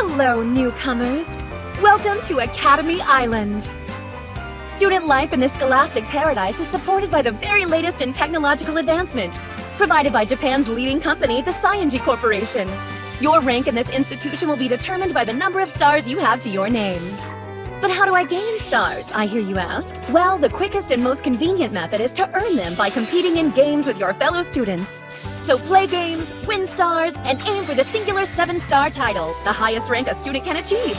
Hello, newcomers. Welcome to Academy Island. Student life in this scholastic paradise is supported by the very latest in technological advancement, provided by Japan's leading company, the �Anime Corporation. Your rank in this institution will be determined by the number of stars you have to your name. But how do I gain stars, I hear you ask? Well, the quickest and most convenient method is to earn them by competing in games with your fellow students. So play games, win stars, and aim for the singular 7-star title, the highest rank a student can achieve.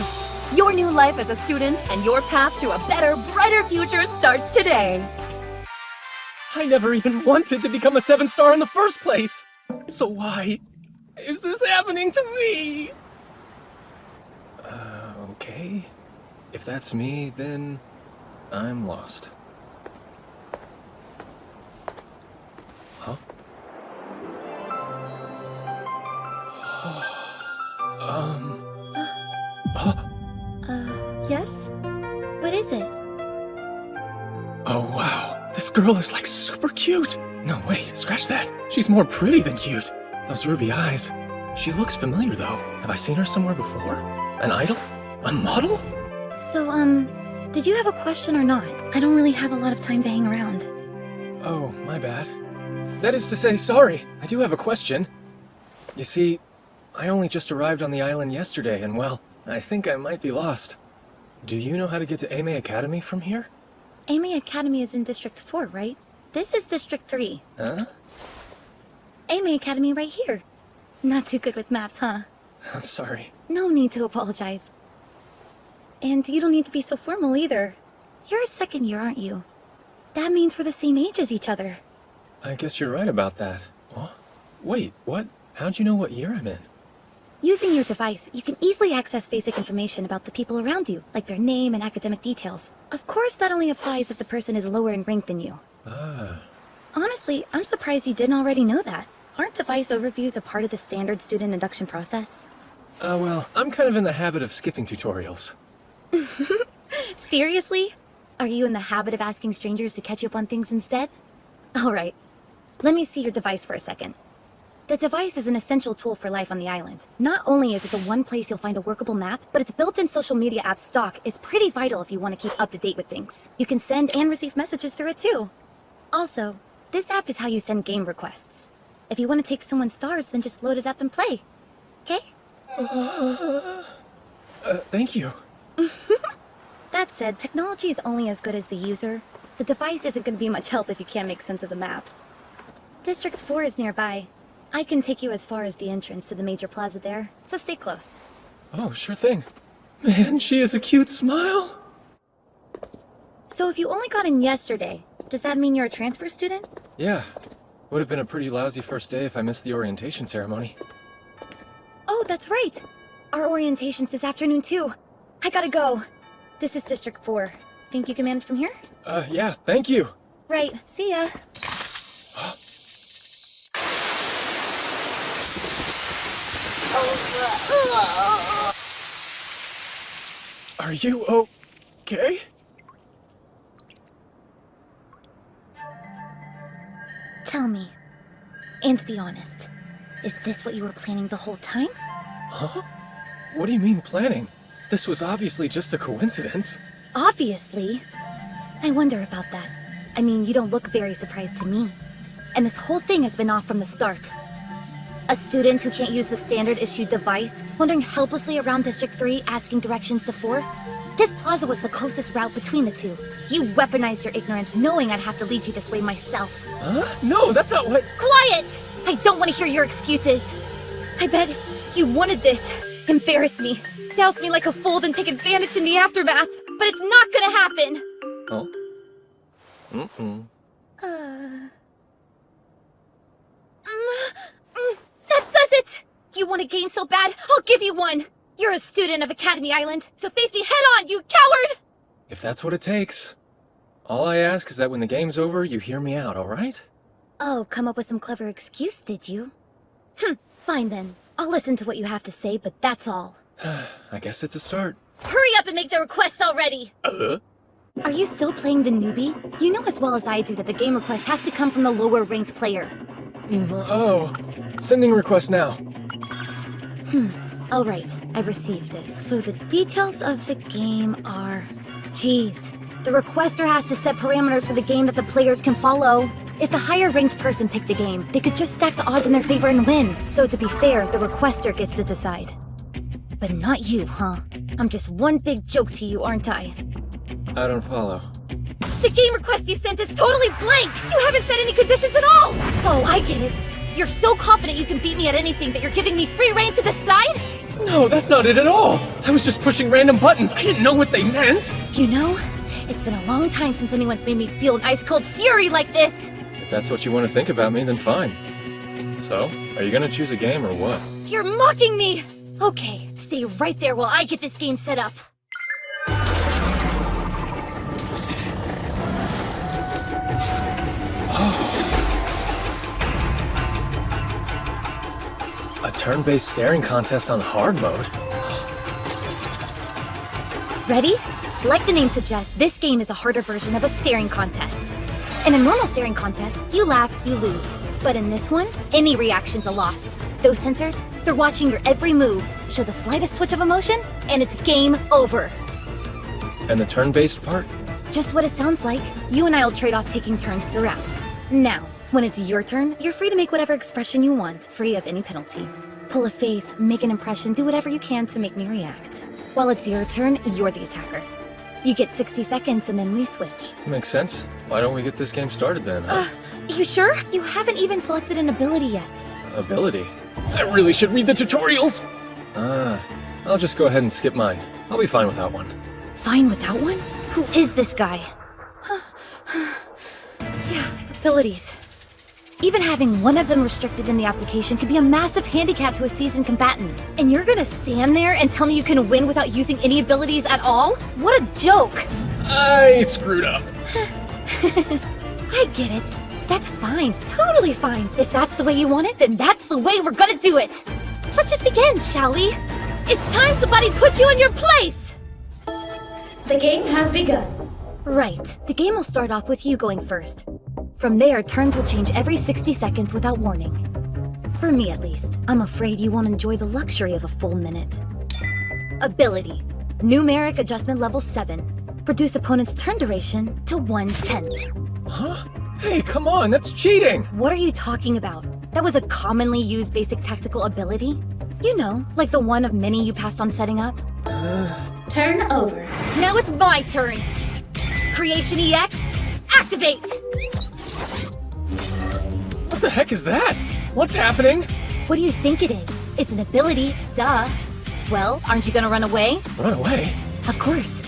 Your new life as a student and your path to a better, brighter future starts today. I never even wanted to become a 7-star in the first place! So why is this happening to me? Okay. If that's me, then I'm lost. Huh? Yes? What is it? Oh wow, this girl is like super cute! No, wait, scratch that. She's more pretty than cute. Those ruby eyes. She looks familiar though. Have I seen her somewhere before? An idol? A model? So, did you have a question or not? I don't really have a lot of time to hang around. Oh, my bad. That is to say, sorry, I do have a question. You see, I only just arrived on the island yesterday, and well, I think I might be lost. Do you know how to get to 𖤐Anime Academy from here? 𖤐Anime Academy is in District 4, right? This is District 3. Huh? 𖤐Anime Academy right here. Not too good with maps, huh? I'm sorry. No need to apologize. And you don't need to be so formal either. You're a second year, aren't you? That means we're the same age as each other. I guess you're right about that. What? Wait, what? How'd you know what year I'm in? Using your device, you can easily access basic information about the people around you, like their name and academic details. Of course, that only applies if the person is lower in rank than you. Ah. Honestly, I'm surprised you didn't already know that. Aren't device overviews a part of the standard student induction process? Well, I'm kind of in the habit of skipping tutorials. Seriously? Are you in the habit of asking strangers to catch you up on things instead? Alright, let me see your device for a second. The device is an essential tool for life on the island. Not only is it the one place you'll find a workable map, but its built-in social media app stock is pretty vital if you want to keep up to date with things. You can send and receive messages through it too. Also, this app is how you send game requests. If you want to take someone's stars, then just load it up and play. Okay? Thank you. That said, technology is only as good as the user. The device isn't going to be much help if you can't make sense of the map. District 4 is nearby. I can take you as far as the entrance to the major plaza there, so stay close. Oh, sure thing. Man, she has a cute smile. So if you only got in yesterday, does that mean you're a transfer student? Yeah. Would have been a pretty lousy first day if I missed the orientation ceremony. Oh, that's right. Our orientation's this afternoon too. I gotta go. This is District 4. Think you can manage from here? Yeah, thank you. Right, see ya. Are you okay? Tell me, and be honest, is this what you were planning the whole time? Huh? What do you mean planning? This was obviously just a coincidence. Obviously. I wonder about that. I mean, you don't look very surprised to me. And this whole thing has been off from the start. A student who can't use the standard issued device, wandering helplessly around District 3 asking directions to 4. This plaza was the closest route between the two. You weaponized your ignorance knowing I'd have to lead you this way myself. Huh? No, that's not what— Quiet! I don't want to hear your excuses. I bet you wanted this. Embarrass me. Douse me like a fool, then take advantage in the aftermath. But it's not gonna happen! Oh? Mm-mm. That does it! You want a game so bad, I'll give you one! You're a student of Academy Island, so face me head on, you coward! If that's what it takes. All I ask is that when the game's over, you hear me out, alright? Oh, come up with some clever excuse, did you? Fine then. I'll listen to what you have to say, but that's all. I guess it's a start. Hurry up and make the request already! Are you still playing the newbie? You know as well as I do that the game request has to come from the lower-ranked player. Oh, sending request now. Alright, I've received it. So the details of the game are... Geez, the requester has to set parameters for the game that the players can follow. If the higher ranked person picked the game, they could just stack the odds in their favor and win. So to be fair, the requester gets to decide. But not you, huh? I'm just one big joke to you, aren't I? I don't follow. The game request you sent is totally blank! You haven't set any conditions at all! Oh, I get it. You're so confident you can beat me at anything that you're giving me free reign to decide? No, that's not it at all. I was just pushing random buttons. I didn't know what they meant. You know, it's been a long time since anyone's made me feel an ice-cold fury like this! If that's what you want to think about me, then fine. So, are you gonna choose a game or what? You're mocking me! Okay, stay right there while I get this game set up. A turn-based staring contest on hard mode? Ready? Like the name suggests, this game is a harder version of a staring contest. In a normal staring contest, you laugh, you lose. But in this one, any reaction's a loss. Those sensors, they're watching your every move, show the slightest twitch of emotion, and it's game over. And the turn-based part? Just what it sounds like. You and I'll trade off taking turns throughout. Now, when it's your turn, you're free to make whatever expression you want, free of any penalty. Pull a face, make an impression, do whatever you can to make me react. While it's your turn, you're the attacker. You get 60 seconds and then we switch. Makes sense. Why don't we get this game started then, huh? You sure? You haven't even selected an ability yet. Ability? I really should read the tutorials! I'll just go ahead and skip mine. I'll be fine without one. Fine without one? Who is this guy? Yeah, abilities. Even having one of them restricted in the application could be a massive handicap to a seasoned combatant. And you're gonna stand there and tell me you can win without using any abilities at all? What a joke! I screwed up. I get it. That's fine. Totally fine. If that's the way you want it, then that's the way we're gonna do it. Let's just begin, shall we? It's time somebody put you in your place! The game has begun. Right. The game will start off with you going first. From there, turns will change every 60 seconds without warning. For me, at least. I'm afraid you won't enjoy the luxury of a full minute. Ability. Numeric adjustment level 7. Reduce opponent's turn duration to 1/10. Huh? Hey, come on, that's cheating! What are you talking about? That was a commonly used basic tactical ability? You know, like the one of many you passed on setting up? Turn over. Now it's my turn! Creation EX, activate! What the heck is that? What's happening? What do you think it is? It's an ability, duh. Well, aren't you gonna run away? Run away? Of course.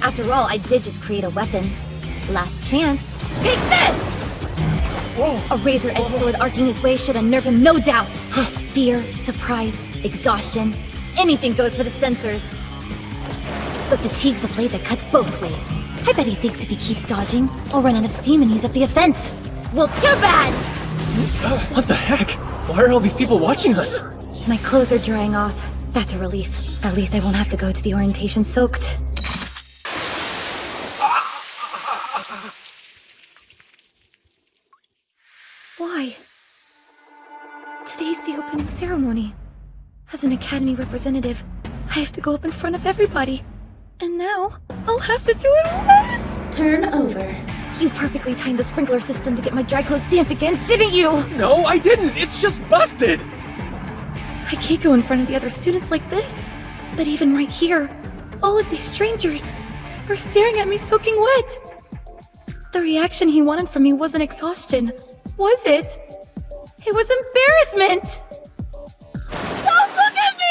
After all, I did just create a weapon. Last chance. Take this! Whoa! A razor-edged sword arcing his way should unnerve him, no doubt. Fear, surprise, exhaustion. Anything goes for the sensors. But fatigue's a blade that cuts both ways. I bet he thinks if he keeps dodging, I'll run out of steam and use up the offense. Well, too bad! What the heck? Why are all these people watching us? My clothes are drying off. That's a relief. At least I won't have to go to the orientation soaked. Why? Today's the opening ceremony. As an Academy representative, I have to go up in front of everybody. And now, I'll have to do it wet! Turn over. You perfectly timed the sprinkler system to get my dry clothes damp again, didn't you? No, I didn't! It's just busted! I can't go in front of the other students like this. But even right here, all of these strangers are staring at me soaking wet. The reaction he wanted from me wasn't exhaustion, was it? It was embarrassment! Don't look at me!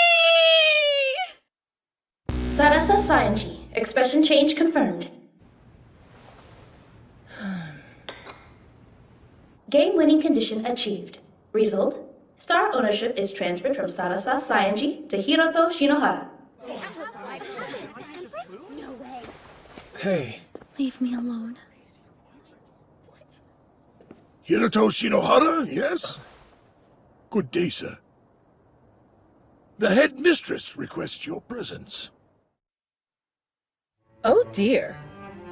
Sarasa Sainji. Expression change confirmed. Game winning condition achieved. Result: star ownership is transferred from Sarasa Sainji to Hiroto Shinohara. Hey. Leave me alone. Hiroto Shinohara, yes? Good day, sir. The headmistress requests your presence. Oh dear.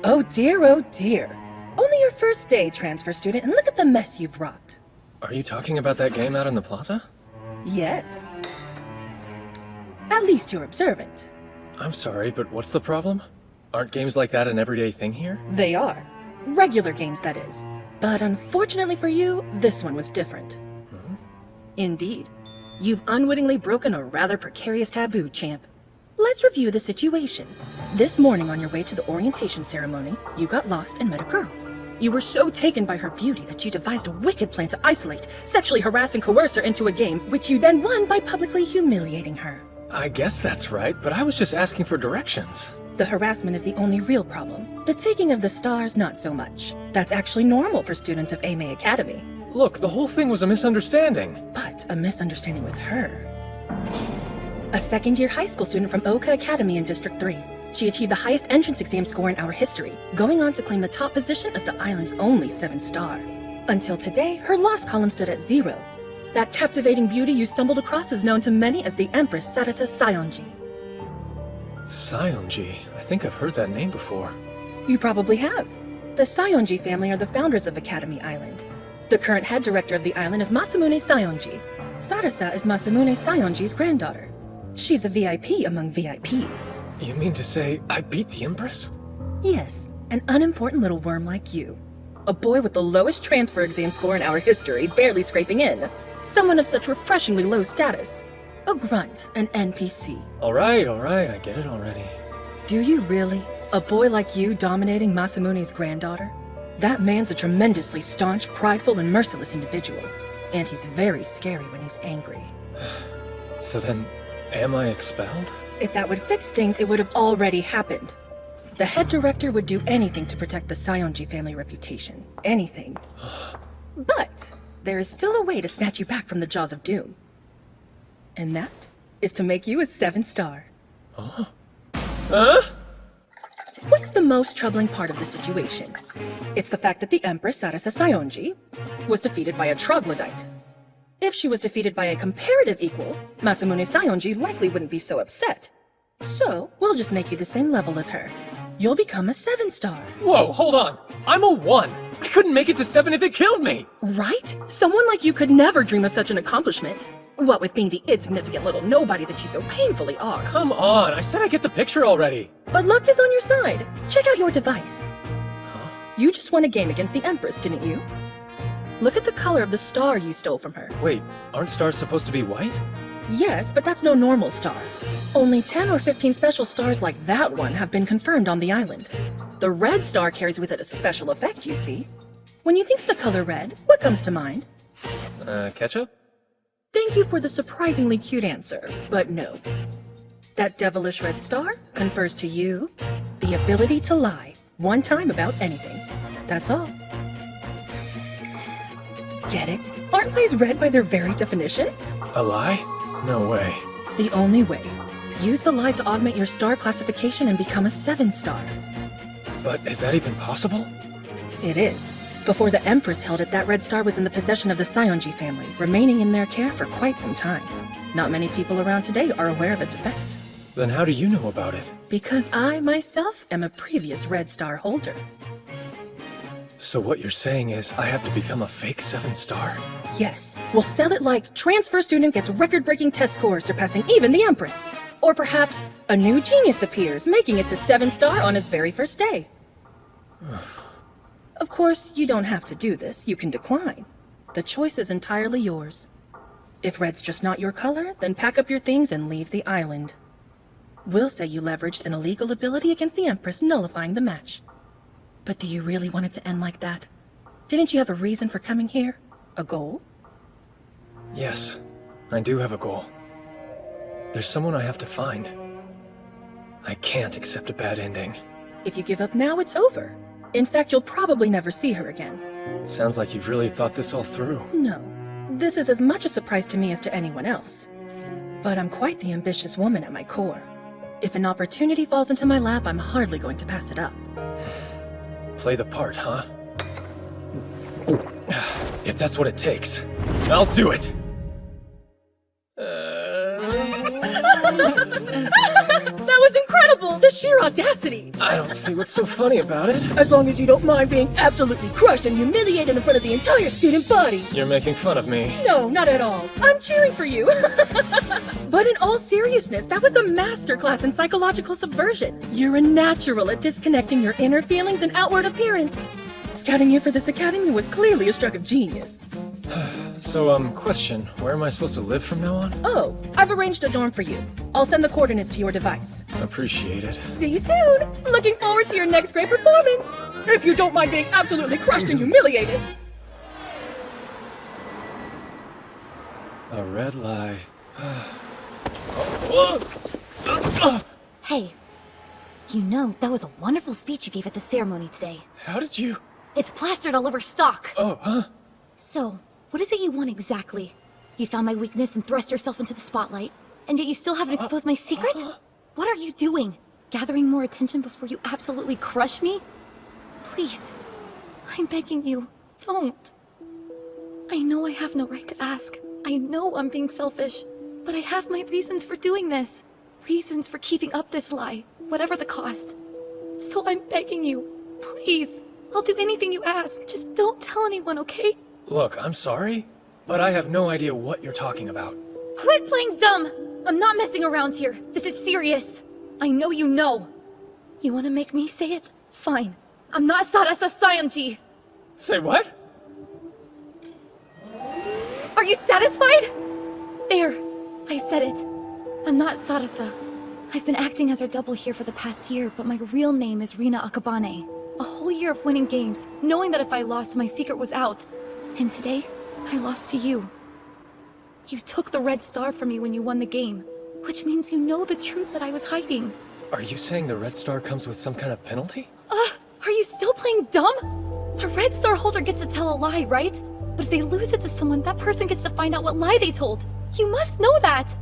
Oh dear, oh dear. Only your first day, transfer student, and look at the mess you've wrought. Are you talking about that game out in the plaza? Yes. At least you're observant. I'm sorry, but what's the problem? Aren't games like that an everyday thing here? They are. Regular games, that is. But unfortunately for you, this one was different. Indeed. You've unwittingly broken a rather precarious taboo, champ. Let's review the situation. This morning on your way to the orientation ceremony, you got lost and met a girl. You were so taken by her beauty that you devised a wicked plan to isolate, sexually harass and coerce her into a game, which you then won by publicly humiliating her. I guess that's right, but I was just asking for directions. The harassment is the only real problem. The taking of the stars, not so much. That's actually normal for students of 𖤐Anime Academy. Look, the whole thing was a misunderstanding. But a misunderstanding with her. A second-year high school student from 𖤐Anime Academy in District 3. She achieved the highest entrance exam score in our history, going on to claim the top position as the island's only 7-star. Until today, her loss column stood at 0. That captivating beauty you stumbled across is known to many as the Empress Sarasa Sayonji. Sayonji. I think I've heard that name before. You probably have. The Sayonji family are the founders of 𖤐Anime Island. The current head director of the island is Masamune Sayonji. Sarasa is Masamune Sayonji's granddaughter. She's a VIP among VIPs. You mean to say I beat the Empress? Yes, an unimportant little worm like you. A boy with the lowest transfer exam score in our history, barely scraping in. Someone of such refreshingly low status. A grunt, an NPC. All right, I get it already. Do you really? A boy like you dominating Masamune's granddaughter? That man's a tremendously staunch, prideful, and merciless individual. And he's very scary when he's angry. So then, am I expelled? If that would fix things, it would have already happened. The head director would do anything to protect the Sayonji family reputation. Anything. But there is still a way to snatch you back from the jaws of doom. And that is to make you a 7-star. Huh? What is the most troubling part of the situation? It's the fact that the Empress Sarasa Sayonji was defeated by a troglodyte. If she was defeated by a comparative equal, Masamune Sayonji likely wouldn't be so upset. So, we'll just make you the same level as her. You'll become a 7-star. Whoa, hold on. I'm a 1. I couldn't make it to 7 if it killed me. Right? Someone like you could never dream of such an accomplishment. What with being the insignificant little nobody that you so painfully are. Come on, I said I get the picture already. But luck is on your side. Check out your device. You just won a game against the Empress, didn't you? Look at the color of the star you stole from her. Wait, aren't stars supposed to be white? Yes, but that's no normal star. Only 10 or 15 special stars like that one have been confirmed on the island. The red star carries with it a special effect, you see. When you think of the color red, what comes to mind? Ketchup? Thank you for the surprisingly cute answer, but no. That devilish red star confers to you the ability to lie one time about anything. That's all. Get it? Aren't lies red by their very definition? A lie? No way. The only way. Use the lie to augment your star classification and become a 7-star. But is that even possible? It is. Before the Empress held it, that red star was in the possession of the Sayonji family, remaining in their care for quite some time. Not many people around today are aware of its effect. Then how do you know about it? Because I, myself, am a previous red star holder. So what you're saying is I have to become a fake 7-star? Yes, we'll sell it like transfer student gets record-breaking test scores surpassing even the Empress. Or perhaps a new genius appears, making it to 7-star on his very first day. Of course, you don't have to do this. You can decline. The choice is entirely yours. If red's just not your color, then pack up your things and leave the island. We'll say you leveraged an illegal ability against the Empress, nullifying the match. But do you really want it to end like that? Didn't you have a reason for coming here? A goal? Yes, I do have a goal. There's someone I have to find. I can't accept a bad ending. If you give up now, it's over. In fact, you'll probably never see her again. Sounds like you've really thought this all through. No. This is as much a surprise to me as to anyone else. But I'm quite the ambitious woman at my core. If an opportunity falls into my lap, I'm hardly going to pass it up. Play the part, huh? If that's what it takes, I'll do it! That was incredible! The sheer audacity! I don't see what's so funny about it. As long as you don't mind being absolutely crushed and humiliated in front of the entire student body. You're making fun of me. No, not at all. I'm cheering for you. But in all seriousness, that was a masterclass in psychological subversion. You're a natural at disconnecting your inner feelings and outward appearance. Scouting you for this academy was clearly a stroke of genius. So, question, where am I supposed to live from now on? Oh, I've arranged a dorm for you. I'll send the coordinates to your device. Appreciate it. See you soon! Looking forward to your next great performance! If you don't mind being absolutely crushed and humiliated. A red lie. Hey, you know, that was a wonderful speech you gave at the ceremony today. How did you... It's plastered all over stock. Oh, huh? So, what is it you want exactly? You found my weakness and thrust yourself into the spotlight, and yet you still haven't exposed my secret? What are you doing? Gathering more attention before you absolutely crush me? Please, I'm begging you, don't. I know I have no right to ask. I know I'm being selfish, but I have my reasons for doing this. Reasons for keeping up this lie, whatever the cost. So I'm begging you, please. I'll do anything you ask. Just don't tell anyone, okay? Look, I'm sorry, but I have no idea what you're talking about. Quit playing dumb! I'm not messing around here. This is serious. I know you know. You want to make me say it? Fine. I'm not Sarasa Sayamji. Say what? Are you satisfied? There. I said it. I'm not Sarasa. I've been acting as her double here for the past year, but my real name is Rina Akabane. A whole year of winning games, knowing that if I lost, my secret was out. And today, I lost to you. You took the red star from me when you won the game, which means you know the truth that I was hiding. Are you saying the red star comes with some kind of penalty? Are you still playing dumb? The red star holder gets to tell a lie, right? But if they lose it to someone, that person gets to find out what lie they told. You must know that!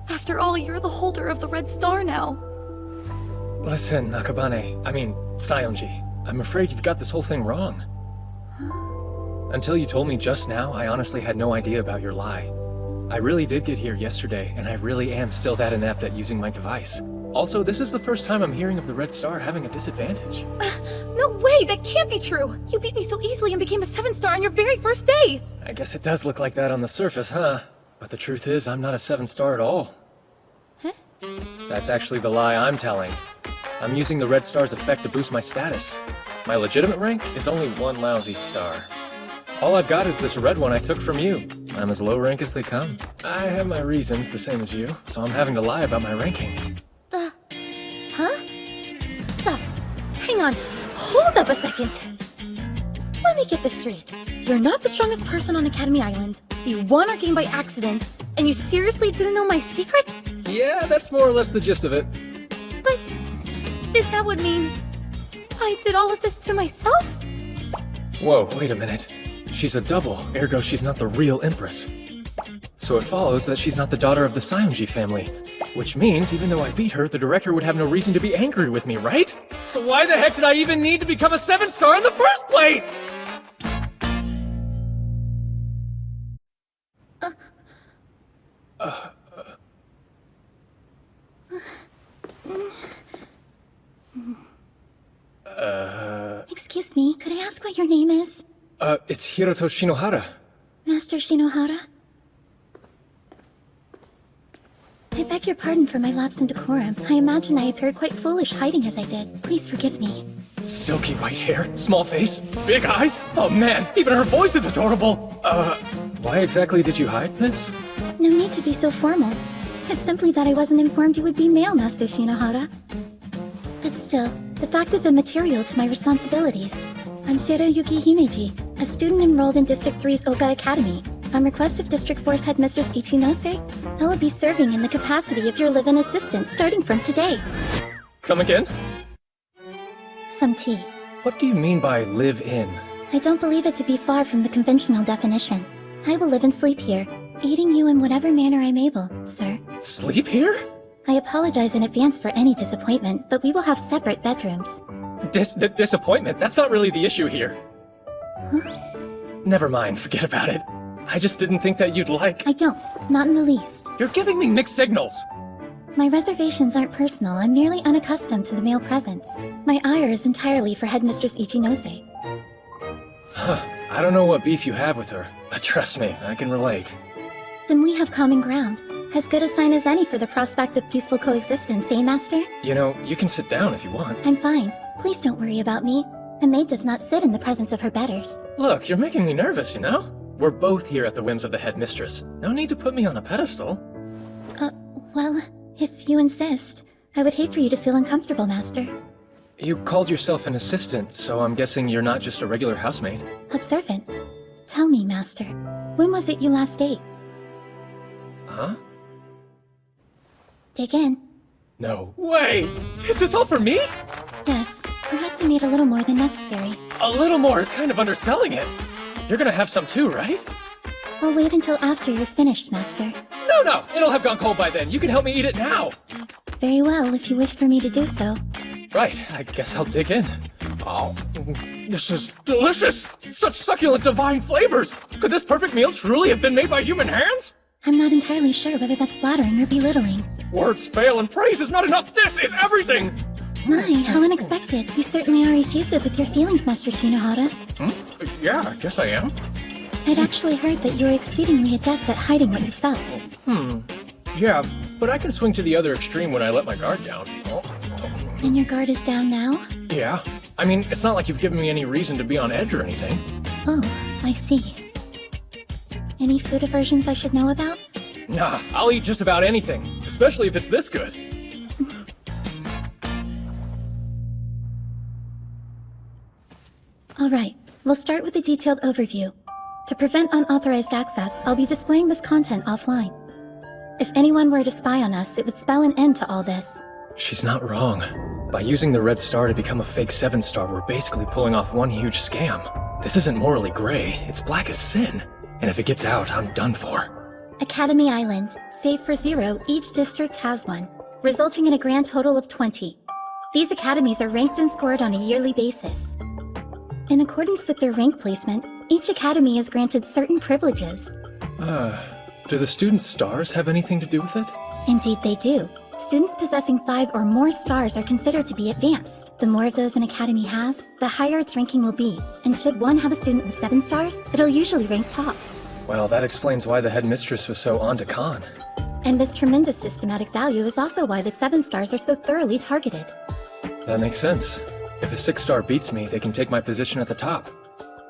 After all, you're the holder of the red star now. Listen, Sayonji, I'm afraid you've got this whole thing wrong. Until you told me just now, I honestly had no idea about your lie. I really did get here yesterday, and I really am still that inept at using my device. Also, this is the first time I'm hearing of the red star having a disadvantage. No way! That can't be true! You beat me so easily and became a 7-star on your very first day! I guess it does look like that on the surface, huh? But the truth is, I'm not a 7-star at all. Huh? That's actually the lie I'm telling. I'm using the red star's effect to boost my status. My legitimate rank is only 1 lousy star. All I've got is this red one I took from you. I'm as low rank as they come. I have my reasons, the same as you, so I'm having to lie about my ranking. Huh? Stop. Hang on. Hold up a second. Let me get this straight. You're not the strongest person on Academy Island. You won our game by accident, and you seriously didn't know my secret? Yeah, that's more or less the gist of it. But that would mean I did all of this to myself? Whoa, wait a minute. She's a double, ergo she's not the real Empress. So it follows that she's not the daughter of the Sayonji family. Which means, even though I beat her, the director would have no reason to be angry with me, right? So why the heck did I even need to become a 7-star in the first place? Excuse me, could I ask what your name is? It's Hiroto Shinohara. Master Shinohara? I beg your pardon for my lapse in decorum. I imagine I appeared quite foolish hiding as I did. Please forgive me. Silky white hair, small face, big eyes. Oh man, even her voice is adorable. Why exactly did you hide, miss? No need to be so formal. It's simply that I wasn't informed you would be male, Master Shinohara. But still, the fact is immaterial to my responsibilities. I'm Shiroyuki Himeji, a student enrolled in District 3's Oka Academy. On request of District 4's headmistress Ichinose, I will be serving in the capacity of your live-in assistant starting from today. Come again? Some tea. What do you mean by live in? I don't believe it to be far from the conventional definition. I will live and sleep here, aiding you in whatever manner I'm able, sir. Sleep here? I apologize in advance for any disappointment, but we will have separate bedrooms. Disappointment? That's not really the issue here. Huh? Never mind, forget about it. I just didn't think that you'd like... I don't. Not in the least. You're giving me mixed signals. My reservations aren't personal. I'm nearly unaccustomed to the male presence. My ire is entirely for Headmistress Ichinose. I don't know what beef you have with her, but trust me, I can relate. Then we have common ground. As good a sign as any for the prospect of peaceful coexistence, eh, Master? You know, you can sit down if you want. I'm fine. Please don't worry about me. A maid does not sit in the presence of her betters. Look, you're making me nervous, you know? We're both here at the whims of the headmistress. No need to put me on a pedestal. Well, if you insist, I would hate for you to feel uncomfortable, Master. You called yourself an assistant, so I'm guessing you're not just a regular housemaid. Observant. Tell me, Master, when was it you last ate? Huh? Dig in. No way! Is this all for me? Yes, perhaps I made a little more than necessary. A little more is kind of underselling it. You're gonna have some too, right? I'll wait until after you're finished, Master. No, it'll have gone cold by then. You can help me eat it now. Very well, if you wish for me to do so. Right, I guess I'll dig in. Oh, this is delicious! Such succulent divine flavors! Could this perfect meal truly have been made by human hands? I'm not entirely sure whether that's flattering or belittling. Words fail and praise is not enough! This is everything! My, how unexpected. You certainly are effusive with your feelings, Master Shinohara. Yeah, I guess I am. I'd actually heard that you were exceedingly adept at hiding what you felt. Yeah, but I can swing to the other extreme when I let my guard down. And your guard is down now? Yeah. I mean, it's not like you've given me any reason to be on edge or anything. Oh, I see. Any food aversions I should know about? Nah, I'll eat just about anything, especially if it's this good. Alright, we'll start with a detailed overview. To prevent unauthorized access, I'll be displaying this content offline. If anyone were to spy on us, it would spell an end to all this. She's not wrong. By using the red star to become a fake 7-star, we're basically pulling off one huge scam. This isn't morally gray, it's black as sin. And if it gets out, I'm done for. Academy Island. Save for 0, each district has one, resulting in a grand total of 20. These academies are ranked and scored on a yearly basis. In accordance with their rank placement, each academy is granted certain privileges. Do the students' stars have anything to do with it? Indeed they do. Students possessing 5 or more stars are considered to be advanced. The more of those an academy has, the higher its ranking will be. And should one have a student with 7 stars, it'll usually rank top. Well, that explains why the headmistress was so on to Khan. And this tremendous systematic value is also why the 7 stars are so thoroughly targeted. That makes sense. If a 6-star beats me, they can take my position at the top.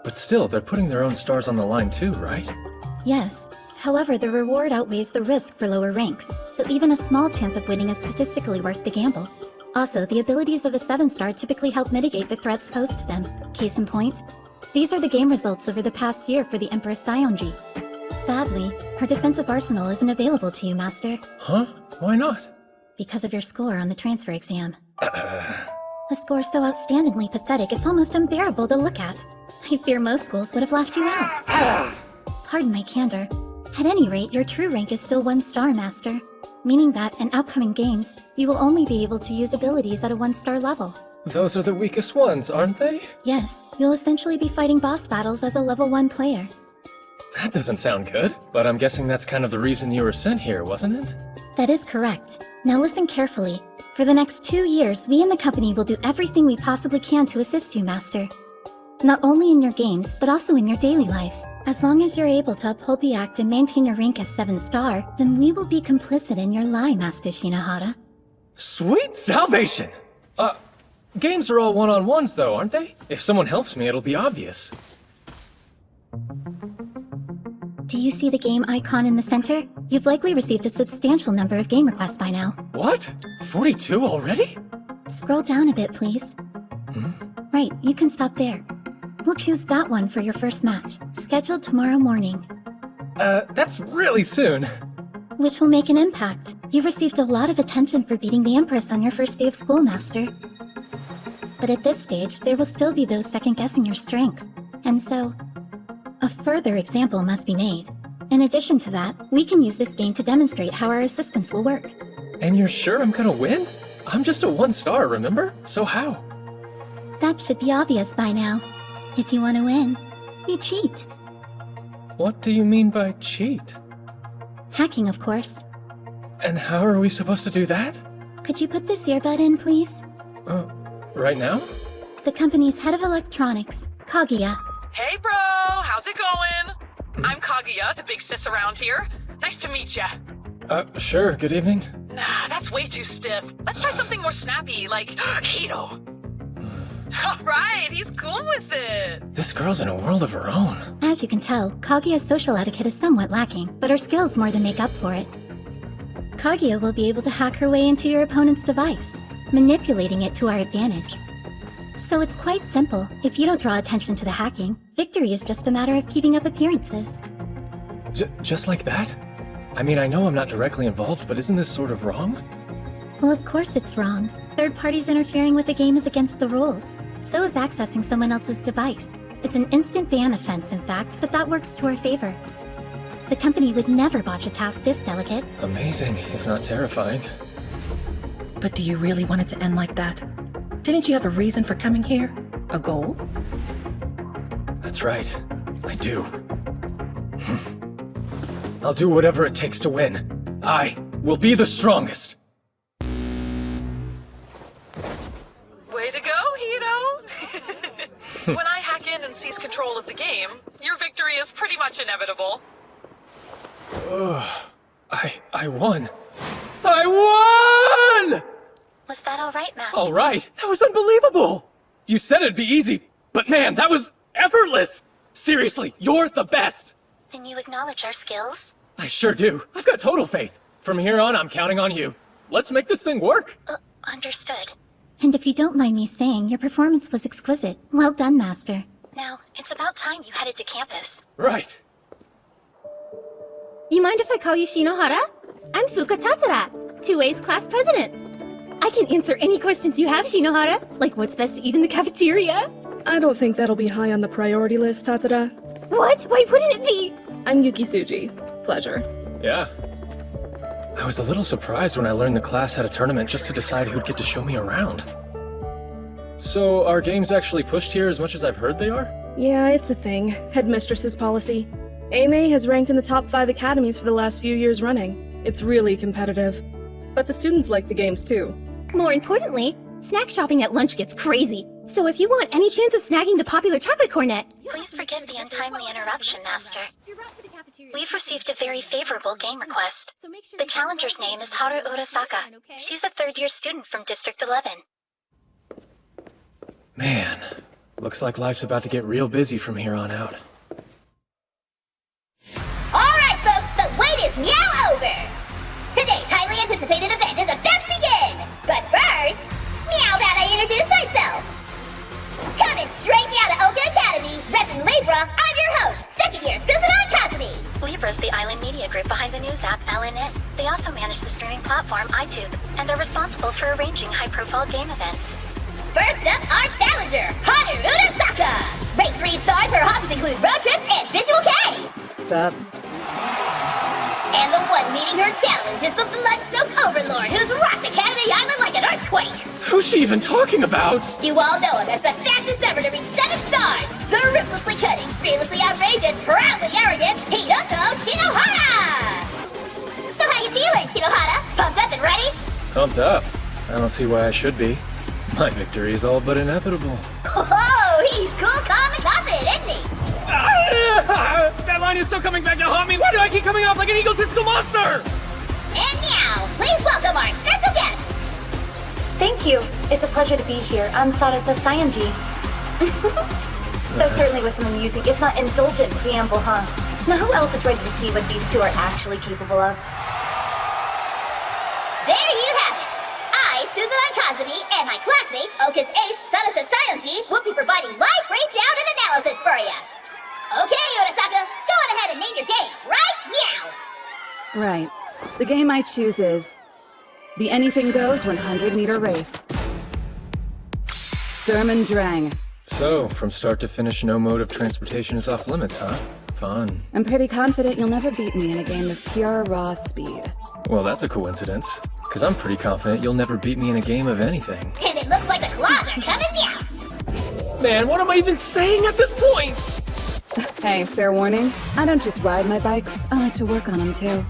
But still, they're putting their own stars on the line too, right? Yes. However, the reward outweighs the risk for lower ranks, so even a small chance of winning is statistically worth the gamble. Also, the abilities of a 7-star typically help mitigate the threats posed to them. Case in point, these are the game results over the past year for the Empress Saionji. Sadly, her defensive arsenal isn't available to you, Master. Huh? Why not? Because of your score on the transfer exam. A score so outstandingly pathetic it's almost unbearable to look at. I fear most schools would have laughed you out. Pardon my candor. At any rate, your true rank is still 1-star, Master. Meaning that, in upcoming games, you will only be able to use abilities at a 1-star level. Those are the weakest ones, aren't they? Yes, you'll essentially be fighting boss battles as a level 1 player. That doesn't sound good, but I'm guessing that's kind of the reason you were sent here, wasn't it? That is correct. Now listen carefully. For the next 2 years, we in the company will do everything we possibly can to assist you, Master. Not only in your games, but also in your daily life. As long as you're able to uphold the act and maintain your rank as 7-star, then we will be complicit in your lie, Master Shinohara. Sweet salvation! Games are all one-on-ones though, aren't they? If someone helps me, it'll be obvious. Do you see the game icon in the center? You've likely received a substantial number of game requests by now. What? 42 already? Scroll down a bit, please. Right, you can stop there. We'll choose that one for your first match, scheduled tomorrow morning. That's really soon. Which will make an impact. You've received a lot of attention for beating the Empress on your first day of school, Master. But at this stage, there will still be those second-guessing your strength. And so, a further example must be made. In addition to that, we can use this game to demonstrate how our assistance will work. And you're sure I'm gonna win? I'm just a 1-star, remember? So how? That should be obvious by now. If you want to win, you cheat. What do you mean by cheat? Hacking, of course. And how are we supposed to do that? Could you put this earbud in, please? Right now? The company's head of electronics, Kaguya. Hey, bro! How's it going? I'm Kaguya, the big sis around here. Nice to meet ya. Sure, good evening. Nah, that's way too stiff. Let's try something more snappy, like Hito. Alright, he's cool with it. This girl's in a world of her own. As you can tell, Kaguya's social etiquette is somewhat lacking, but her skills more than make up for it. Kaguya will be able to hack her way into your opponent's device, manipulating it to our advantage. So it's quite simple. If you don't draw attention to the hacking, victory is just a matter of keeping up appearances. Just like that? I mean, I know I'm not directly involved, but isn't this sort of wrong? Well, of course it's wrong. Third parties interfering with the game is against the rules. So is accessing someone else's device. It's an instant ban offense, in fact, but that works to our favor. The company would never botch a task this delicate. Amazing, if not terrifying. But do you really want it to end like that? Didn't you have a reason for coming here? A goal? That's right. I do. I'll do whatever it takes to win. I will be the strongest. Way to go, Hito! When I hack in and seize control of the game, your victory is pretty much inevitable. I won. I won! Was that all right, Master? All right, that was unbelievable. You said it'd be easy, but man, that was effortless. Seriously, you're the best. Then you acknowledge our skills? I sure do. I've got total faith. From here on, I'm counting on you. Let's make this thing work. Understood. And if you don't mind me saying, your performance was exquisite. Well done, Master. Now, it's about time you headed to campus. Right. You mind if I call you Shinohara? I'm Fuka Tatara, 2A's class president. I can answer any questions you have, Shinohara, like what's best to eat in the cafeteria. I don't think that'll be high on the priority list, Tatara. What? Why wouldn't it be? I'm Yuki Tsuji. Pleasure. Yeah. I was a little surprised when I learned the class had a tournament just to decide who'd get to show me around. So, are games actually pushed here as much as I've heard they are? Yeah, it's a thing. Headmistress's policy. 𖤐Anime has ranked in the top 5 academies for the last few years running. It's really competitive. But the students like the games too. More importantly, snack shopping at lunch gets crazy. So if you want any chance of snagging the popular chocolate cornet... Please forgive the untimely interruption, Master. We've received a very favorable game request. The challenger's name is Haru Urasaka. She's a third-year student from District 11. Man, looks like life's about to get real busy from here on out. Alright folks, the wait is now over! Today's highly anticipated event is about to begin! But first, meow about I introduce myself! Coming straight out of Oka Academy, repping Libra, I'm your host, second-year Suzuran Kazumi! Libra's the island media group behind the news app LNN. They also manage the streaming platform iTube, and are responsible for arranging high-profile game events. First up, our challenger, Haru Urasaka! Rate 3 stars, her hobbies include road trips and Visual K! Sup? And the one meeting her challenge is the blood-soaked overlord who's rocked Academy Island like an earthquake! Who's she even talking about? You all know him as the fastest ever to reach 7 stars! The ruthlessly cutting, fearlessly outrageous, proudly arrogant Hiroto Shinohara! So how you feeling, Shinohara? Pumped up and ready? Pumped up. I don't see why I should be. My victory is all but inevitable. Oh, he's cool, calm, and confident, isn't he? That line is still coming back to haunt me! Why do I keep coming off like an egotistical monster? And now, please welcome our special guest! Thank you. It's a pleasure to be here. I'm Sarasa Sayanji. That certainly was some amusing, if not indulgent, preamble, huh? Now who else is ready to see what these two are actually capable of? There you have it! I, Suzuran Kazumi, and my classmate, Oka's ace, Sarasa Sayanji, will be providing live breakdown and analysis for you! Okay, Urasaka, go on ahead and name your game right now! Right. The game I choose is the Anything Goes 100-meter race. Sturm and Drang. So, from start to finish, no mode of transportation is off limits, huh? Fun. I'm pretty confident you'll never beat me in a game of pure raw speed. Well, that's a coincidence. Because I'm pretty confident you'll never beat me in a game of anything. And it looks like the claws are coming out! Man, what am I even saying at this point? Hey, fair warning, I don't just ride my bikes, I like to work on them too.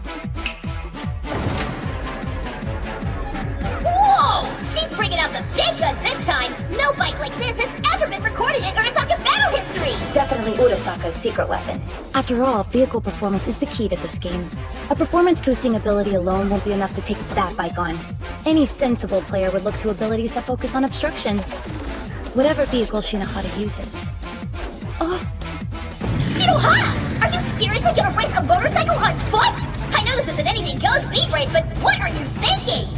Arasaka's secret weapon. After all, vehicle performance is the key to this game. A performance-boosting ability alone won't be enough to take that bike on. Any sensible player would look to abilities that focus on obstruction. Whatever vehicle Shinohara uses. Oh! Shinohara! Are you seriously gonna race a motorcycle on foot? I know this isn't anything goes speed race, but what are you thinking?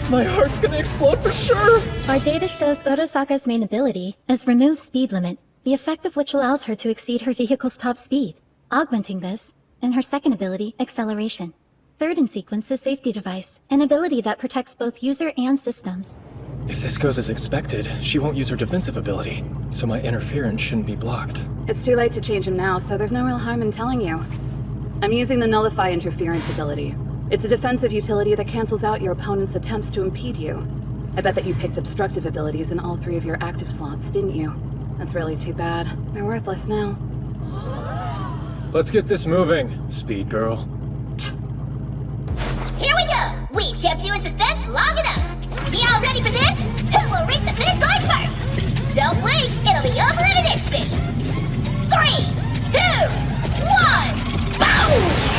My heart's gonna explode for sure! Our data shows Arasaka's main ability is Remove Speed Limit, the effect of which allows her to exceed her vehicle's top speed. Augmenting this, in her second ability, Acceleration. Third in sequence is Safety Device, an ability that protects both user and systems. If this goes as expected, she won't use her defensive ability, so my interference shouldn't be blocked. It's too late to change him now, so there's no real harm in telling you. I'm using the Nullify Interference ability. It's a defensive utility that cancels out your opponent's attempts to impede you. I bet that you picked obstructive abilities in all 3 of your active slots, didn't you? That's really too bad. They're worthless now. Let's get this moving, Speed Girl. Here we go! We've kept you in suspense long enough! Y'all ready for this? Who will reach the finish line first? Don't blink, it'll be over in an instant! 3, 2, 1, boom!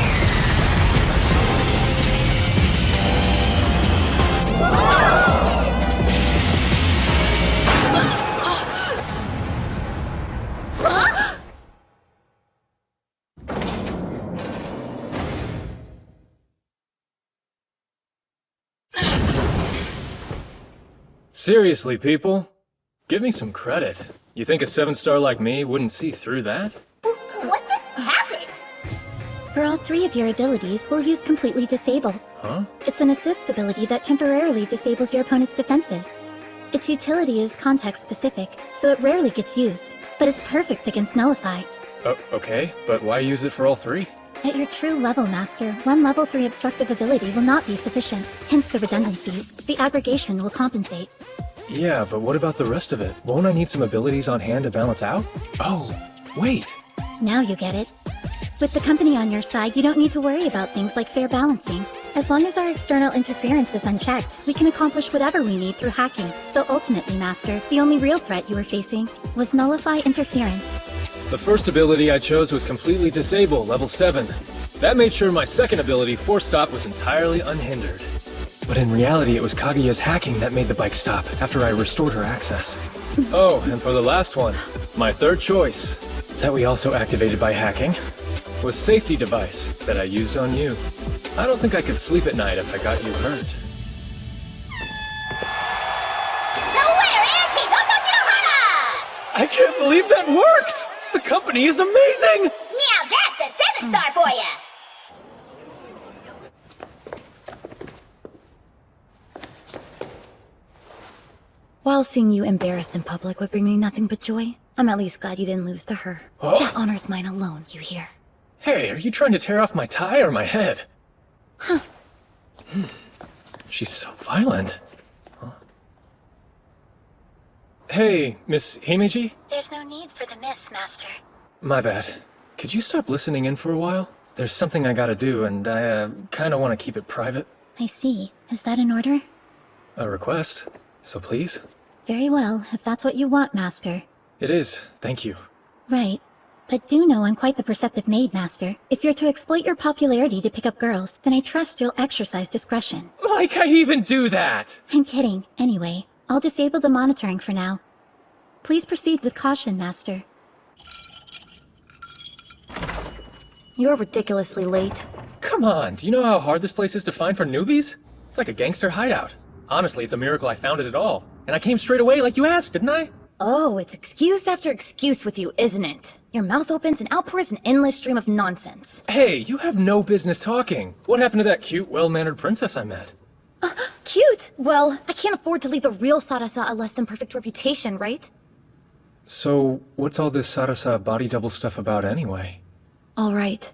Seriously, people? Give me some credit. You think a 7-star like me wouldn't see through that? What just happened? For all 3 of your abilities, we'll use Completely Disable. Huh? It's an assist ability that temporarily disables your opponent's defenses. Its utility is context-specific, so it rarely gets used, but it's perfect against Nullify. Oh, okay, but why use it for all 3? At your true level, Master, one level 3 obstructive ability will not be sufficient, hence the redundancies. The aggregation will compensate. Yeah, but what about the rest of it? Won't I need some abilities on hand to balance out? Oh, wait. Now you get it. With the company on your side, you don't need to worry about things like fair balancing. As long as our external interference is unchecked, we can accomplish whatever we need through hacking. So ultimately, Master, the only real threat you were facing was Nullify Interference. The first ability I chose was Completely Disable, level 7. That made sure my second ability, Force Stop, was entirely unhindered. But in reality, it was Kaguya's hacking that made the bike stop after I restored her access. Oh, and for the last one, my third choice, that we also activated by hacking, was Safety Device that I used on you. I don't think I could sleep at night if I got you hurt. So where is Hinoto Shinohara? I can't believe that worked! The company is amazing! Now that's a 7-star for ya! While seeing you embarrassed in public would bring me nothing but joy, I'm at least glad you didn't lose to her. Oh. That honor's mine alone, you hear? Hey, are you trying to tear off my tie or my head? Huh. She's so violent. Huh. Hey, Miss Himeji? There's no need for the miss, Master. My bad. Could you stop listening in for a while? There's something I gotta do, and I kinda wanna keep it private. I see. Is that an order? A request, so please? Very well, if that's what you want, Master. It is, thank you. Right. But do know I'm quite the perceptive maid, Master. If you're to exploit your popularity to pick up girls, then I trust you'll exercise discretion. Like I'd even do that! I'm kidding. Anyway, I'll disable the monitoring for now. Please proceed with caution, Master. You're ridiculously late. Come on, do you know how hard this place is to find for newbies? It's like a gangster hideout. Honestly, it's a miracle I found it at all. And I came straight away like you asked, didn't I? Oh, it's excuse after excuse with you, isn't it? Your mouth opens and outpours an endless stream of nonsense. Hey, you have no business talking. What happened to that cute, well-mannered princess I met? Cute! Well, I can't afford to leave the real Sarasa a less-than-perfect reputation, right? So, what's all this Sarasa body double stuff about anyway? All right.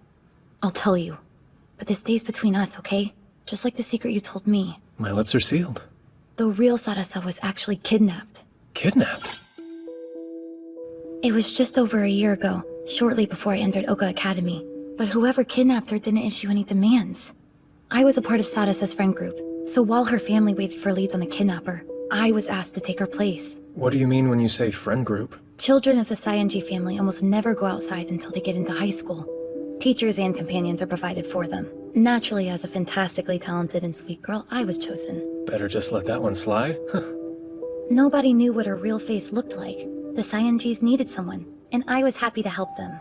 I'll tell you. But this stays between us, okay? Just like the secret you told me. My lips are sealed. The real Sarasa was actually kidnapped. Kidnapped? It was just over a year ago, shortly before I entered Oka Academy. But whoever kidnapped her didn't issue any demands. I was a part of Sadasa's friend group, so while her family waited for leads on the kidnapper, I was asked to take her place. What do you mean when you say friend group? Children of the Cyanji family almost never go outside until they get into high school. Teachers and companions are provided for them. Naturally, as a fantastically talented and sweet girl, I was chosen. Better just let that one slide? Nobody knew what her real face looked like. The Cyanjis needed someone, and I was happy to help them.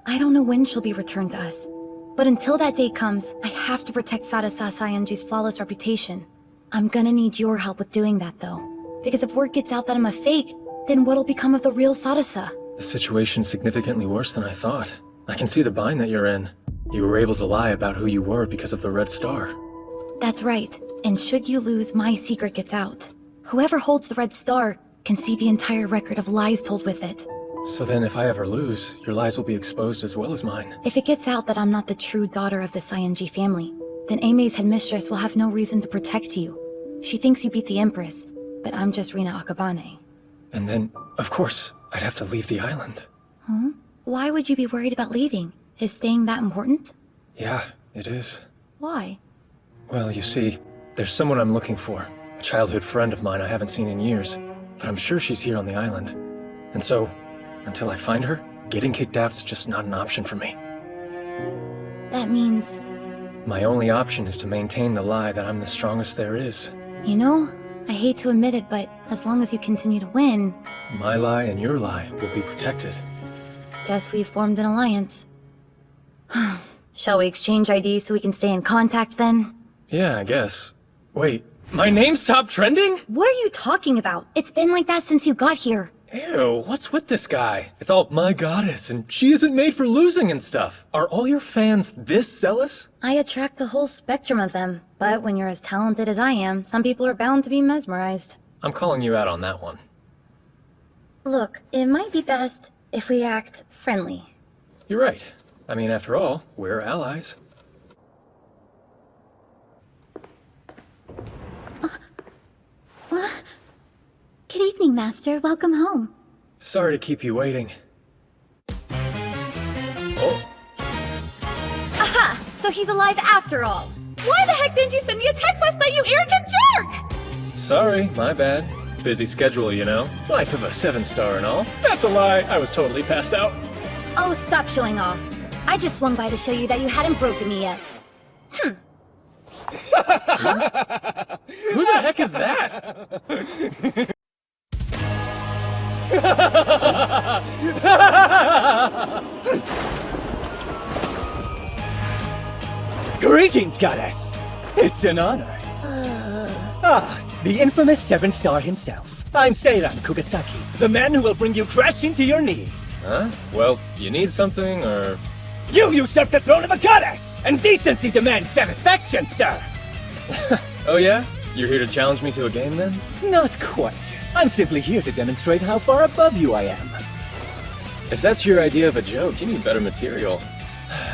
I don't know when she'll be returned to us, but until that day comes, I have to protect Sarasa Cyanji's flawless reputation. I'm gonna need your help with doing that, though. Because if word gets out that I'm a fake, then what'll become of the real Sarasa? The situation's significantly worse than I thought. I can see the bind that you're in. You were able to lie about who you were because of the Red Star. That's right, and should you lose, my secret gets out. Whoever holds the Red Star can see the entire record of lies told with it. So then if I ever lose, your lies will be exposed as well as mine. If it gets out that I'm not the true daughter of the Cyanji family, then �Anime's headmistress will have no reason to protect you. She thinks you beat the Empress, but I'm just Rina Akabane. And then, of course, I'd have to leave the island. Huh? Why would you be worried about leaving? Is staying that important? Yeah, it is. Why? Well, you see, there's someone I'm looking for. A childhood friend of mine I haven't seen in years. But I'm sure she's here on the island. And so, until I find her, getting kicked out's just not an option for me. That means... My only option is to maintain the lie that I'm the strongest there is. You know, I hate to admit it, but as long as you continue to win... My lie and your lie will be protected. Guess we've formed an alliance. Shall we exchange IDs so we can stay in contact then? Yeah, I guess. Wait, my name's top trending? What are you talking about? It's been like that since you got here. Ew, what's with this guy? It's all, my goddess, and she isn't made for losing and stuff. Are all your fans this zealous? I attract a whole spectrum of them, but when you're as talented as I am, some people are bound to be mesmerized. I'm calling you out on that one. Look, it might be best if we act friendly. You're right. I mean, after all, we're allies. Good evening, Master. Welcome home. Sorry to keep you waiting. Oh. Aha! So he's alive after all. Why the heck didn't you send me a text last night, you arrogant jerk? Sorry, my bad. Busy schedule, you know. Life of a 7-star and all. That's a lie. I was totally passed out. Oh, stop showing off. I just swung by to show you that you hadn't broken me yet. Who the heck is that? Greetings, goddess! It's an honor. The infamous 7-star himself. I'm Seiran Kugasaki, the man who will bring you crashing to your knees. Huh? Well, you need something, or... You usurp the throne of a goddess! And decency demands satisfaction, sir! Oh yeah? You're here to challenge me to a game, then? Not quite. I'm simply here to demonstrate how far above you I am. If that's your idea of a joke, you need better material.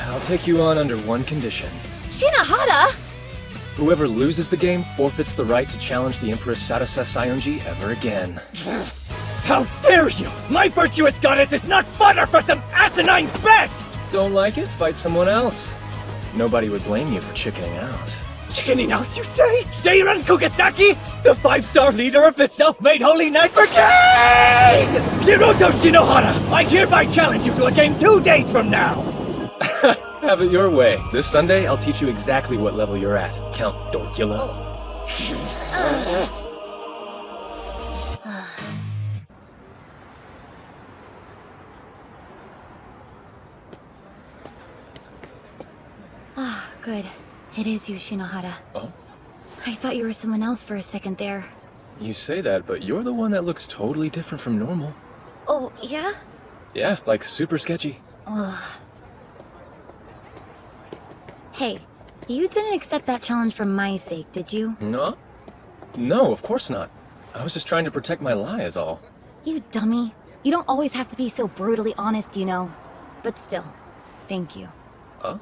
I'll take you on under one condition. Shinohara! Whoever loses the game forfeits the right to challenge the Empress Sarasa Sayonji ever again. How dare you! My virtuous goddess is not fodder for some asinine bet! Don't like it? Fight someone else. Nobody would blame you for chickening out. Chickening out, you say? Seiran Kugasaki? The 5-star leader of the self-made Holy Knight Brigade! Hiroto Shinohara, I hereby challenge you to a game 2 days from now! Have it your way. This Sunday, I'll teach you exactly what level you're at, Count Dorkula. Ah, good. It is you, Shinohara. Oh? I thought you were someone else for a second there. You say that, but you're the one that looks totally different from normal. Oh, yeah? Yeah, like super sketchy. Ugh. Hey, you didn't accept that challenge for my sake, did you? No? No, of course not. I was just trying to protect my lie is all. You dummy. You don't always have to be so brutally honest, you know. But still, thank you. Huh?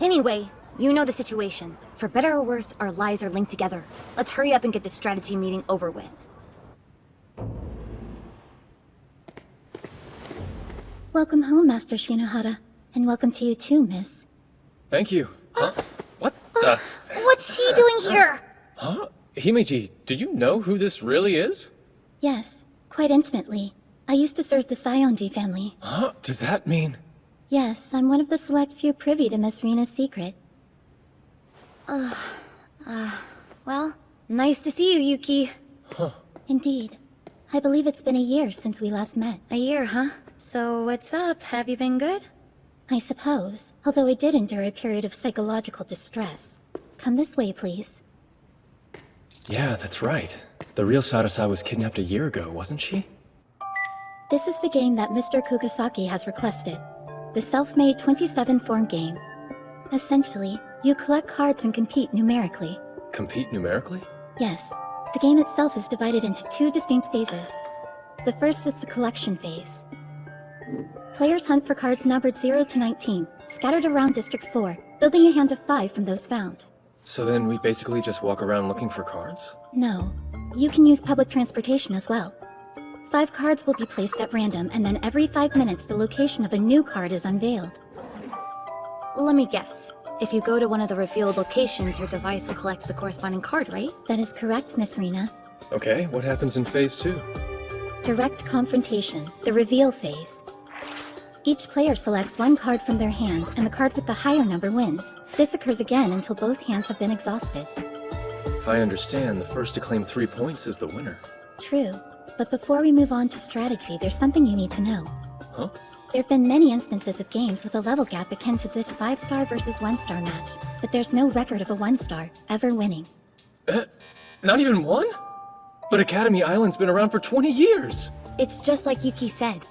Anyway, you know the situation. For better or worse, our lies are linked together. Let's hurry up and get this strategy meeting over with. Welcome home, Master Shinohara. And welcome to you too, miss. Thank you. Huh? What the? What's she doing here? Huh? Himeji, do you know who this really is? Yes, quite intimately. I used to serve the 𖤐Anime family. Huh? Does that mean... Yes, I'm one of the select few privy to Miss Rina's secret. Well, nice to see you, Yuki. Huh. Indeed. I believe it's been a year since we last met. A year, huh? So what's up? Have you been good? I suppose, although I did endure a period of psychological distress. Come this way, please. Yeah, that's right. The real Sarasa was kidnapped a year ago, wasn't she? This is the game that Mr. Kugasaki has requested. The self-made 27-form game. Essentially, you collect cards and compete numerically. Compete numerically? Yes. The game itself is divided into 2 distinct phases. The first is the collection phase. Players hunt for cards numbered 0 to 19, scattered around District 4, building a hand of 5 from those found. So then we basically just walk around looking for cards? No. You can use public transportation as well. 5 cards will be placed at random, and then every 5 minutes the location of a new card is unveiled. Let me guess. If you go to one of the revealed locations, your device will collect the corresponding card, right? That is correct, Miss Rina. Okay, what happens in Phase 2? Direct confrontation, the reveal phase. Each player selects 1 card from their hand, and the card with the higher number wins. This occurs again until both hands have been exhausted. If I understand, the first to claim 3 points is the winner. True. But before we move on to strategy, there's something you need to know. Huh? There have been many instances of games with a level gap akin to this 5-star versus 1-star match, but there's no record of a 1-star ever winning. Not even one? But Academy Island's been around for 20 years! It's just like Yuki said.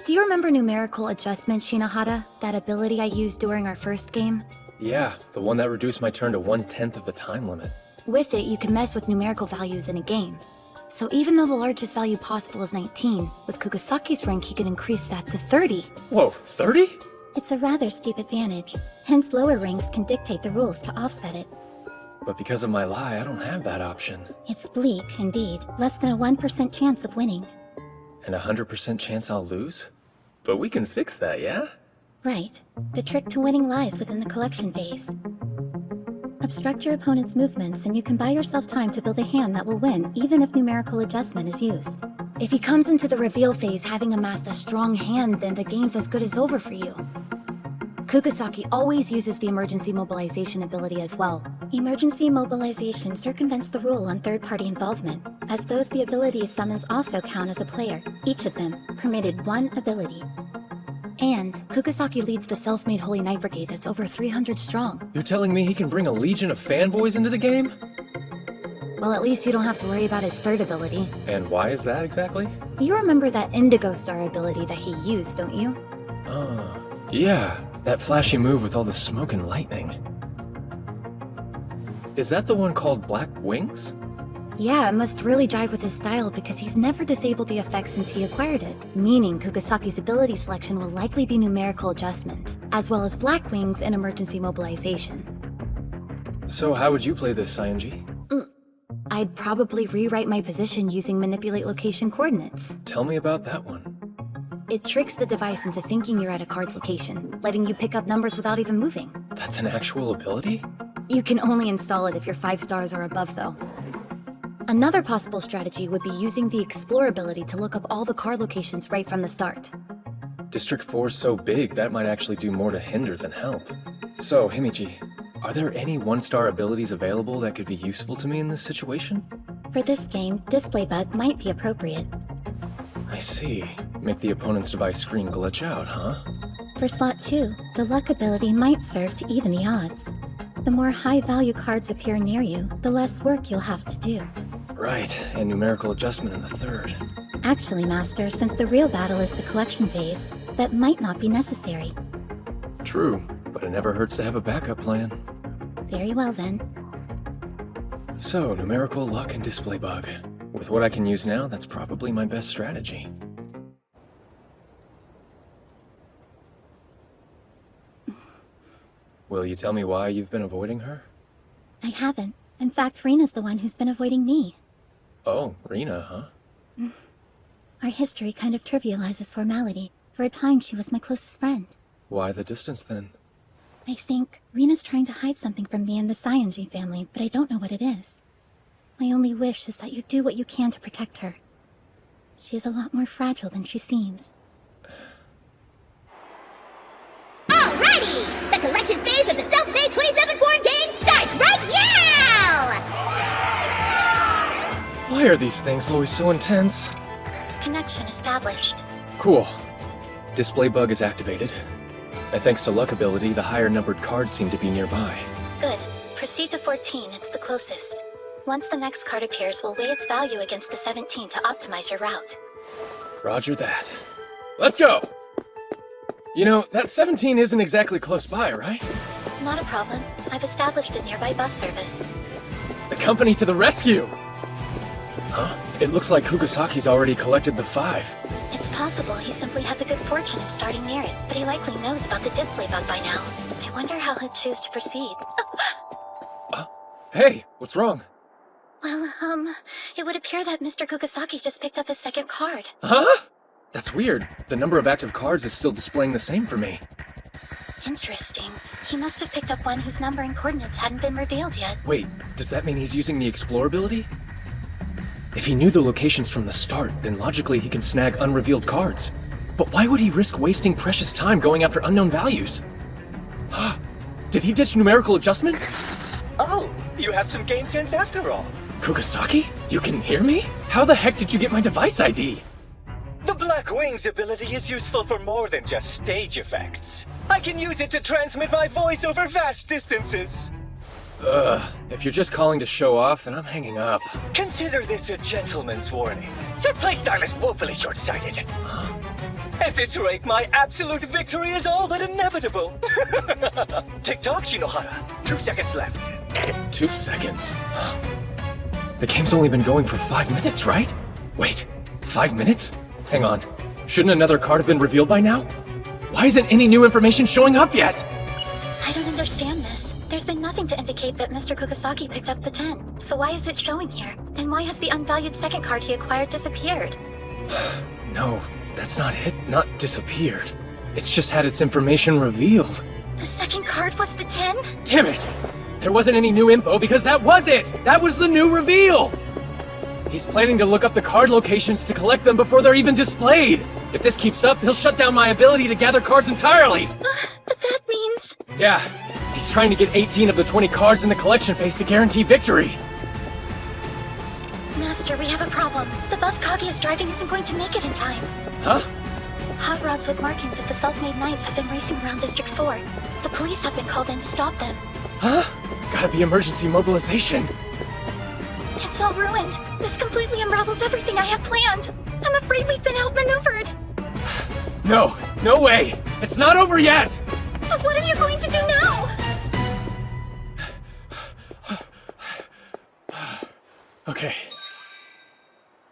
Do you remember numerical adjustment, Shinohara? That ability I used during our first game? Yeah, the one that reduced my turn to 1/10 of the time limit. With it, you can mess with numerical values in a game. So even though the largest value possible is 19, with Kugasaki's rank he can increase that to 30. Whoa, 30? It's a rather steep advantage, hence lower ranks can dictate the rules to offset it. But because of my lie, I don't have that option. It's bleak, indeed. Less than a 1% chance of winning. And a 100% chance I'll lose? But we can fix that, yeah? Right. The trick to winning lies within the collection phase. Obstruct your opponent's movements, and you can buy yourself time to build a hand that will win, even if numerical adjustment is used. If he comes into the reveal phase having amassed a strong hand, then the game's as good as over for you. Kugasaki always uses the emergency mobilization ability as well. Emergency mobilization circumvents the rule on third-party involvement, as those the ability summons also count as a player, each of them permitted 1 ability. And Kugasaki leads the self-made Holy Knight Brigade that's over 300 strong. You're telling me he can bring a legion of fanboys into the game? Well, at least you don't have to worry about his third ability. And why is that exactly? You remember that Indigo Star ability that he used, don't you? Yeah, that flashy move with all the smoke and lightning. Is that the one called Black Wings? Yeah, it must really jive with his style because he's never disabled the effect since he acquired it, meaning Kugasaki's ability selection will likely be numerical adjustment, as well as Black Wings and emergency mobilization. So how would you play this, 𖤐Anime? I'd probably rewrite my position using manipulate location coordinates. Tell me about that one. It tricks the device into thinking you're at a card's location, letting you pick up numbers without even moving. That's an actual ability? You can only install it if you're 5 stars or above, though. Another possible strategy would be using the Explore ability to look up all the card locations right from the start. District 4 is so big, that might actually do more to hinder than help. So, Himichi, are there any 1-star abilities available that could be useful to me in this situation? For this game, Display Bug might be appropriate. I see. Make the opponent's device screen glitch out, huh? For slot 2, the Luck ability might serve to even the odds. The more high-value cards appear near you, the less work you'll have to do. Right, and numerical adjustment in the third. Actually, Master, since the real battle is the collection phase, that might not be necessary. True, but it never hurts to have a backup plan. Very well then. So, numerical luck and display bug. With what I can use now, that's probably my best strategy. Will you tell me why you've been avoiding her? I haven't. In fact, Rina's the one who's been avoiding me. Oh, Rina, huh? Our history kind of trivializes formality. For a time, she was my closest friend. Why the distance, then? I think Rina's trying to hide something from me and the 𖤐Anime family, but I don't know what it is. My only wish is that you do what you can to protect her. She's a lot more fragile than she seems. Alrighty! The collection phase of the self-made 27-4 game starts right now! Why are these things always so intense? Connection established. Cool. Display bug is activated. And thanks to luck ability, the higher numbered cards seem to be nearby. Good. Proceed to 14, it's the closest. Once the next card appears, we'll weigh its value against the 17 to optimize your route. Roger that. Let's go! You know, that 17 isn't exactly close by, right? Not a problem. I've established a nearby bus service. The company to the rescue! Huh? It looks like Kugasaki's already collected the 5. It's possible he simply had the good fortune of starting near it, but he likely knows about the display bug by now. I wonder how he'd choose to proceed. Hey, what's wrong? Well, it would appear that Mr. Kugasaki just picked up his second card. Huh? That's weird. The number of active cards is still displaying the same for me. Interesting. He must have picked up one whose number and coordinates hadn't been revealed yet. Wait, does that mean he's using the Explore ability? If he knew the locations from the start, then logically he can snag unrevealed cards. But why would he risk wasting precious time going after unknown values? Did he ditch numerical adjustment? Oh, you have some game sense after all. Kugasaki? You can hear me? How the heck did you get my device ID? The Black Wings ability is useful for more than just stage effects. I can use it to transmit my voice over vast distances. If you're just calling to show off, then I'm hanging up. Consider this a gentleman's warning. Your playstyle is woefully short-sighted. At this rate, my absolute victory is all but inevitable. Tick-tock, Shinohara. 2 seconds left. 2 seconds? The game's only been going for 5 minutes, right? Wait, 5 minutes? Hang on. Shouldn't another card have been revealed by now? Why isn't any new information showing up yet? I don't understand this. There's been nothing to indicate that Mr. Kugasaki picked up the 10. So why is it showing here? And why has the unvalued second card he acquired disappeared? No, that's not it. Not disappeared. It's just had its information revealed. The second card was the 10? Damn it! There wasn't any new info because that was it! That was the new reveal! He's planning to look up the card locations to collect them before they're even displayed! If this keeps up, he'll shut down my ability to gather cards entirely! But that means... Yeah, he's trying to get 18 of the 20 cards in the collection phase to guarantee victory! Master, we have a problem. The bus Kage is driving isn't going to make it in time. Huh? Hot rods with markings of the self-made knights have been racing around District 4. The police have been called in to stop them. Huh? Gotta be emergency mobilization. It's all ruined. This completely unravels everything I have planned. I'm afraid we've been outmaneuvered. No, no way! It's not over yet! But what are you going to do now? Okay.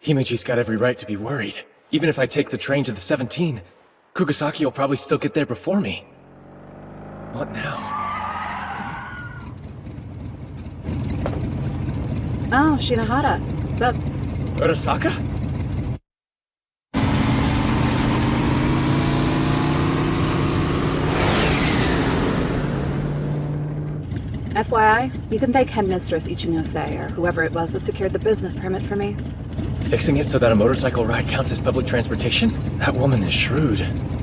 Himeji's got every right to be worried. Even if I take the train to the 17, Kugasaki will probably still get there before me. What now? Oh, Shinohara. What's up? Urasaka? FYI, you can thank Headmistress Ichinose or whoever it was that secured the business permit for me. Fixing it so that a motorcycle ride counts as public transportation? That woman is shrewd.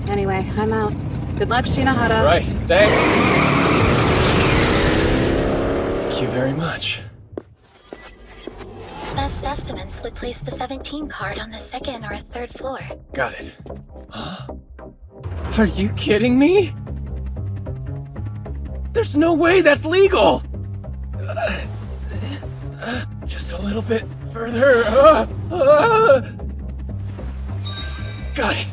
Anyway, I'm out. Good luck, Shinohara. Right, thank you very much. Best estimates would place the 17 card on the second or third floor. Got it. Huh? Are you kidding me? There's no way that's legal! Just a little bit further. Got it.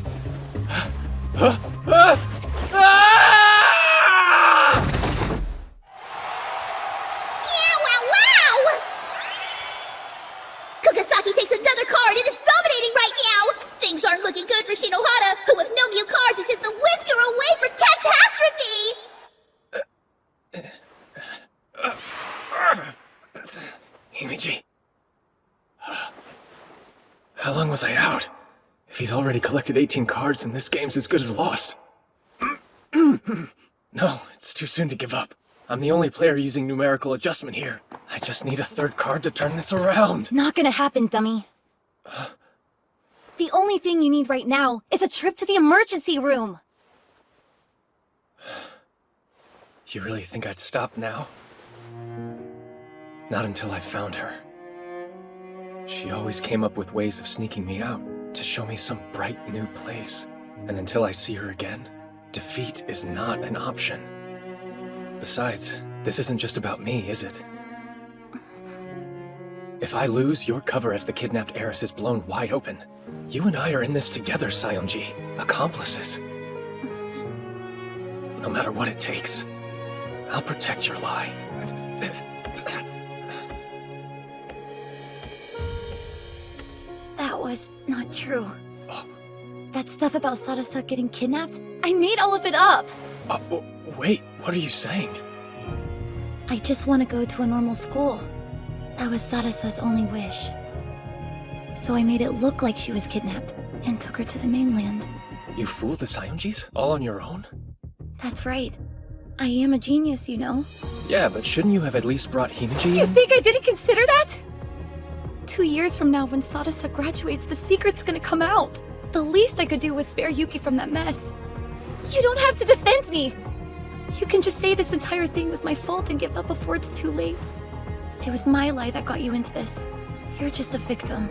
Kugasaki takes another card and is dominating right now! Things aren't looking good for Shinohara, who with no new cards is just a whisker away from catastrophe! Himiji. How long was I out? If he's already collected 18 cards, then this game's as good as lost. No, it's too soon to give up. I'm the only player using numerical adjustment here. I just need a third card to turn this around. Not gonna happen, dummy. The only thing you need right now is a trip to the emergency room. You really think I'd stop now? Not until I found her. She always came up with ways of sneaking me out, to show me some bright new place. And until I see her again, defeat is not an option. Besides, this isn't just about me, is it? If I lose, your cover as the kidnapped heiress is blown wide open. You and I are in this together, Sion-ji. Accomplices. No matter what it takes, I'll protect your lie. That was not true. That stuff about Sarasa getting kidnapped? I made all of it up! Wait, what are you saying? I just want to go to a normal school. That was Sarasa's only wish. So I made it look like she was kidnapped, and took her to the mainland. You fooled the Sion-jis? All on your own? That's right. I am a genius, you know. Yeah, but shouldn't you have at least brought Hinaji in? You think I didn't consider that? 2 years from now, when Sarasa graduates, the secret's gonna come out. The least I could do was spare Yuki from that mess. You don't have to defend me! You can just say this entire thing was my fault and give up before it's too late. It was my lie that got you into this. You're just a victim.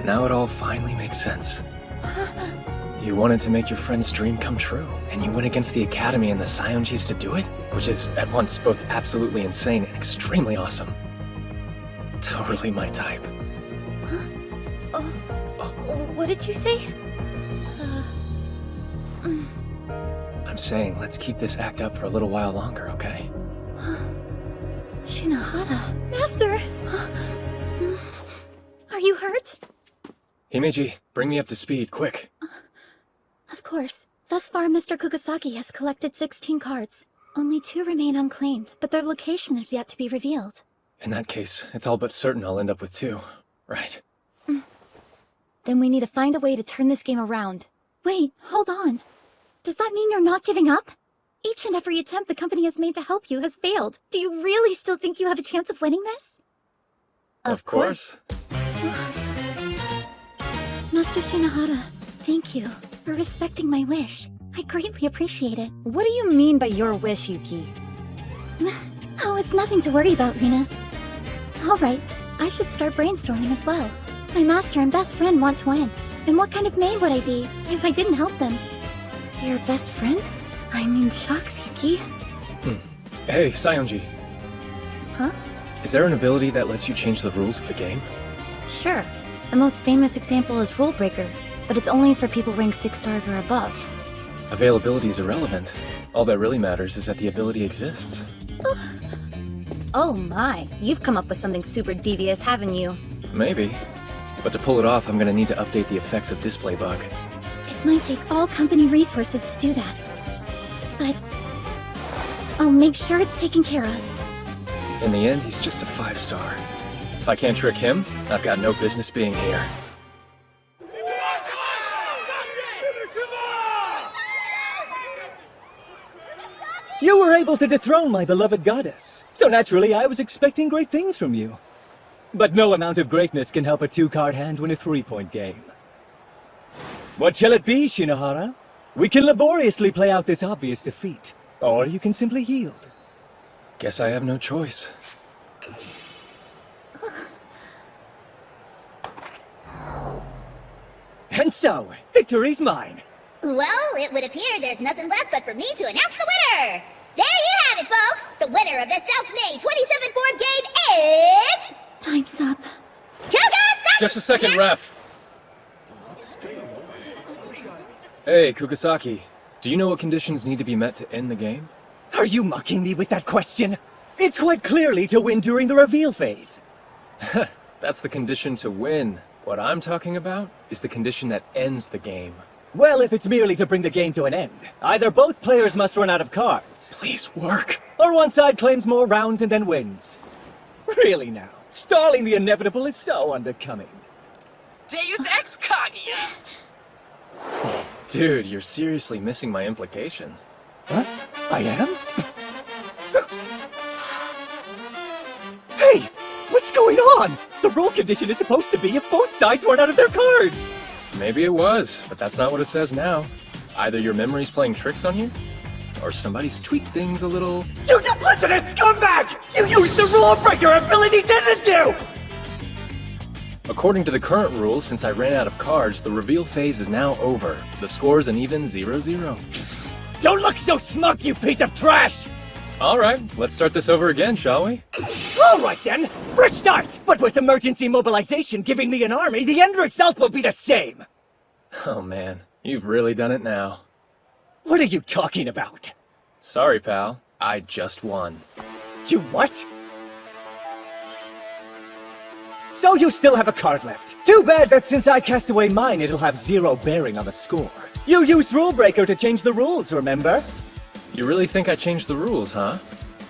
Now it all finally makes sense. You wanted to make your friend's dream come true, and you went against the Academy and the Sion-jis to do it? Which is at once both absolutely insane and extremely awesome. Totally my type. What did you say? I'm saying, let's keep this act up for a little while longer, okay? Shinohara. Master! Are you hurt? Himeji, bring me up to speed, quick. Of course. Thus far, Mr. Kugasaki has collected 16 cards. Only 2 remain unclaimed, but their location is yet to be revealed. In that case, it's all but certain I'll end up with 2, right? Then we need to find a way to turn this game around. Wait, hold on. Does that mean you're not giving up? Each and every attempt the company has made to help you has failed. Do you really still think you have a chance of winning this? Of course. Master Shinohara, thank you for respecting my wish. I greatly appreciate it. What do you mean by your wish, Yuki? Oh, it's nothing to worry about, Rina. Alright, I should start brainstorming as well. My master and best friend want to win. And what kind of maid would I be if I didn't help them? Your best friend? I'm in shock, Yuki. Hey, Sion-ji. Huh? Is there an ability that lets you change the rules of the game? Sure. The most famous example is Rule Breaker, but it's only for people ranked 6 stars or above. Availability is irrelevant. All that really matters is that the ability exists. Oh my, you've come up with something super devious, haven't you? Maybe. But to pull it off, I'm gonna need to update the effects of display bug. It might take all company resources to do that. But I'll make sure it's taken care of. In the end, he's just a 5-star. If I can't trick him, I've got no business being here. You were able to dethrone my beloved goddess, so naturally I was expecting great things from you. But no amount of greatness can help a 2-card hand win a 3-point game. What shall it be, Shinohara? We can laboriously play out this obvious defeat, or you can simply yield. Guess I have no choice. And so, victory's mine. Well, it would appear there's nothing left but for me to announce the winner! There you have it, folks! The winner of the self-made 27-4 game is... Time's up. Kugasaki! Just a second, ref! Hey, Kugasaki. Do you know what conditions need to be met to end the game? Are you mocking me with that question? It's quite clearly to win during the reveal phase. That's the condition to win. What I'm talking about is the condition that ends the game. Well, if it's merely to bring the game to an end, either both players must run out of cards. Please work. Or one side claims more rounds and then wins. Really now, stalling the inevitable is so unbecoming. Deus Ex Kaguya! Dude, you're seriously missing my implication. What? I am? Hey! What's What's going on? The rule condition is supposed to be if both sides run out of their cards. Maybe it was, but that's not what it says now. Either your memory's playing tricks on you, or somebody's tweaked things a little. You duplicitous scumbag! You used the rule breaker ability, didn't you? According to the current rules, since I ran out of cards, the reveal phase is now over. The score's an even 0-0. Don't look so smug, you piece of trash! Alright, let's start this over again, shall we? Alright then, fresh start! But with emergency mobilization giving me an army, the end result will be the same! Oh man, you've really done it now. What are you talking about? Sorry, pal. I just won. You what? So you still have a card left. Too bad that since I cast away mine, it'll have 0 bearing on the score. You used Rule Breaker to change the rules, remember? You really think I changed the rules, huh?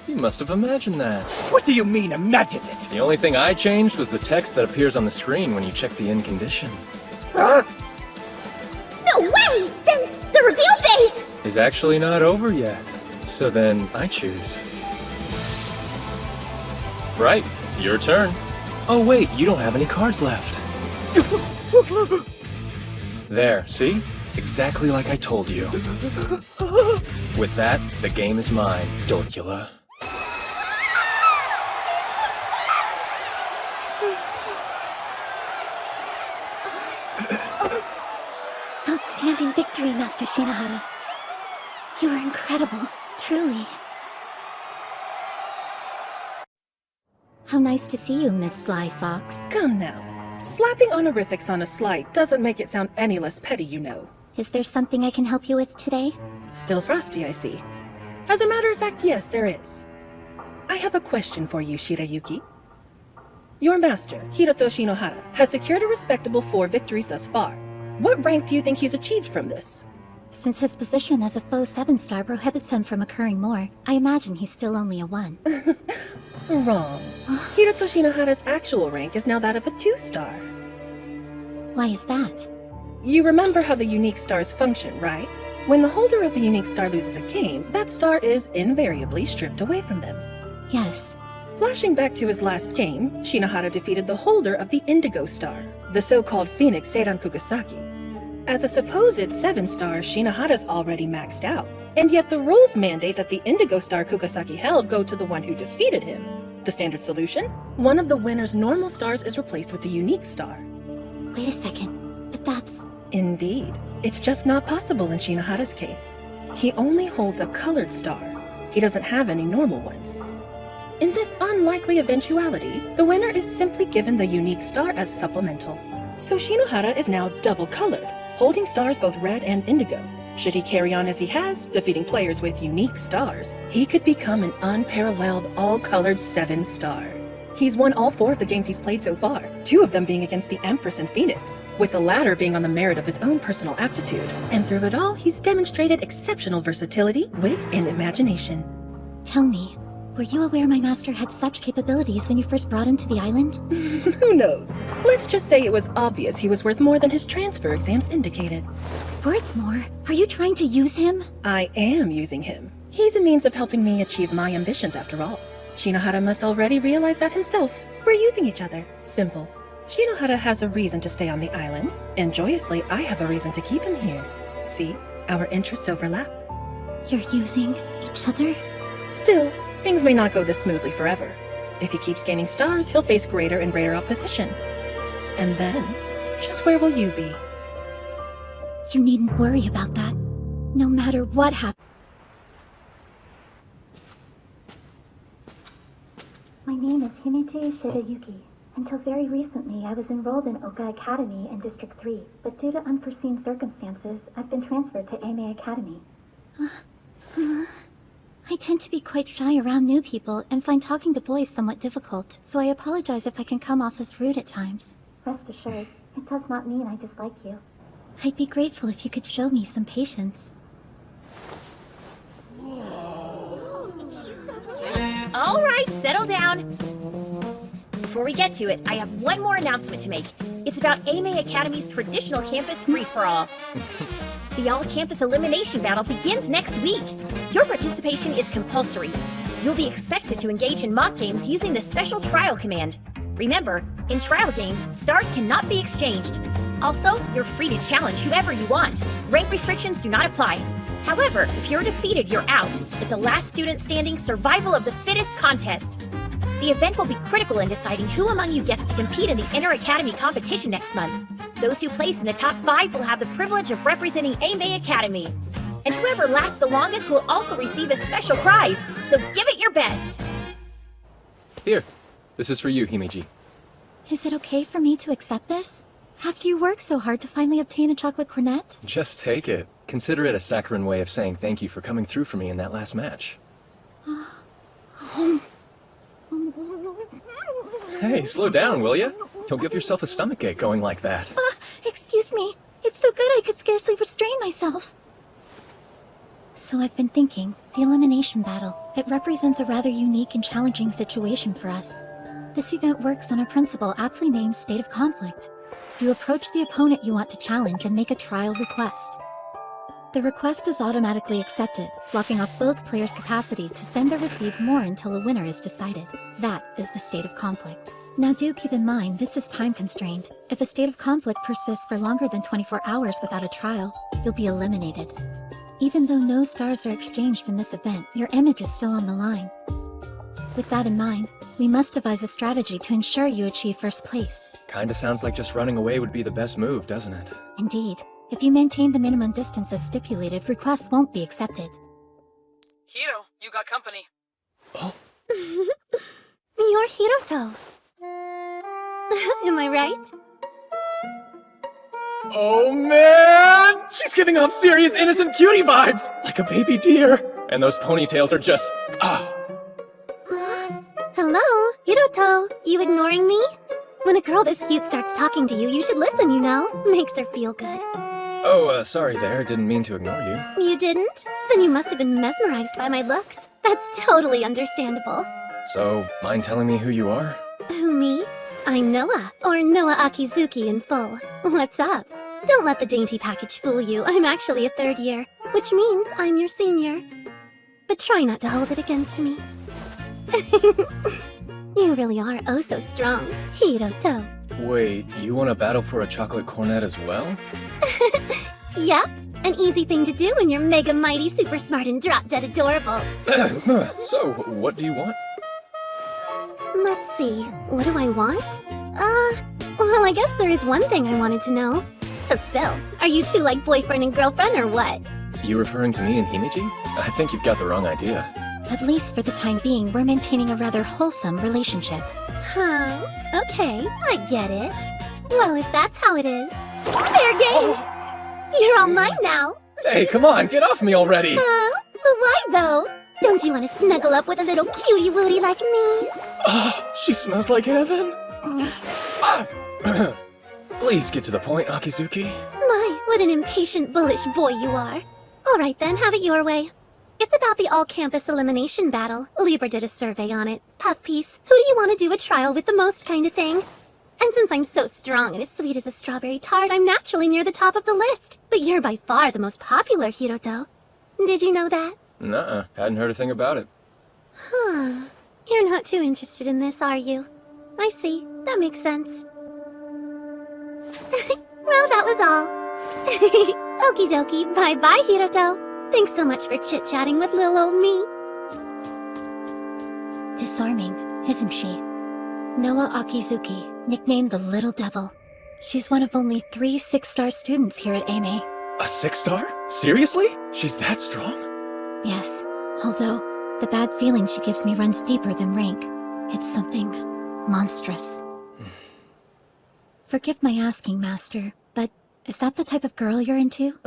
You must have imagined that. What do you mean, imagined it? The only thing I changed was the text that appears on the screen when you check the in condition. Huh? No way! Then the reveal phase! Is actually not over yet. So then, I choose. Right, your turn. Oh wait, you don't have any cards left. There, see? Exactly like I told you. With that, the game is mine, Dorkula. Outstanding victory, Master Shinohara. You were incredible, truly. How nice to see you, Miss Sly Fox. Come now. Slapping honorifics on a slight doesn't make it sound any less petty, you know. Is there something I can help you with today? Still frosty, I see. As a matter of fact, yes, there is. I have a question for you, Shirayuki. Your master, Hiroto Shinohara, has secured a respectable 4 victories thus far. What rank do you think he's achieved from this? Since his position as a foe 7-star prohibits him from occurring more, I imagine he's still only a 1. Wrong. Hiroto Shinohara's actual rank is now that of a 2-star. Why is that? You remember how the unique stars function, right? When the holder of a unique star loses a game, that star is invariably stripped away from them. Yes. Flashing back to his last game, Shinohara defeated the holder of the Indigo Star, the so-called Phoenix Seiran Kugasaki. As a supposed 7-star, Shinohara's already maxed out. And yet the rules mandate that the Indigo Star Kugasaki held go to the one who defeated him. The standard solution? One of the winner's normal stars is replaced with the unique star. Wait a second, but that's... Indeed. It's just not possible in Shinohara's case. He only holds a colored star. He doesn't have any normal ones. In this unlikely eventuality, the winner is simply given the unique star as supplemental. So Shinohara is now double-colored, holding stars both red and indigo. Should he carry on as he has, defeating players with unique stars, he could become an unparalleled all-colored 7-star. He's won all 4 of the games he's played so far, 2 of them being against the Empress and Phoenix, with the latter being on the merit of his own personal aptitude. And through it all, he's demonstrated exceptional versatility, wit, and imagination. Tell me, were you aware my master had such capabilities when you first brought him to the island? Who knows? Let's just say it was obvious he was worth more than his transfer exams indicated. Worth more? Are you trying to use him? I am using him. He's a means of helping me achieve my ambitions after all. Shinohara must already realize that himself. We're using each other. Simple. Shinohara has a reason to stay on the island, and joyously I have a reason to keep him here. See, our interests overlap. You're using each other? Still, things may not go this smoothly forever. If he keeps gaining stars, he'll face greater and greater opposition. And then, just where will you be? You needn't worry about that. No matter what happens. My name is Himichi Shirayuki. Until very recently, I was enrolled in 𖤐Anime Academy in District 3, but due to unforeseen circumstances, I've been transferred to �Anime Academy. I tend to be quite shy around new people and find talking to boys somewhat difficult, so I apologize if I can come off as rude at times. Rest assured, it does not mean I dislike you. I'd be grateful if you could show me some patience. All right, settle down. Before we get to it, I have one more announcement to make. It's about �Anime Academy's traditional campus free-for-all. The all-campus elimination battle begins next week. Your participation is compulsory. You'll be expected to engage in mock games using the special trial command. Remember, in trial games, stars cannot be exchanged. Also, you're free to challenge whoever you want. Rank restrictions do not apply. However, if you're defeated, you're out. It's a last student standing survival of the fittest contest. The event will be critical in deciding who among you gets to compete in the Inter-Academy competition next month. Those who place in the top 5 will have the privilege of representing 𝐴ime Academy. And whoever lasts the longest will also receive a special prize, so give it your best! Here, this is for you, Himeji. Is it okay for me to accept this? After you worked so hard to finally obtain a chocolate cornet? Just take it. Consider it a saccharine way of saying thank you for coming through for me in that last match. Hey, slow down, will ya? You'll give yourself a stomachache going like that. Excuse me. It's so good I could scarcely restrain myself. So I've been thinking, the elimination battle. It represents a rather unique and challenging situation for us. This event works on a principle aptly named state of conflict. You approach the opponent you want to challenge and make a trial request. The request is automatically accepted, blocking off both players' capacity to send or receive more until a winner is decided. That is the state of conflict. Now do keep in mind this is time constrained. If a state of conflict persists for longer than 24 hours without a trial, you'll be eliminated. Even though no stars are exchanged in this event, your image is still on the line. With that in mind, we must devise a strategy to ensure you achieve first place. Kinda sounds like just running away would be the best move, doesn't it? Indeed. If you maintain the minimum distance as stipulated, requests won't be accepted. Hiro, you got company. Oh. You're Hiroto. Am I right? Oh man! She's giving off serious innocent cutie vibes! Like a baby deer! And those ponytails are just... Hello, Hiroto. You ignoring me? When a girl this cute starts talking to you, you should listen, you know? Makes her feel good. Oh, sorry there. Didn't mean to ignore you. You didn't? Then you must have been mesmerized by my looks. That's totally understandable. So, mind telling me who you are? Who, me? I'm Noah, or Noah Akizuki in full. What's up? Don't let the dainty package fool you. I'm actually a 3rd year, which means I'm your senior. But try not to hold it against me. You really are oh so strong, Hiroto. Wait, you want to battle for a chocolate cornet as well? Yep, an easy thing to do when you're mega mighty, super smart, and drop-dead adorable. So, what do you want? Let's see, what do I want? Well, I guess there is one thing I wanted to know. So spill, are you two like boyfriend and girlfriend or what? You referring to me and Himeji? I think you've got the wrong idea. At least for the time being, we're maintaining a rather wholesome relationship. Huh, okay, I get it. Well, if that's how it is, fair game! You're all mine now! Hey, come on, get off me already! But why though? Don't you want to snuggle up with a little cutie-wootie like me? Oh, she smells like heaven! Please get to the point, Akizuki. My, what an impatient, bullish boy you are. Alright then, have it your way. It's about the all-campus elimination battle. Libra did a survey on it. Puff piece, who do you want to do a trial with the most kind of thing? And since I'm so strong and as sweet as a strawberry tart, I'm naturally near the top of the list. But you're by far the most popular, Hiroto. Did you know that? Nuh-uh, hadn't heard a thing about it. Huh. You're not too interested in this, are you? I see. That makes sense. Well, that was all. Okie dokie. Bye-bye, Hiroto. Thanks so much for chit-chatting with little old me. Disarming, isn't she? Noah Akizuki, nicknamed the Little Devil. She's one of only 3 6-star students here at 𝐴ime. A 6-star? Seriously? She's that strong? Yes, although the bad feeling she gives me runs deeper than rank. It's something monstrous. Forgive my asking, Master, but is that the type of girl you're into?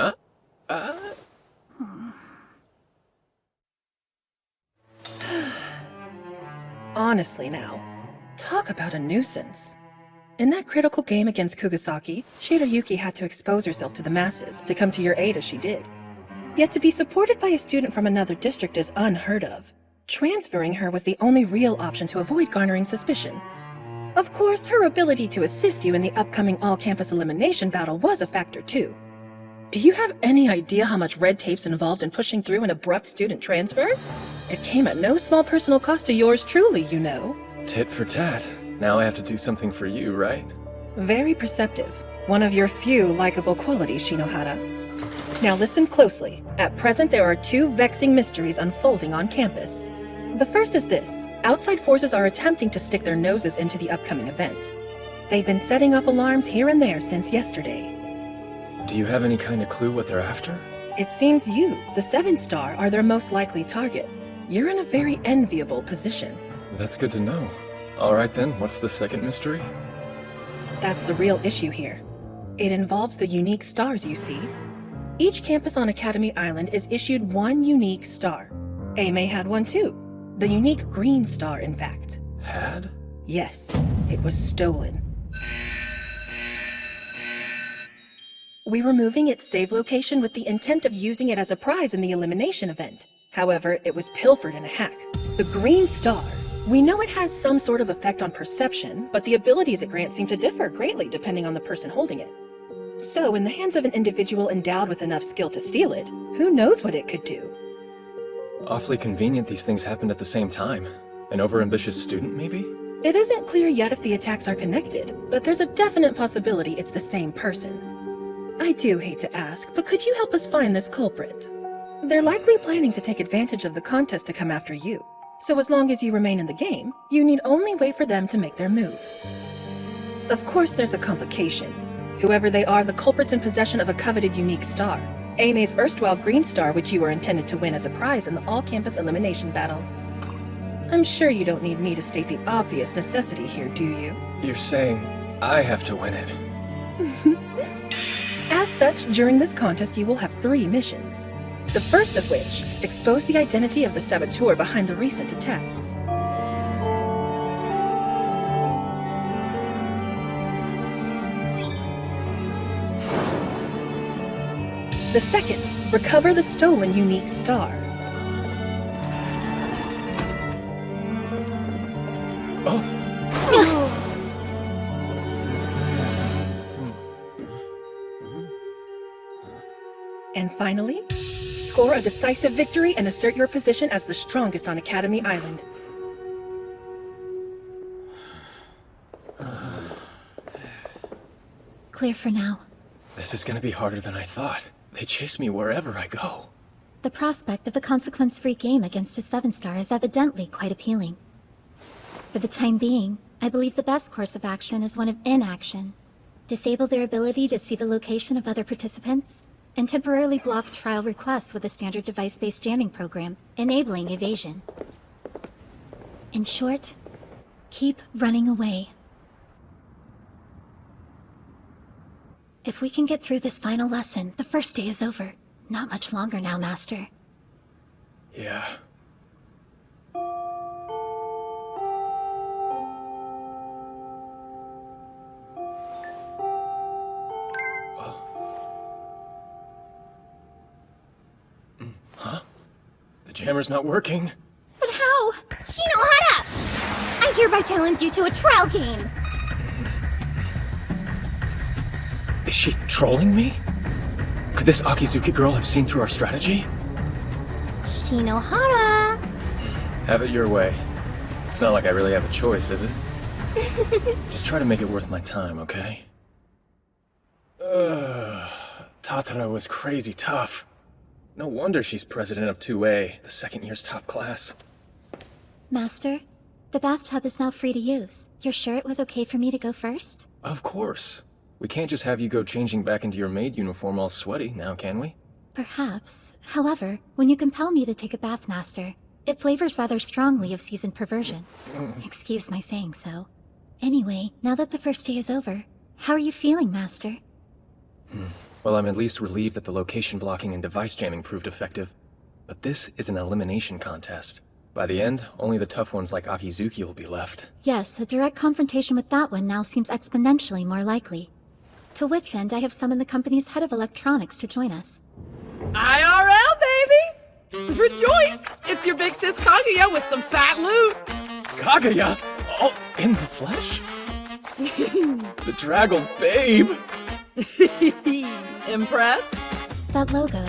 Honestly now, talk about a nuisance. In that critical game against Kugasaki, Shirayuki had to expose herself to the masses to come to your aid as she did. Yet to be supported by a student from another district is unheard of. Transferring her was the only real option to avoid garnering suspicion. Of course, her ability to assist you in the upcoming all-campus elimination battle was a factor too. Do you have any idea how much red tape's involved in pushing through an abrupt student transfer? It came at no small personal cost to yours truly, you know. Tit for tat. Now I have to do something for you, right? Very perceptive. One of your few likable qualities, Shinohara. Now listen closely. At present, there are 2 vexing mysteries unfolding on campus. The first is this. Outside forces are attempting to stick their noses into the upcoming event. They've been setting off alarms here and there since yesterday. Do you have any kind of clue what they're after? It seems you, the 7-star, are their most likely target. You're in a very enviable position. That's good to know. Alright then, what's the second mystery? That's the real issue here. It involves the unique stars you see. Each campus on Academy Island is issued 1 unique star. Ame had one too. The unique green star, in fact. Had? Yes, it was stolen. We were moving its save location with the intent of using it as a prize in the elimination event. However, it was pilfered in a hack. The green star. We know it has some sort of effect on perception, but the abilities it grants seem to differ greatly depending on the person holding it. So, in the hands of an individual endowed with enough skill to steal it, who knows what it could do? Awfully convenient these things happened at the same time. An overambitious student, maybe? It isn't clear yet if the attacks are connected, but there's a definite possibility it's the same person. I do hate to ask, but could you help us find this culprit? They're likely planning to take advantage of the contest to come after you. So as long as you remain in the game, you need only wait for them to make their move. Of course, there's a complication. Whoever they are, the culprit's in possession of a coveted unique star. Aime's erstwhile green star, which you were intended to win as a prize in the all-campus elimination battle. I'm sure you don't need me to state the obvious necessity here, do you? You're saying I have to win it. As such, during this contest you will have 3 missions. The first of which, expose the identity of the saboteur behind the recent attacks. The second, recover the stolen unique star. And finally, score a decisive victory and assert your position as the strongest on Academy Island. Clear for now. This is gonna be harder than I thought. They chase me wherever I go. The prospect of a consequence-free game against a 7-star is evidently quite appealing. For the time being, I believe the best course of action is one of inaction. Disable their ability to see the location of other participants, and temporarily block trial requests with a standard device-based jamming program, enabling evasion. In short, keep running away. If we can get through this final lesson, the first day is over. Not much longer now, Master. Yeah. Huh? The jammer's not working. But how? Shinohara! I hereby challenge you to a trial game! Is she trolling me? Could this Akizuki girl have seen through our strategy? Shinohara! Have it your way. It's not like I really have a choice, is it? Just try to make it worth my time, okay? Tatara was crazy tough. No wonder she's president of 2A, the second year's top class. Master, the bathtub is now free to use. You're sure it was okay for me to go first? Of course. We can't just have you go changing back into your maid uniform all sweaty now, can we? Perhaps. However, when you compel me to take a bath, Master, it flavors rather strongly of seasoned perversion. Excuse my saying so. Anyway, now that the first day is over, how are you feeling, Master? Well, I'm at least relieved that the location blocking and device jamming proved effective. But this is an elimination contest. By the end, only the tough ones like Akizuki will be left. Yes, a direct confrontation with that one now seems exponentially more likely. To which end, I have summoned the company's head of electronics to join us. IRL, baby! Rejoice! It's your big sis Kaguya with some fat loot! Kaguya? Oh, in the flesh? The draggle babe! Impressed? That logo,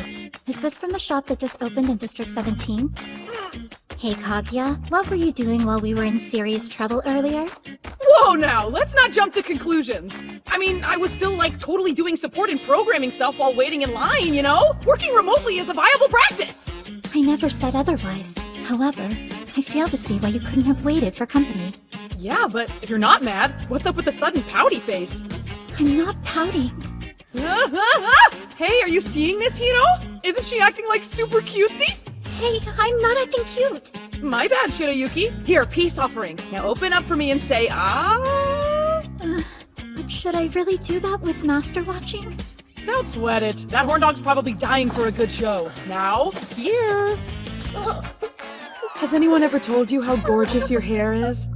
is this from the shop that just opened in District 17? Hey Kaguya, what were you doing while we were in serious trouble earlier? Whoa now, let's not jump to conclusions. I mean, I was still like totally doing support and programming stuff while waiting in line, you know? Working remotely is a viable practice. I never said otherwise. However, I fail to see why you couldn't have waited for company. Yeah, but if you're not mad, what's up with the sudden pouty face? I'm not pouting. Hey, are you seeing this, Hiro? Isn't she acting like super cutesy? Hey, I'm not acting cute. My bad, Shirayuki. Here, peace offering. Now open up for me and say, ah. But should I really do that with Master watching? Don't sweat it. That horn dog's probably dying for a good show. Now, here. Has anyone ever told you how gorgeous your hair is?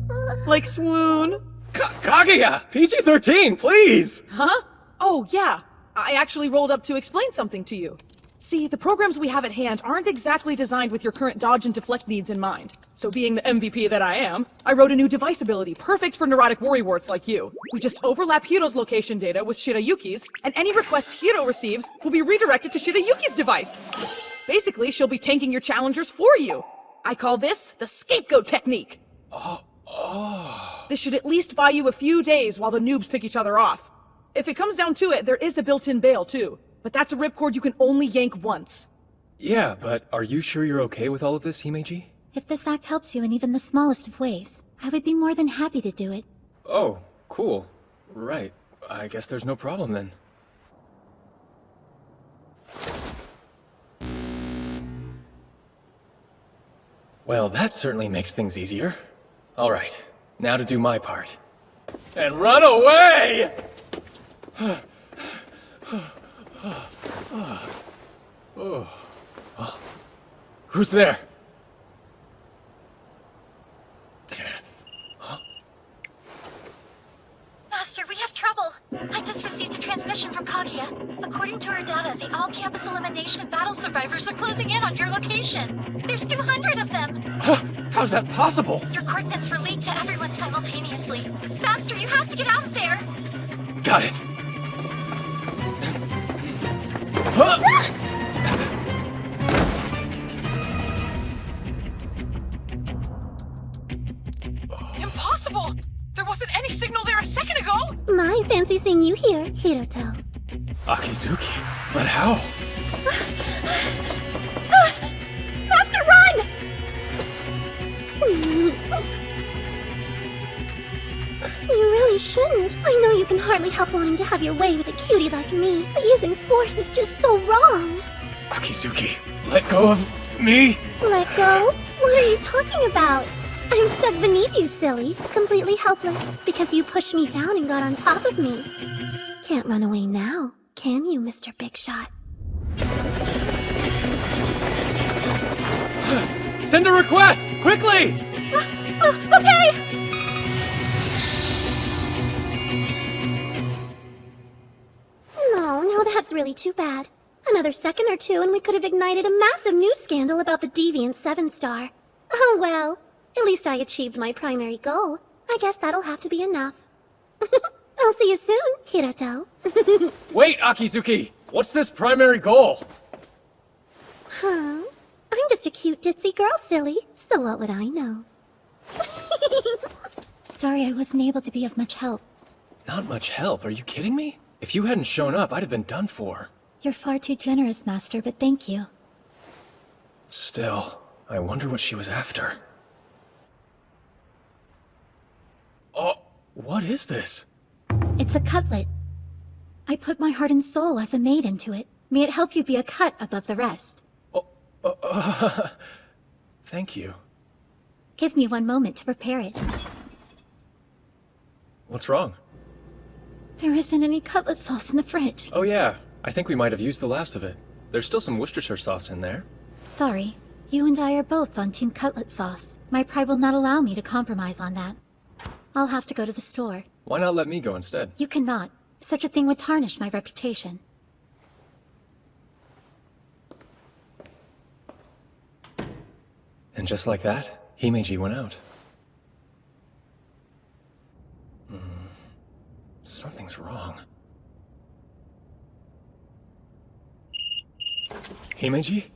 Like swoon? Kaguya! PG-13, please! Huh? Oh, yeah. I actually rolled up to explain something to you. See, the programs we have at hand aren't exactly designed with your current dodge and deflect needs in mind. So being the MVP that I am, I wrote a new device ability perfect for neurotic worrywarts like you. We just overlap Hiro's location data with Shirayuki's, and any request Hiro receives will be redirected to Shirayuki's device. Basically, she'll be tanking your challengers for you. I call this the scapegoat technique. This should at least buy you a few days while the noobs pick each other off. If it comes down to it, there is a built-in bail too. But that's a ripcord you can only yank once. Yeah, but are you sure you're okay with all of this, Himeji? If this act helps you in even the smallest of ways, I would be more than happy to do it. Oh, cool. Right. I guess there's no problem then. Well, that certainly makes things easier. All right, now to do my part. And run away! Who's there? Master, we have trouble. I just received a transmission from Kaguya. According to her data, the all-campus elimination battle survivors are closing in on your location. There's 200 of them. How's that possible? Your coordinates were leaked to everyone simultaneously. Master, you have to get out of there. Got it. Impossible! There wasn't any signal there a second ago! My fancy seeing you here, Hiroto. Akizuki, but how? Master, run! You really shouldn't. I know you can hardly help wanting to have your way with a cutie like me, but using force is just so wrong. Akizuki, let go of me? Let go? What are you talking about? I'm stuck beneath you, silly. Completely helpless, because you pushed me down and got on top of me. Can't run away now, can you, Mr. Big Shot? Send a request! Quickly! Okay! No, that's really too bad. Another second or two and we could have ignited a massive news scandal about the deviant 7-star. Oh well, at least I achieved my primary goal. I guess that'll have to be enough. I'll see you soon, Hiroto. Wait, Akizuki! What's this primary goal? Huh? I'm just a cute ditzy girl, silly. So what would I know? Sorry I wasn't able to be of much help. Not much help, are you kidding me? If you hadn't shown up, I'd have been done for. You're far too generous, Master, but thank you. Still, I wonder what she was after. Oh, what is this? It's a cutlet. I put my heart and soul as a maid into it. May it help you be a cut above the rest. Thank you. Give me one moment to prepare it. What's wrong? There isn't any cutlet sauce in the fridge. Oh yeah, I think we might have used the last of it. There's still some Worcestershire sauce in there. Sorry. You and I are both on Team Cutlet Sauce. My pride will not allow me to compromise on that. I'll have to go to the store. Why not let me go instead? You cannot. Such a thing would tarnish my reputation. And just like that, Himeji went out. Something's wrong. Himeji?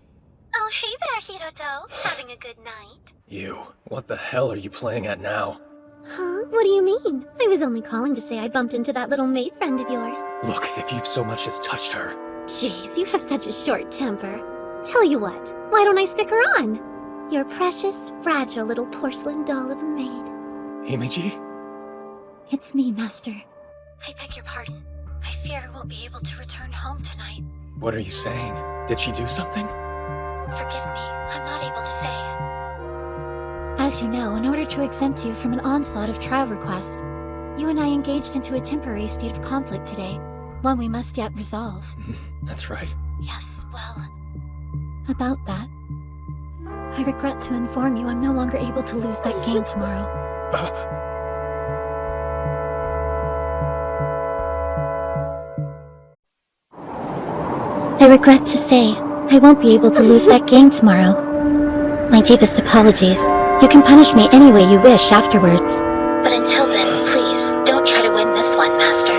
Oh, hey there, Hiroto. Having a good night? You. What the hell are you playing at now? Huh? what do you mean? I was only calling to say I bumped into that little maid friend of yours. Look, if you've so much as touched her. Jeez, you have such a short temper. Tell you what, why don't I stick her on? Your precious, fragile little porcelain doll of a maid. Hime-ji? It's me, Master. I beg your pardon. I fear I won't be able to return home tonight. What are you saying? Did she do something? Forgive me, I'm not able to say. As you know, in order to exempt you from an onslaught of trial requests, you and I engaged into a temporary state of conflict today, one we must yet resolve. That's right. Yes, well, about that. I regret to inform you I'm no longer able to lose that game tomorrow. I regret to say, I won't be able to lose that game tomorrow. My deepest apologies. You can punish me any way you wish afterwards. But until then, please, don't try to win this one, Master.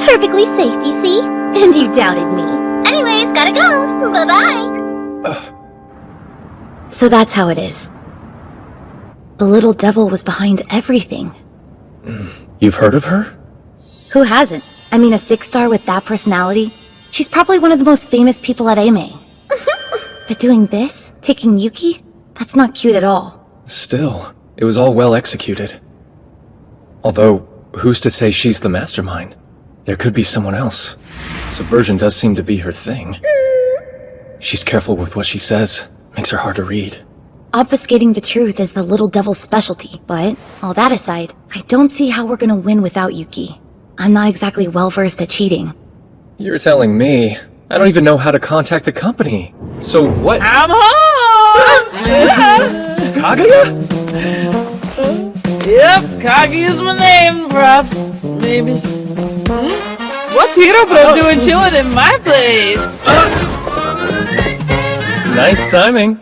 Perfectly safe, you see? And you doubted me. Anyways, gotta go. Bye-bye. So that's how it is. The little devil was behind everything. You've heard of her? Who hasn't? I mean, a 6-star with that personality? She's probably one of the most famous people at 𝖤Anime. But doing this? Taking Yuki? That's not cute at all. Still, it was all well executed. Although, who's to say she's the mastermind? There could be someone else. Subversion does seem to be her thing. She's careful with what she says. Makes her hard to read. Obfuscating the truth is the little devil's specialty, but, all that aside, I don't see how we're gonna win without Yuki. I'm not exactly well-versed at cheating. You're telling me. I don't even know how to contact the company. So what— I'm home! Kaguya? Yep, Kaguya's my name, perhaps. Maybe. What's Hiro Bro doing chilling in my place? Nice timing.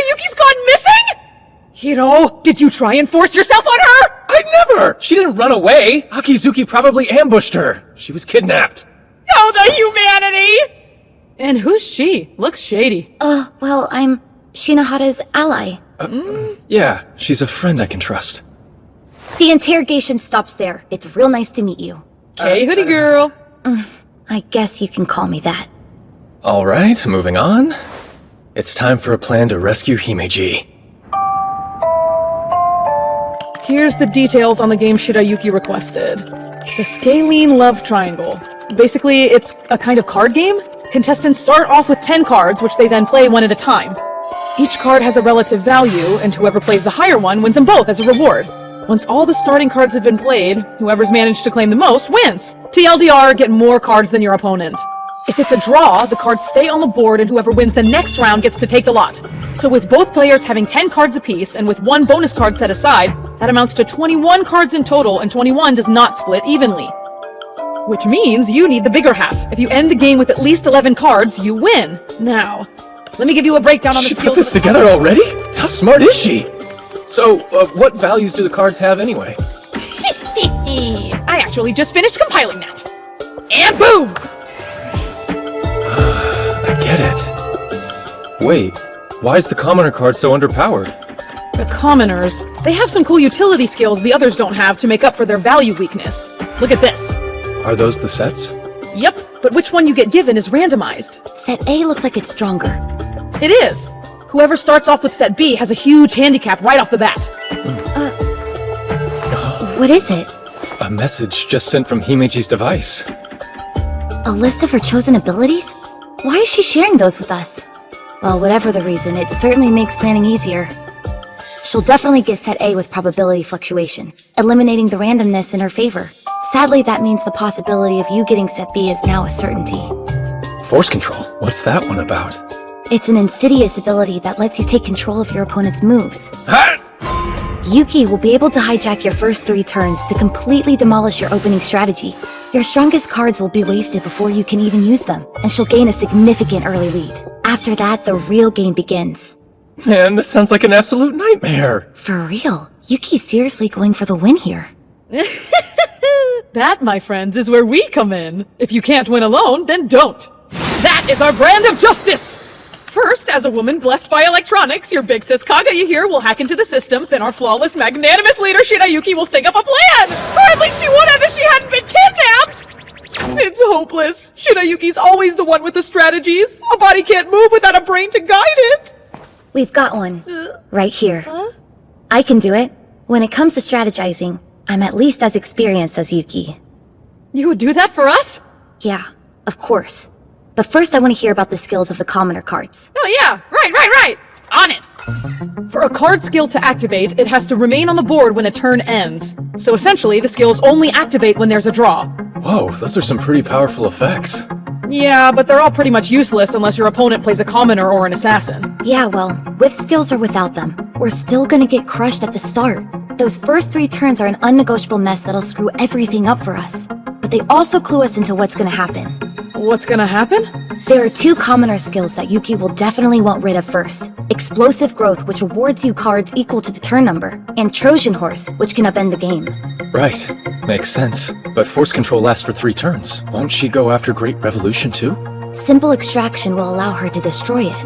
Yuki's gone missing? Hiro, did you try and force yourself on her? I'd never! She didn't run away! Akizuki probably ambushed her! She was kidnapped! Oh, the humanity! And who's she? Looks shady. Well, I'm Shinohara's ally. Yeah, she's a friend I can trust. The interrogation stops there. It's real nice to meet you. Okay, hoodie girl. I guess you can call me that. Alright, moving on. It's time for a plan to rescue Hime-ji. Here's the details on the game Shirayuki requested. The Scalene Love Triangle. Basically, it's a kind of card game. Contestants start off with 10 cards, which they then play one at a time. Each card has a relative value, and whoever plays the higher one wins them both as a reward. Once all the starting cards have been played, whoever's managed to claim the most wins. TLDR, get more cards than your opponent. If it's a draw, the cards stay on the board and whoever wins the next round gets to take the lot. So with both players having 10 cards apiece and with one bonus card set aside, that amounts to 21 cards in total, and 21 does not split evenly. Which means you need the bigger half. If you end the game with at least 11 cards, you win. Now, let me give you a breakdown on the She skills. put this together already? How smart is she? So, what values do the cards have anyway? I actually just finished compiling that. And boom! I get it. Wait, why is the commoner card so underpowered? The commoners, they have some cool utility skills the others don't have to make up for their value weakness. Look at this. Are those the sets? Yep, but which one you get given is randomized. Set A looks like it's stronger. It is. Whoever starts off with set B has a huge handicap right off the bat. What is it? A message just sent from Hime-ji's device. A list of her chosen abilities? Why is she sharing those with us? Well, whatever the reason, it certainly makes planning easier. She'll definitely get set A with probability fluctuation, eliminating the randomness in her favor. Sadly, that means the possibility of you getting set B is now a certainty. Force control? What's that one about? It's an insidious ability that lets you take control of your opponent's moves. Yuki will be able to hijack your first 3 turns to completely demolish your opening strategy. Your strongest cards will be wasted before you can even use them, and she'll gain a significant early lead. After that, the real game begins. Man, this sounds like an absolute nightmare. For real, Yuki's seriously going for the win here. That, my friends, is where we come in. If you can't win alone, then don't. That is our brand of justice! First, as a woman blessed by electronics, your big sis Kaguya here will hack into the system, then our flawless, magnanimous leader Shinayuki will think up a plan! Or at least she would have if she hadn't been kidnapped! It's hopeless. Shinayuki's always the one with the strategies. A body can't move without a brain to guide it. We've got one. Right here. I can do it. When it comes to strategizing, I'm at least as experienced as Yuki. You would do that for us? Yeah, of course. But first I want to hear about the skills of the commoner cards. Oh yeah, right! On it! For a card skill to activate, it has to remain on the board when a turn ends. So essentially, the skills only activate when there's a draw. Whoa, those are some pretty powerful effects. Yeah, but they're all pretty much useless unless your opponent plays a commoner or an assassin. Yeah, well, with skills or without them, we're still gonna get crushed at the start. Those first 3 turns are an unnegotiable mess that'll screw everything up for us. But they also clue us into what's gonna happen. What's gonna happen? There are 2 commoner skills that Yuki will definitely want rid of first. Explosive Growth, which awards you cards equal to the turn number, and Trojan Horse, which can upend the game. Right. Makes sense. But Force Control lasts for 3 turns. Won't she go after Great Revolution too? Simple Extraction will allow her to destroy it.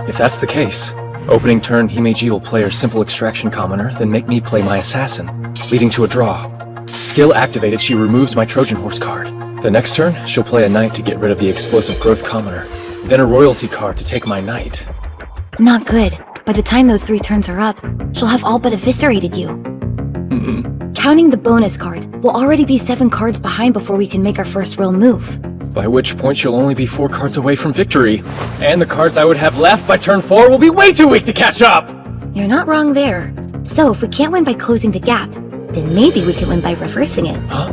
If that's the case. Opening turn, Himeji will play her Simple Extraction commoner, then make me play my Assassin, leading to a draw. Skill activated, she removes my Trojan Horse card. The next turn, she'll play a Knight to get rid of the Explosive Growth commoner, then a Royalty card to take my Knight. Not good. By the time those 3 turns are up, she'll have all but eviscerated you. Counting the bonus card, we'll already be 7 cards behind before we can make our first real move. By which point she'll only be 4 cards away from victory. And the cards I would have left by turn 4 will be way too weak to catch up! You're not wrong there. So if we can't win by closing the gap, then maybe we can win by reversing it. Huh?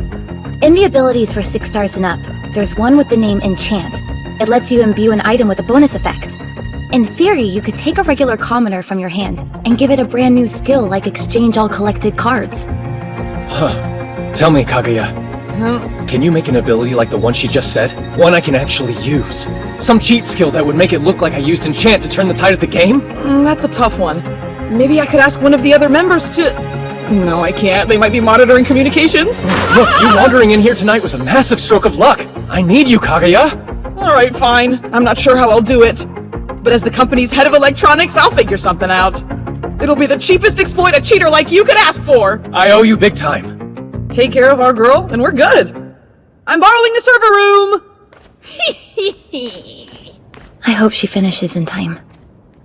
In the abilities for 6 stars and up, there's one with the name Enchant. It lets you imbue an item with a bonus effect. In theory, you could take a regular commoner from your hand and give it a brand new skill like exchange all collected cards. Huh. Tell me, Kaguya. Can you make an ability like the one she just said? One I can actually use? Some cheat skill that would make it look like I used Enchant to turn the tide of the game? That's a tough one. Maybe I could ask one of the other members to... No, I can't. They might be monitoring communications. Look, you wandering in here tonight was a massive stroke of luck. I need you, Kaguya. Alright, fine. I'm not sure how I'll do it. But as the company's head of electronics, I'll figure something out. It'll be the cheapest exploit a cheater like you could ask for. I owe you big time. Take care of our girl, and we're good. I'm borrowing the server room! I hope she finishes in time.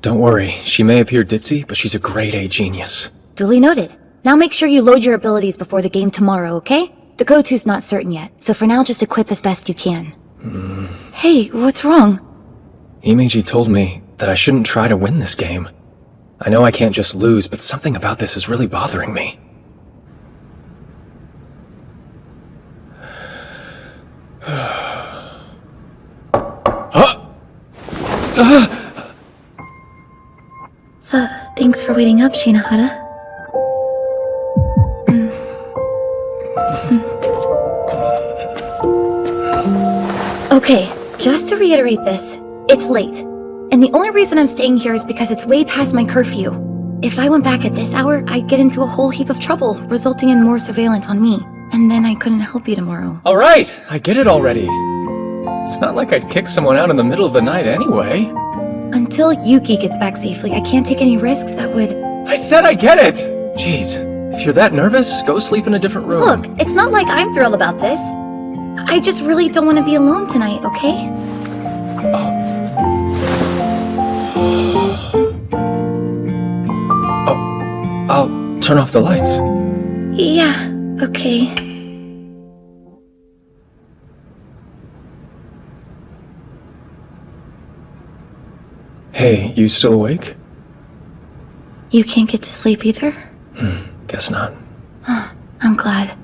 Don't worry, she may appear ditzy, but she's a grade A genius. Duly noted. Now make sure you load your abilities before the game tomorrow, okay? The go-to's not certain yet, so for now just equip as best you can. Hey, what's wrong? Himeji told me that I shouldn't try to win this game. I know I can't just lose, but something about this is really bothering me. Thanks for waiting up, Shinohara. Okay, just to reiterate this, it's late. And the only reason I'm staying here is because it's way past my curfew. If I went back at this hour, I'd get into a whole heap of trouble, resulting in more surveillance on me. And then I couldn't help you tomorrow. Alright, I get it already. It's not like I'd kick someone out in the middle of the night anyway. Until Yuki gets back safely, I can't take any risks that would... I said I get it! Jeez, if you're that nervous, go sleep in a different room. Look, it's not like I'm thrilled about this. I just really don't want to be alone tonight, okay? I'll turn off the lights. Yeah, okay. Hey, you still awake? You can't get to sleep either? Guess not. I'm glad.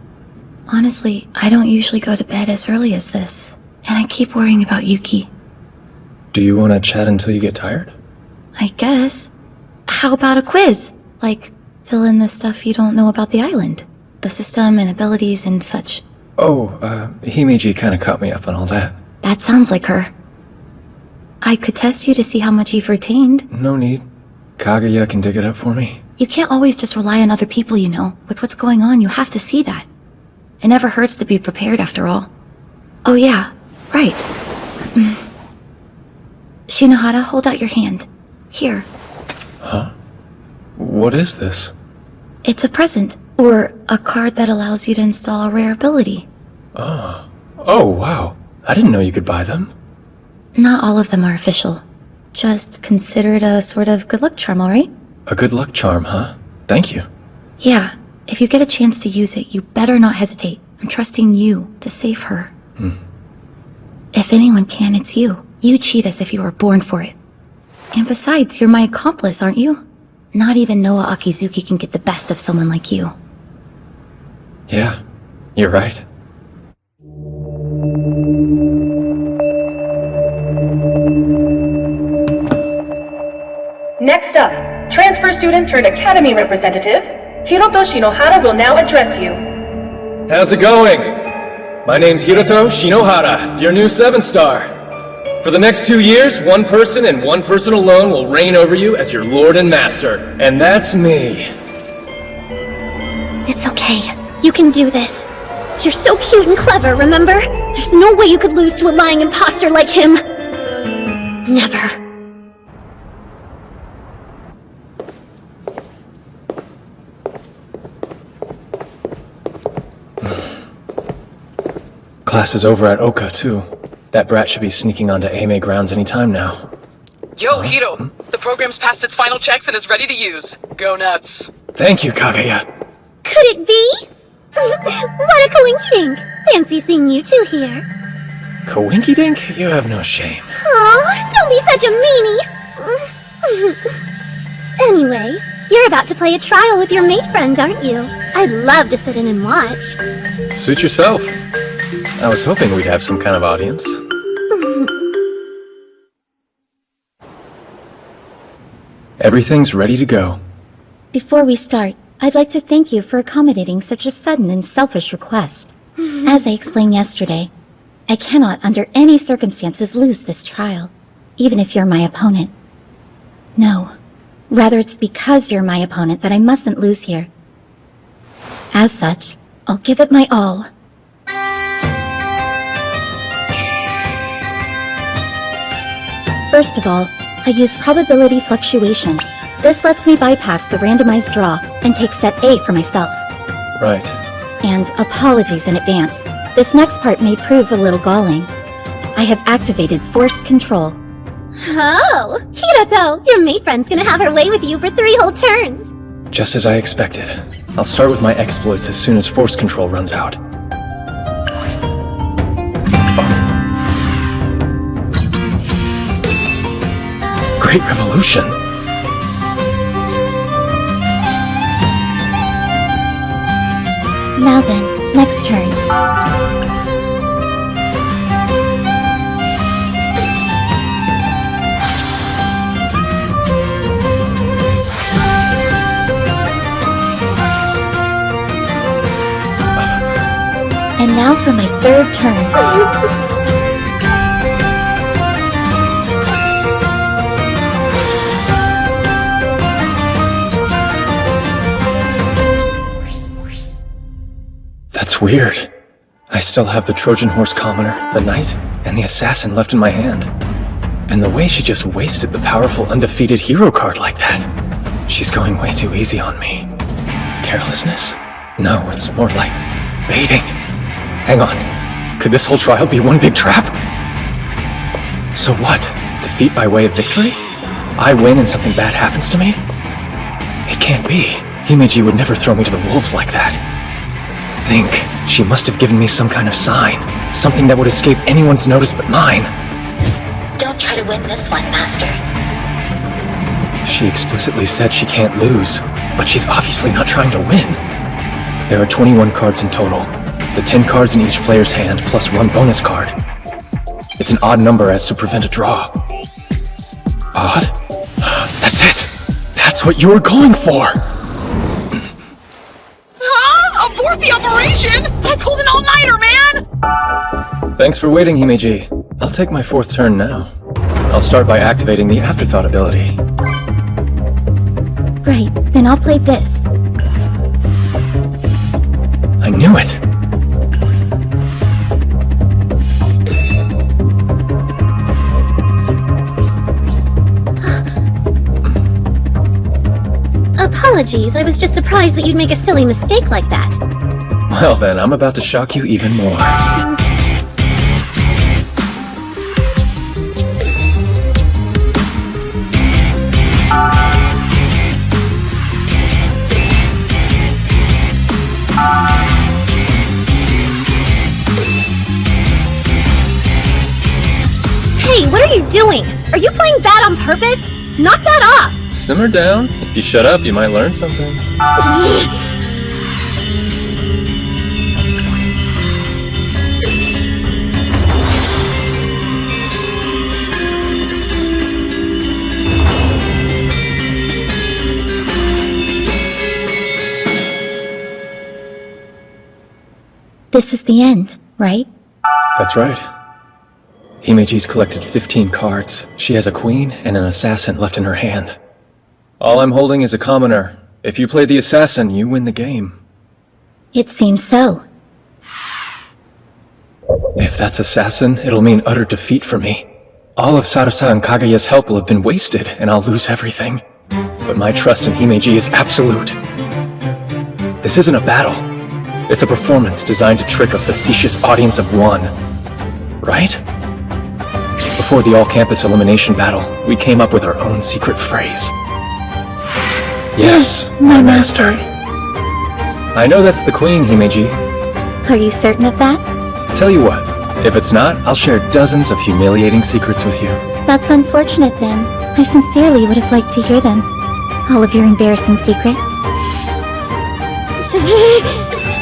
Honestly, I don't usually go to bed as early as this, and I keep worrying about Yuki. Do you want to chat until you get tired? I guess. How about a quiz? Like, fill in the stuff you don't know about the island. The system and abilities and such. Oh, Himeji kind of caught me up on all that. That sounds like her. I could test you to see how much you've retained. No need. Kaguya can dig it up for me. You can't always just rely on other people, you know. With what's going on, you have to see that. It never hurts to be prepared, after all. Oh yeah, right. Shinohara, hold out your hand. Here. Huh? What is this? It's a present, or a card that allows you to install a rare ability. Oh, wow. I didn't know you could buy them. Not all of them are official. Just consider it a sort of good luck charm, alright? A good luck charm, huh? Thank you. Yeah, if you get a chance to use it, you better not hesitate. I'm trusting you to save her. If anyone can, it's you. You cheat as if you were born for it. And besides, you're my accomplice, aren't you? Not even Noah Akizuki can get the best of someone like you. Yeah, you're right. Next up, transfer student turned academy representative, Hiroto Shinohara will now address you. How's it going? My name's Hiroto Shinohara, your new 7-star. For the next 2 years, one person and one person alone will reign over you as your lord and master. And that's me. It's okay. You can do this. You're so cute and clever, remember? There's no way you could lose to a lying imposter like him. Never. Class is over at Oka, too. That brat should be sneaking onto 𝐴ime grounds any time now. Yo, Hiro! The program's passed its final checks and is ready to use. Go nuts. Thank you, Kaguya. Could it be? What a coinkydink! Fancy seeing you two here. Coinkydink? You have no shame. Aw, don't be such a meanie! Anyway, you're about to play a trial with your mate friend, aren't you? I'd love to sit in and watch. Suit yourself. I was hoping we'd have some kind of audience. Everything's ready to go. Before we start, I'd like to thank you for accommodating such a sudden and selfish request. As I explained yesterday, I cannot under any circumstances lose this trial, even if you're my opponent. No, rather it's because you're my opponent that I mustn't lose here. As such, I'll give it my all. First of all, I use probability fluctuation. This lets me bypass the randomized draw and take set A for myself. Right. And apologies in advance. This next part may prove a little galling. I have activated forced control. Oh, Hiroto, your mate friend's gonna have her way with you for 3 whole turns. Just as I expected. I'll start with my exploits as soon as force control runs out. Great revolution! Now then, next turn. And now for my 3rd turn. That's weird. I still have the Trojan Horse Commoner, the Knight, and the Assassin left in my hand. And the way she just wasted the powerful undefeated hero card like that. She's going way too easy on me. Carelessness? No, it's more like baiting. Hang on. Could this whole trial be one big trap? So what? Defeat by way of victory? I win and something bad happens to me? It can't be. Himeji would never throw me to the wolves like that. Think. She must have given me some kind of sign. Something that would escape anyone's notice but mine. Don't try to win this one, Master. She explicitly said she can't lose, but she's obviously not trying to win. There are 21 cards in total. The 10 cards in each player's hand, plus 1 bonus card. It's an odd number as to prevent a draw. Odd? That's it! That's what you were going for! Abort the operation! I pulled an all-nighter, man! Thanks for waiting, Himeji. I'll take my 4th turn now. I'll start by activating the Afterthought ability. Right, then I'll play this. I knew it! apologies. I was just surprised that you'd make a silly mistake like that. Well then, I'm about to shock you even more. Hey, what are you doing? Are you playing bad on purpose? Knock that off! Simmer down. If you shut up, you might learn something. This is the end, right? That's right. Himeji's collected 15 cards. She has a queen and an assassin left in her hand. All I'm holding is a commoner. If you play the assassin, you win the game. It seems so. If that's assassin, it'll mean utter defeat for me. All of Sarasa and Kagaya's help will have been wasted, and I'll lose everything. But my trust in Himeji is absolute. This isn't a battle. It's a performance designed to trick a facetious audience of one. Right? Before the all-campus elimination battle, we came up with our own secret phrase. Yes, my master. I know that's the queen, Himeji. Are you certain of that? Tell you what, if it's not, I'll share dozens of humiliating secrets with you. That's unfortunate then. I sincerely would have liked to hear them. All of your embarrassing secrets.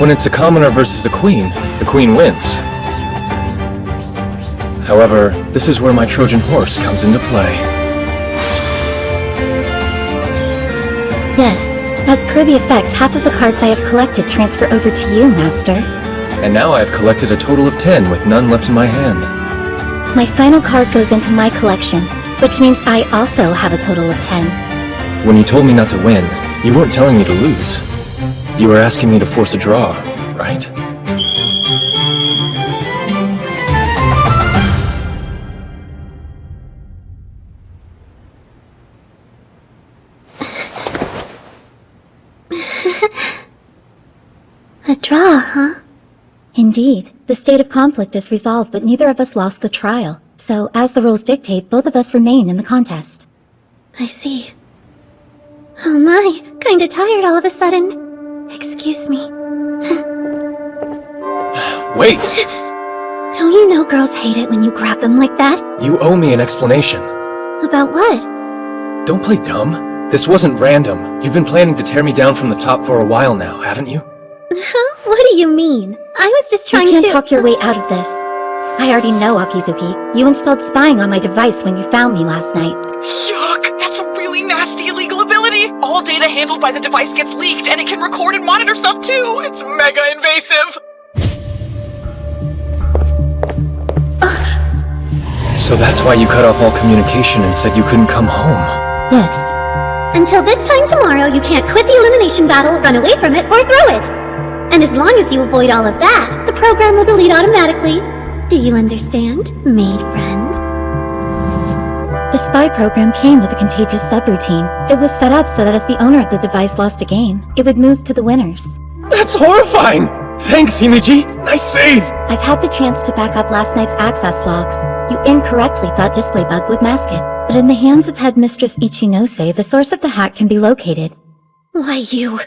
When it's a commoner versus a queen, the queen wins. However, this is where my Trojan horse comes into play. Yes, as per the effect, half of the cards I have collected transfer over to you, Master. And now I have collected a total of 10 with none left in my hand. My final card goes into my collection, which means I also have a total of 10. When you told me not to win, you weren't telling me to lose. You were asking me to force a draw, right? A draw, huh? Indeed. The state of conflict is resolved, but neither of us lost the trial. So, as the rules dictate, both of us remain in the contest. I see. Oh my, kinda tired all of a sudden. Excuse me. Wait! Don't you know girls hate it when you grab them like that? You owe me an explanation. About what? Don't play dumb. This wasn't random. You've been planning to tear me down from the top for a while now, haven't you? Huh? What do you mean? I was just trying to— You can't talk your way out of this. I already know, Akizuki. You installed spying on my device when you found me last night. Yuck! That's a really nasty illegal ability! All data handled by the device gets leaked, and it can record and monitor stuff too! It's mega invasive! So that's why you cut off all communication and said you couldn't come home. Yes. Until this time tomorrow, you can't quit the elimination battle, run away from it, or throw it. And as long as you avoid all of that, the program will delete automatically. Do you understand, maid friend? The spy program came with a contagious subroutine. It was set up so that if the owner of the device lost a game, it would move to the winners. That's horrifying! Thanks, Himeji! Nice save! I've had the chance to back up last night's access logs. You incorrectly thought display bug would mask it. But in the hands of Headmistress Ichinose, the source of the hack can be located. Why you?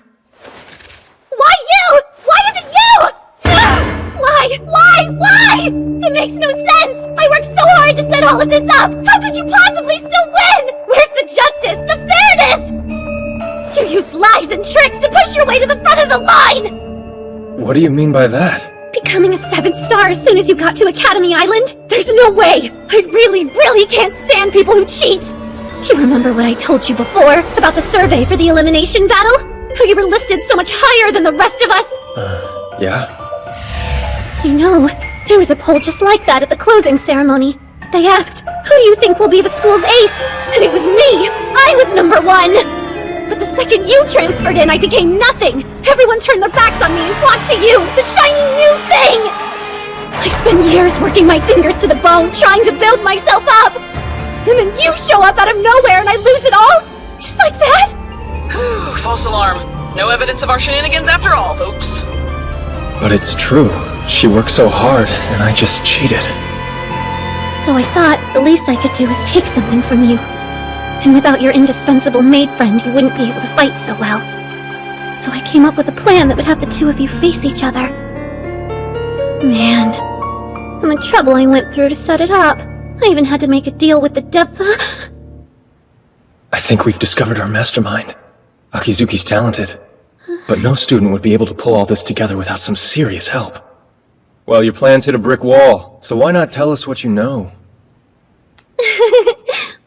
Why you? Why is it you? Why? Why? It makes no sense! I worked so hard to set all of this up! How could you possibly still win? Where's the justice, the fairness? You used lies and tricks to push your way to the front of the line! What do you mean by that? Becoming a 7th star as soon as you got to Academy Island? There's no way! I really can't stand people who cheat! You remember what I told you before about the survey for the elimination battle? How you were listed so much higher than the rest of us? Yeah? You know, there was a poll just like that at the closing ceremony. They asked, who do you think will be the school's ace? And it was me! I was number 1! But the second you transferred in, I became nothing! Everyone turned their backs on me and flocked to you, the shiny new thing! I spent years working my fingers to the bone, trying to build myself up! And then you show up out of nowhere and I lose it all? Just like that? False alarm. No evidence of our shenanigans after all, folks. But it's true. She worked so hard, and I just cheated. So I thought the least I could do was take something from you. And without your indispensable maid friend, you wouldn't be able to fight so well. So I came up with a plan that would have the two of you face each other. Man, and the trouble I went through to set it up. I even had to make a deal with the devil. I think we've discovered our mastermind. Akizuki's talented, but no student would be able to pull all this together without some serious help. Well, your plans hit a brick wall, so why not tell us what you know?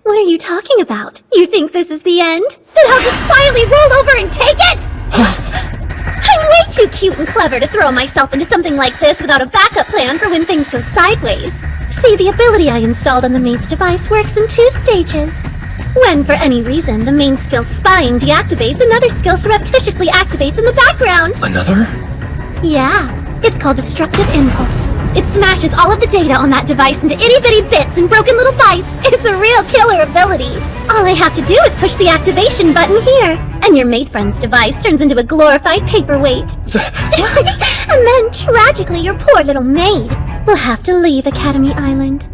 What are you talking about? You think this is the end? Then I'll just quietly roll over and take it? I'm way too cute and clever to throw myself into something like this without a backup plan for when things go sideways. See, the ability I installed on the maid's device works in 2 stages. When, for any reason, the main skill spying deactivates, another skill surreptitiously activates in the background. Another? Yeah, it's called Destructive Impulse. It smashes all of the data on that device into itty-bitty bits and broken little bites. It's a real killer ability. All I have to do is push the activation button here, and your maid friend's device turns into a glorified paperweight. And then, tragically, your poor little maid will have to leave Academy Island.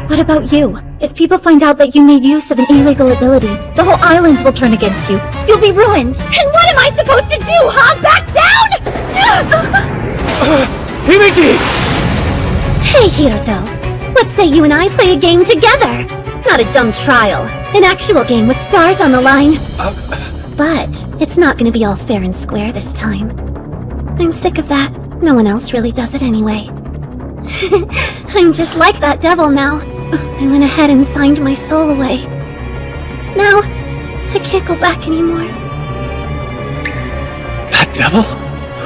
What about you? If people find out that you made use of an illegal ability, the whole island will turn against you. You'll be ruined. And what am I supposed to do, huh? Back down? Hibiki! Hey, Hiroto. What say you and I play a game together? Not a dumb trial. An actual game with stars on the line. But it's not gonna be all fair and square this time. I'm sick of that. No one else really does it anyway. I'm just like that devil now. I went ahead and signed my soul away. Now, I can't go back anymore. That devil?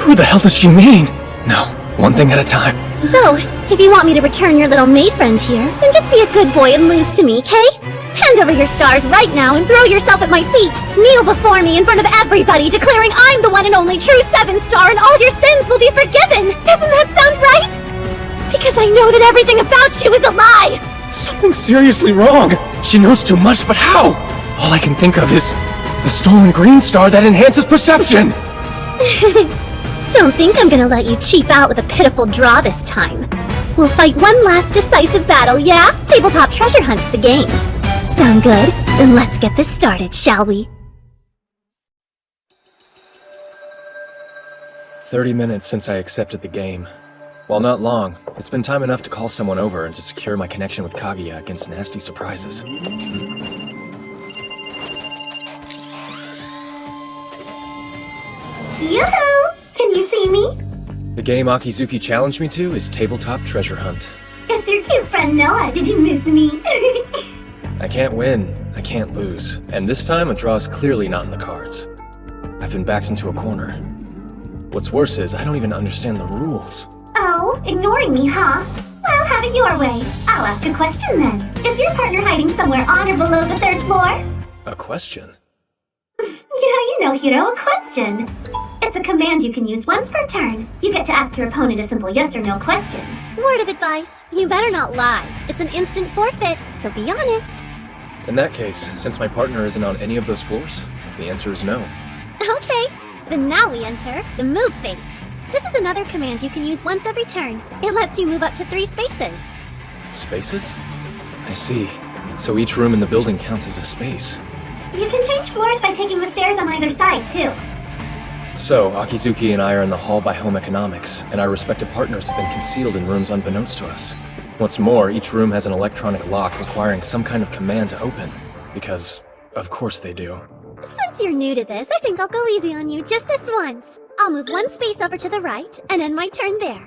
Who the hell does she mean? No, one thing at a time. So, if you want me to return your little maid friend here, then just be a good boy and lose to me, Kay? Hand over your stars right now and throw yourself at my feet. Kneel before me in front of everybody, declaring I'm the one and only true 7-star and all your sins will be forgiven. Doesn't that sound right? Because I know that everything about you is a lie! Something's seriously wrong. She knows too much, but how? All I can think of is the stolen green star that enhances perception. Don't think I'm gonna let you cheap out with a pitiful draw this time. We'll fight one last decisive battle, yeah? Tabletop Treasure Hunt's the game. Sound good? Then let's get this started, shall we? 30 minutes since I accepted the game. While not long, it's been time enough to call someone over and to secure my connection with Kaguya against nasty surprises. Yoo-hoo! Can you see me? The game Akizuki challenged me to is Tabletop Treasure Hunt. It's your cute friend Noah. Did you miss me? I can't win, I can't lose, and this time a draw is clearly not in the cards. I've been backed into a corner. What's worse is I don't even understand the rules. Oh, ignoring me, huh? Well, have it your way. I'll ask a question then. Is your partner hiding somewhere on or below the 3rd floor? A question? Yeah, you know, Hiro, a question. It's a command you can use once per turn. You get to ask your opponent a simple yes or no question. Word of advice, you better not lie. It's an instant forfeit, so be honest. In that case, since my partner isn't on any of those floors, the answer is no. Okay, then now we enter the move phase. This is another command you can use once every turn. It lets you move up to 3 spaces. Spaces? I see. So each room in the building counts as a space. You can change floors by taking the stairs on either side, too. So, Akizuki and I are in the hall by home economics, and our respective partners have been concealed in rooms unbeknownst to us. What's more, each room has an electronic lock requiring some kind of command to open. Because, of course they do. Since you're new to this, I think I'll go easy on you just this once. I'll move 1 space over to the right, and end my turn there.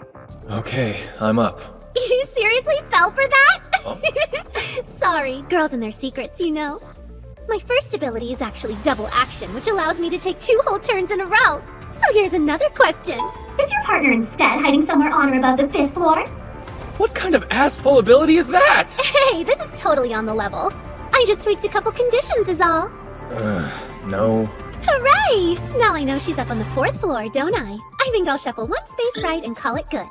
Okay, I'm up. You seriously fell for that? Oh. Sorry, girls and their secrets, you know. My first ability is actually double action, which allows me to take 2 whole turns in a row. So here's another question. Is your partner instead hiding somewhere on or above the 5th floor? What kind of ass-pull ability is that? Hey, this is totally on the level. I just tweaked a couple conditions is all. No. Hooray! Now I know she's up on the 4th floor, don't I? I think I'll shuffle 1 space right and call it good.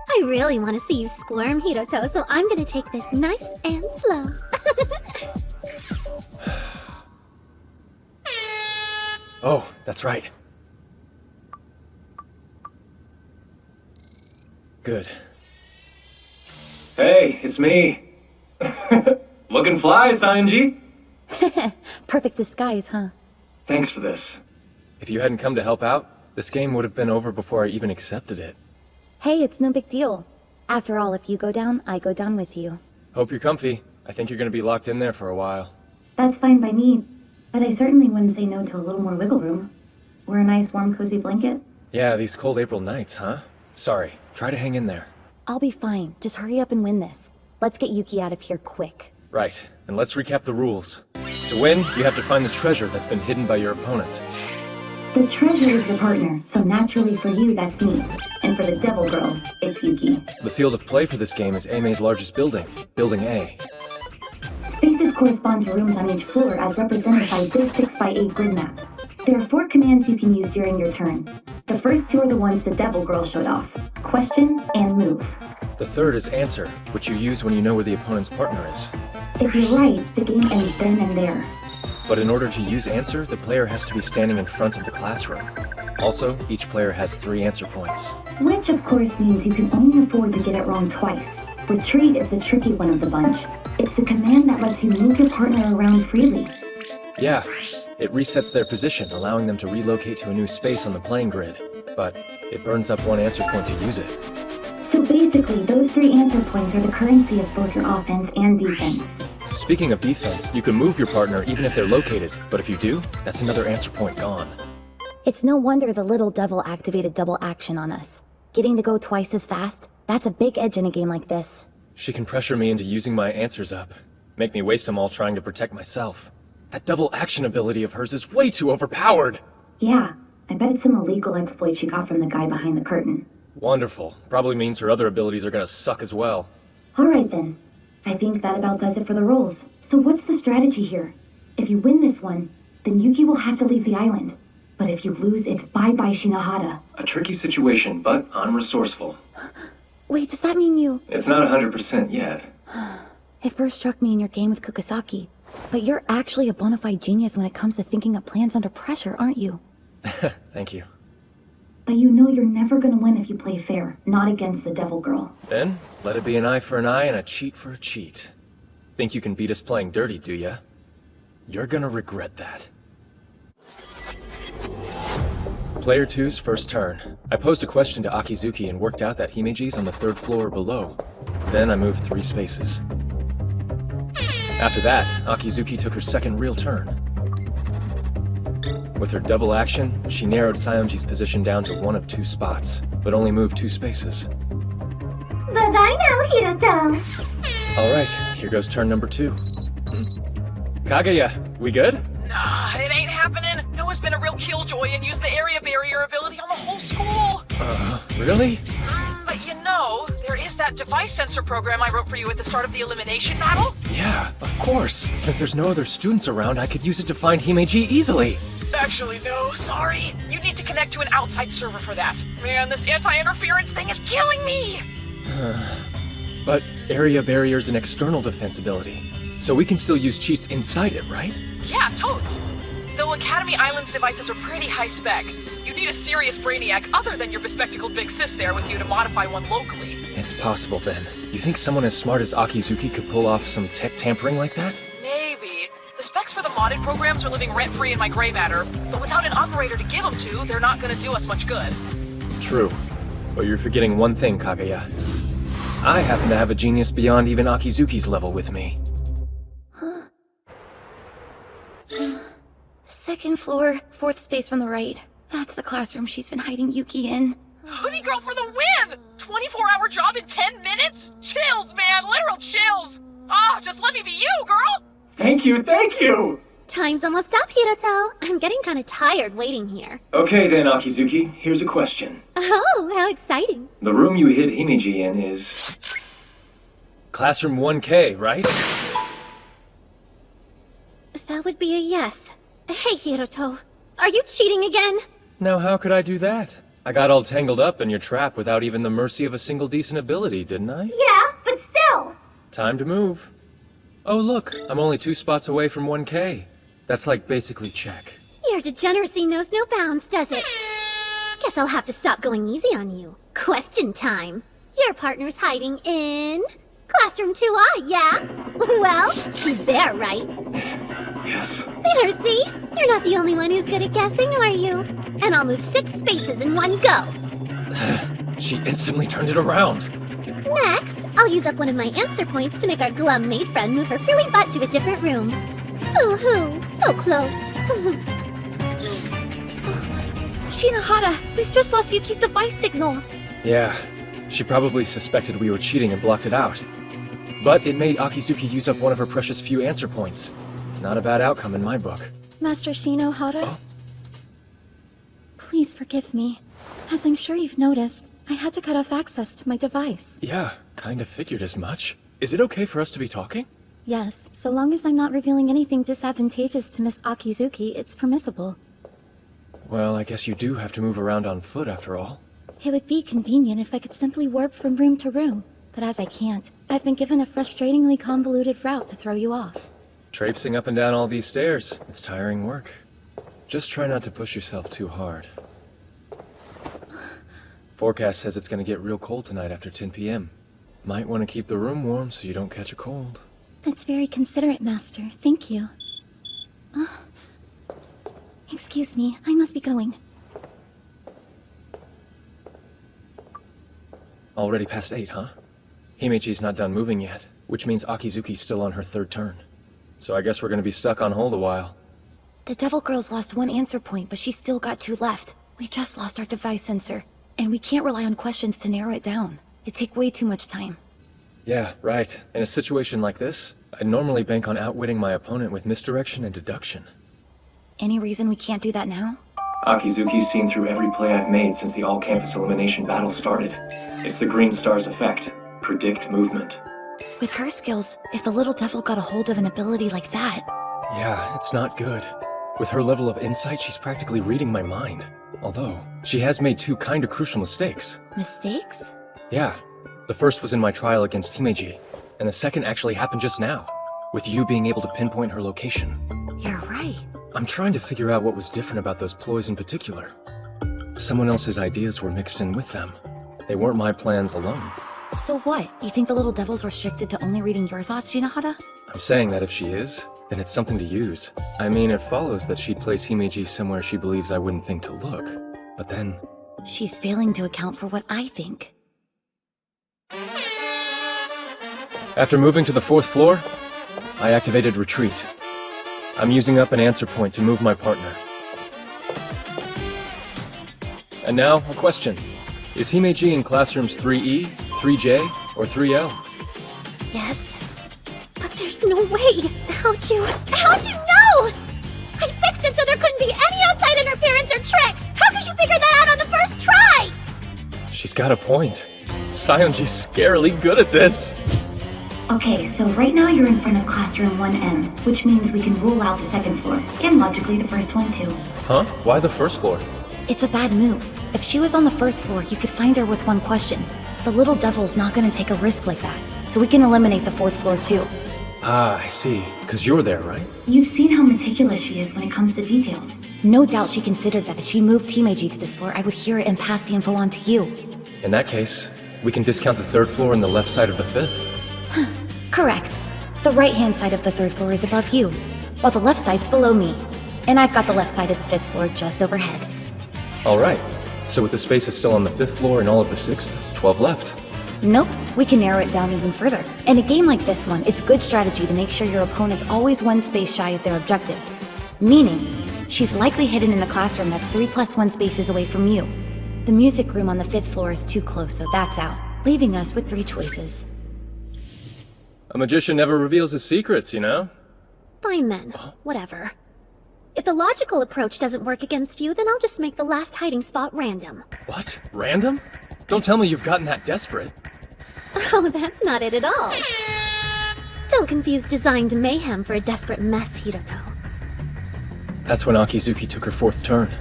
I really want to see you squirm, Hiroto, so I'm gonna take this nice and slow. Oh, that's right. Good. Hey, it's me. Looking fly, Sanji. Perfect disguise, huh? Thanks for this. If you hadn't come to help out, this game would have been over before I even accepted it. Hey, it's no big deal. After all, if you go down, I go down with you. Hope you're comfy. I think you're gonna be locked in there for a while. That's fine by me, but I certainly wouldn't say no to a little more wiggle room. Or a nice warm cozy blanket. Yeah, these cold April nights, huh? Sorry, try to hang in there. I'll be fine. Just hurry up and win this. Let's get Yuki out of here quick. Right, and let's recap the rules. To win, you have to find the treasure that's been hidden by your opponent. The treasure is your partner, so naturally for you, that's me. And for the devil girl, it's Yuki. The field of play for this game is Aime's largest building, Building A. Spaces correspond to rooms on each floor as represented by this 6x8 grid map. There are 4 commands you can use during your turn. The first 2 are the ones the devil girl showed off. Question and move. The third is answer, which you use when you know where the opponent's partner is. If you're right, the game ends then and there. But in order to use answer, the player has to be standing in front of the classroom. Also, each player has 3 answer points. Which of course means you can only afford to get it wrong twice. Retreat is the tricky one of the bunch. It's the command that lets you move your partner around freely. Yeah, it resets their position, allowing them to relocate to a new space on the playing grid. But it burns up 1 answer point to use it. So basically, those 3 answer points are the currency of both your offense and defense. Speaking of defense, you can move your partner even if they're located, but if you do, that's another answer point gone. It's no wonder the little devil activated double action on us. Getting to go twice as fast, that's a big edge in a game like this. She can pressure me into using my answers up, make me waste them all trying to protect myself. That double action ability of hers is way too overpowered! Yeah, I bet it's some illegal exploit she got from the guy behind the curtain. Wonderful. Probably means her other abilities are gonna suck as well. Alright then. I think that about does it for the rolls. So what's the strategy here? If you win this one, then Yuki will have to leave the island. But if you lose, it's bye-bye Shinohara. A tricky situation, but I'm resourceful. Wait, does that mean you... It's not 100% yet. It first struck me in your game with Kukasaki. But you're actually a bona fide genius when it comes to thinking up plans under pressure, aren't you? Thank you. But you know you're never gonna win if you play fair, not against the devil girl. Then, let it be an eye for an eye and a cheat for a cheat. Think you can beat us playing dirty, do ya? You're gonna regret that. Player 2's first turn. I posed a question to Akizuki and worked out that Himeji's on the 3rd floor or below. Then I moved 3 spaces. After that, Akizuki took her second real turn. With her double action, she narrowed Sayonji's position down to 1 of 2 spots, but only moved 2 spaces. Bye-bye now, Hiroto. Alright, here goes turn number 2. Kaguya, we good? Nah, it ain't happening. Noah's been a real killjoy and used the area barrier ability on the whole school. Really? But you know, there is that device sensor program I wrote for you at the start of the elimination battle. Yeah, of course. Since there's no other students around, I could use it to find Himeji easily. Actually, no, sorry. You need to connect to an outside server for that. Man, this anti-interference thing is killing me! But area barrier's an external defense ability, so we can still use cheats inside it, right? Yeah, totes! Though Academy Island's devices are pretty high spec, you need a serious brainiac other than your bespectacled big sis there with you to modify one locally. It's possible then. You think someone as smart as Akizuki could pull off some tech tampering like that? Maybe. The specs for the modded programs are living rent-free in my gray matter, but without an operator to give them to, they're not gonna do us much good. True. But you're forgetting one thing, Kaguya. I happen to have a genius beyond even Akizuki's level with me. Second floor, 4th space from the right. That's the classroom she's been hiding Yuki in. Hoodie girl for the win! 24-hour job in 10 minutes? Chills, man, literal chills! Just let me be you, girl! Thank you, thank you! Time's almost up, Hiroto. I'm getting kind of tired waiting here. Okay then, Akizuki, here's a question. Oh, how exciting. The room you hid Himeji in is... Classroom 1K, right? That would be a yes. Hey, Hiroto. Are you cheating again? Now how could I do that? I got all tangled up in your trap without even the mercy of a single decent ability, didn't I? Yeah, but still. Time to move. Oh look, I'm only 2 spots away from 1K. That's like basically check. Your degeneracy knows no bounds, does it? Guess I'll have to stop going easy on you. Question time. Your partner's hiding in... Classroom 2A, yeah? Well, she's there, right? Yes. There, see? You're not the only one who's good at guessing, are you? And I'll move 6 spaces in one go. She instantly turned it around. Next, I'll use up one of my answer points to make our glum maid friend move her frilly butt to a different room. Boo-hoo, so close. Shinohara, we've just lost Yuki's device signal. Yeah, she probably suspected we were cheating and blocked it out. But it made Akizuki use up one of her precious few answer points. Not a bad outcome in my book. Master Shinohara? Oh? Please forgive me. As I'm sure you've noticed, I had to cut off access to my device. Yeah, kinda figured as much. Is it okay for us to be talking? Yes, so long as I'm not revealing anything disadvantageous to Miss Akizuki, it's permissible. Well, I guess you do have to move around on foot after all. It would be convenient if I could simply warp from room to room, but as I can't, I've been given a frustratingly convoluted route to throw you off. Traipsing up and down all these stairs, it's tiring work. Just try not to push yourself too hard. Forecast says it's gonna get real cold tonight after 10 p.m. Might want to keep the room warm so you don't catch a cold. That's very considerate, Master. Thank you. Excuse me, I must be going. Already past 8, huh? Himeji's not done moving yet, which means Akizuki's still on her 3rd turn. So I guess we're gonna be stuck on hold a while. The Devil Girl's lost 1 answer point, but she's still got 2 left. We just lost our device sensor, and we can't rely on questions to narrow it down. It'd take way too much time. Yeah, right. In a situation like this, I'd normally bank on outwitting my opponent with misdirection and deduction. Any reason we can't do that now? Akizuki's seen through every play I've made since the all-campus elimination battle started. It's the Green Star's effect. Predict movement. With her skills, if the little devil got a hold of an ability like that... Yeah, it's not good. With her level of insight, she's practically reading my mind. Although, she has made 2 kinda crucial mistakes. Mistakes? Yeah. The first was in my trial against Himeji, and the second actually happened just now, with you being able to pinpoint her location. You're right. I'm trying to figure out what was different about those ploys in particular. Someone else's ideas were mixed in with them. They weren't my plans alone. So what? You think the little devil's restricted to only reading your thoughts, Shinohara? I'm saying that if she is, then it's something to use. I mean, it follows that she'd place Himeji somewhere she believes I wouldn't think to look. But then... She's failing to account for what I think. After moving to the 4th floor, I activated retreat. I'm using up an answer point to move my partner. And now, a question. Is Himeji in classrooms 3E, 3J, or 3L? Yes. But there's no way. How'd you know? I fixed it so there couldn't be any outside interference or tricks. How could you figure that out on the first try? She's got a point. Sayonji's scarily good at this. Okay, so right now you're in front of classroom 1M, which means we can rule out the 2nd floor, and logically the 1st one too. Huh? Why the 1st floor? It's a bad move. If she was on the 1st floor, you could find her with 1 question. The little devil's not gonna take a risk like that, so we can eliminate the 4th floor too. Ah, I see. 'Cause you're there, right? You've seen how meticulous she is when it comes to details. No doubt she considered that if she moved Himeji to this floor, I would hear it and pass the info on to you. In that case, we can discount the 3rd floor and the left side of the 5th. Correct. The right-hand side of the 3rd floor is above you, while the left side's below me. And I've got the left side of the 5th floor just overhead. Alright, so with the spaces still on the 5th floor and all of the 6th, 12 left. Nope, we can narrow it down even further. In a game like this one, it's good strategy to make sure your opponent's always 1 space shy of their objective. Meaning, she's likely hidden in a classroom that's 3+1 spaces away from you. The music room on the 5th floor is too close, so that's out, leaving us with 3 choices. A magician never reveals his secrets, you know? Fine then. Whatever. If the logical approach doesn't work against you, then I'll just make the last hiding spot random. What? Random? Don't tell me you've gotten that desperate. Oh, that's not it at all. Don't confuse designed mayhem for a desperate mess, Hiroto. That's when Akizuki took her 4th turn.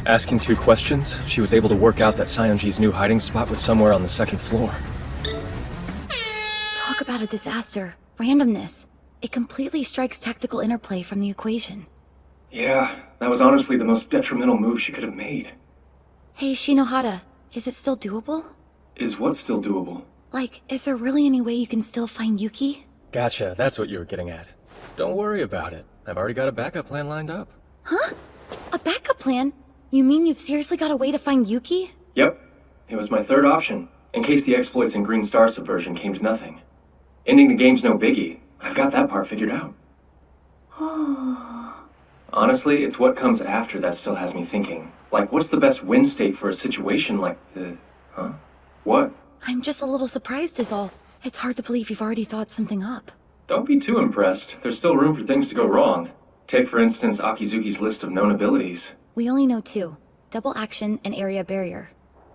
Asking 2 questions, she was able to work out that Sayonji's new hiding spot was somewhere on the 2nd floor. Talk about a disaster. Randomness. It completely strikes tactical interplay from the equation. Yeah, that was honestly the most detrimental move she could have made. Hey, Shinohara, is it still doable? Is what still doable? Like, is there really any way you can still find Yuki? Gotcha, that's what you were getting at. Don't worry about it. I've already got a backup plan lined up. Huh? A backup plan? You mean you've seriously got a way to find Yuki? Yep. It was my third option, in case the exploits in Green Star Subversion came to nothing. Ending the game's no biggie. I've got that part figured out. Honestly, it's what comes after that still has me thinking. Like, what's the best win state for a situation like the... Huh? What? I'm just a little surprised is all. It's hard to believe you've already thought something up. Don't be too impressed. There's still room for things to go wrong. Take, for instance, Akizuki's list of known abilities. We only know 2. Double action and area barrier.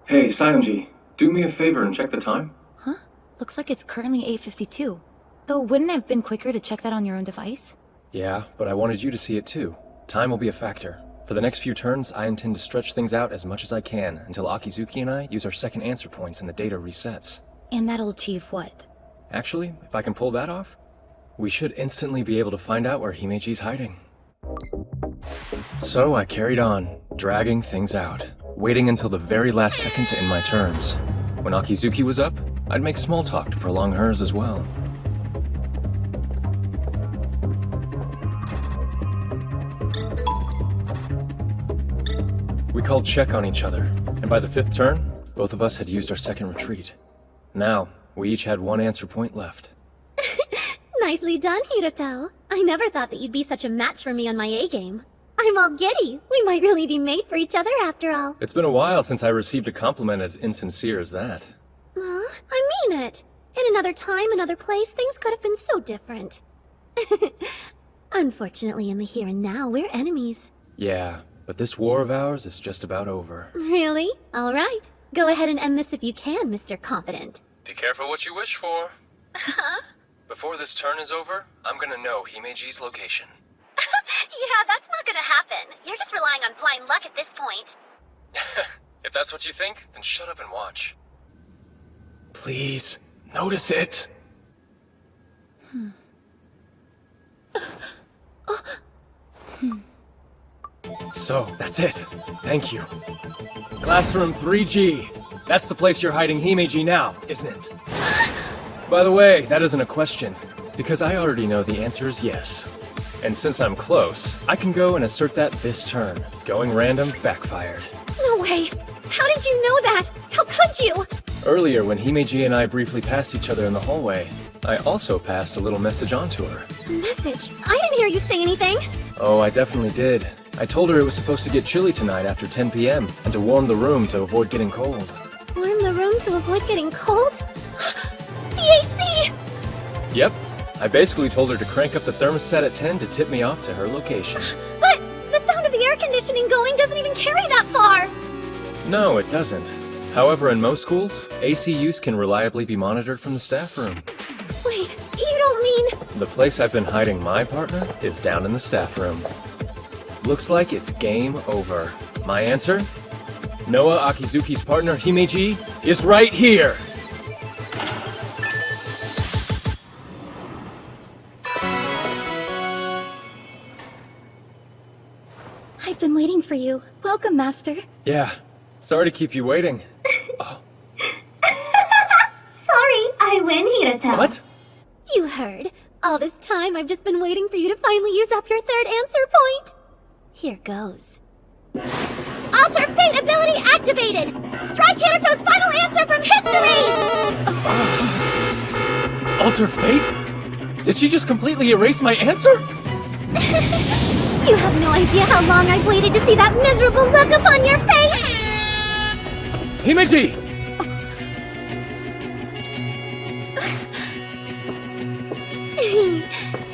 Hey, Saionji, do me a favor and check the time. Huh? Looks like it's currently 8:52. Though wouldn't it have been quicker to check that on your own device? Yeah, but I wanted you to see it too. Time will be a factor. For the next few turns, I intend to stretch things out as much as I can until Akizuki and I use our second answer points and the data resets. And that'll achieve what? Actually, if I can pull that off, we should instantly be able to find out where Himeji's hiding. So I carried on, dragging things out, waiting until the very last second to end my turns. When Akizuki was up, I'd make small talk to prolong hers as well. We called check on each other, and by the 5th turn, both of us had used our second retreat. Now, we each had 1 answer point left. Nicely done, Hiroto. I never thought that you'd be such a match for me on my A-game. I'm all giddy. We might really be made for each other after all. It's been a while since I received a compliment as insincere as that. I mean it. In another time, another place, things could have been so different. Unfortunately, in the here and now, we're enemies. Yeah, but this war of ours is just about over. Really? All right. Go ahead and end this if you can, Mr. Competent. Be careful what you wish for. Huh? Before this turn is over, I'm gonna know Himeji's location. Yeah, that's not gonna happen. You're just relying on blind luck at this point. If that's what you think, then shut up and watch. Please, notice it. So, that's it. Thank you. Classroom 3G. That's the place you're hiding Himeji now, isn't it? By the way, that isn't a question, because I already know the answer is yes. And since I'm close, I can go and assert that this turn. Going random backfired. No way! How did you know that? How could you? Earlier, when Himeji and I briefly passed each other in the hallway, I also passed a little message on to her. A message? I didn't hear you say anything. Oh, I definitely did. I told her it was supposed to get chilly tonight after 10 p.m. and to warm the room to avoid getting cold. Warm the room to avoid getting cold? The AC! Yep. I basically told her to crank up the thermostat at 10 to tip me off to her location. But the sound of the air conditioning going doesn't even carry that far! No, it doesn't. However, in most schools, AC use can reliably be monitored from the staff room. Wait, you don't mean... The place I've been hiding my partner is down in the staff room. Looks like it's game over. My answer? Noah Akizuki's partner, Himeji, is right here! I've been waiting for you. Welcome, Master. Yeah. Sorry to keep you waiting. Sorry, I win, Hiroto. What? You heard. All this time, I've just been waiting for you to finally use up your third answer point. Here goes. Alter Fate ability activated! Strike Hiroto's final answer from history! Alter Fate? Did she just completely erase my answer? You have no idea how long I've waited to see that miserable look upon your face! Himeji!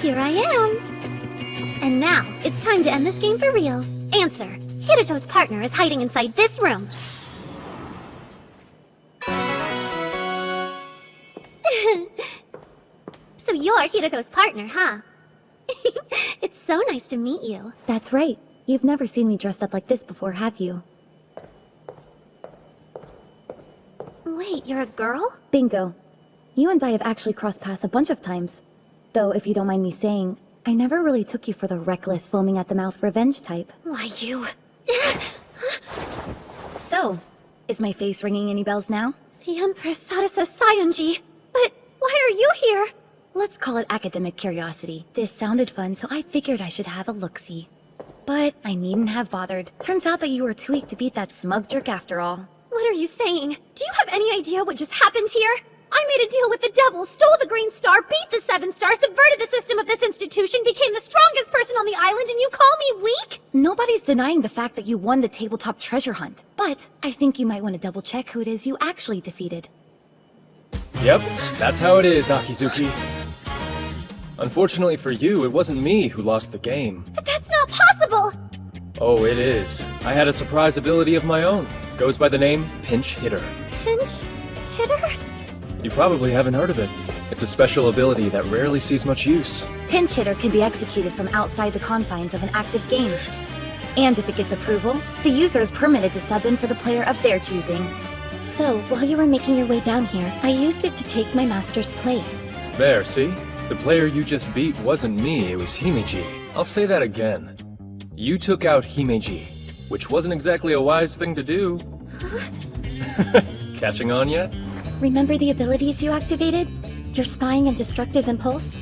Here I am. And now, it's time to end this game for real. Answer. Hiroto's partner is hiding inside this room. So you're Hiroto's partner, huh? It's so nice to meet you. That's right. You've never seen me dressed up like this before, have you? Wait, you're a girl? Bingo. You and I have actually crossed paths a bunch of times. Though, if you don't mind me saying, I never really took you for the reckless, foaming at the mouth revenge type. Why, you... So, is my face ringing any bells now? The Empress Sarasa Sayonji. But why are you here? Let's call it academic curiosity. This sounded fun, so I figured I should have a look-see. But I needn't have bothered. Turns out that you were too weak to beat that smug jerk after all. What are you saying? Do you have any idea what just happened here? I made a deal with the devil, stole the Green Star, beat the 7 Star, subverted the system of this institution, became the strongest person on the island, and you call me weak? Nobody's denying the fact that you won the tabletop treasure hunt. But I think you might want to double-check who it is you actually defeated. Yep, that's how it is, Akizuki. Unfortunately for you, it wasn't me who lost the game. But that's not possible! Oh, it is. I had a surprise ability of my own. Goes by the name Pinch Hitter. Pinch hitter? You probably haven't heard of it. It's a special ability that rarely sees much use. Pinch hitter can be executed from outside the confines of an active game. And if it gets approval, the user is permitted to sub in for the player of their choosing. So, while you were making your way down here, I used it to take my master's place. There, see? The player you just beat wasn't me, it was Himeji. I'll say that again. You took out Himeji, which wasn't exactly a wise thing to do. Catching on yet? Remember the abilities you activated? Your spying and destructive impulse?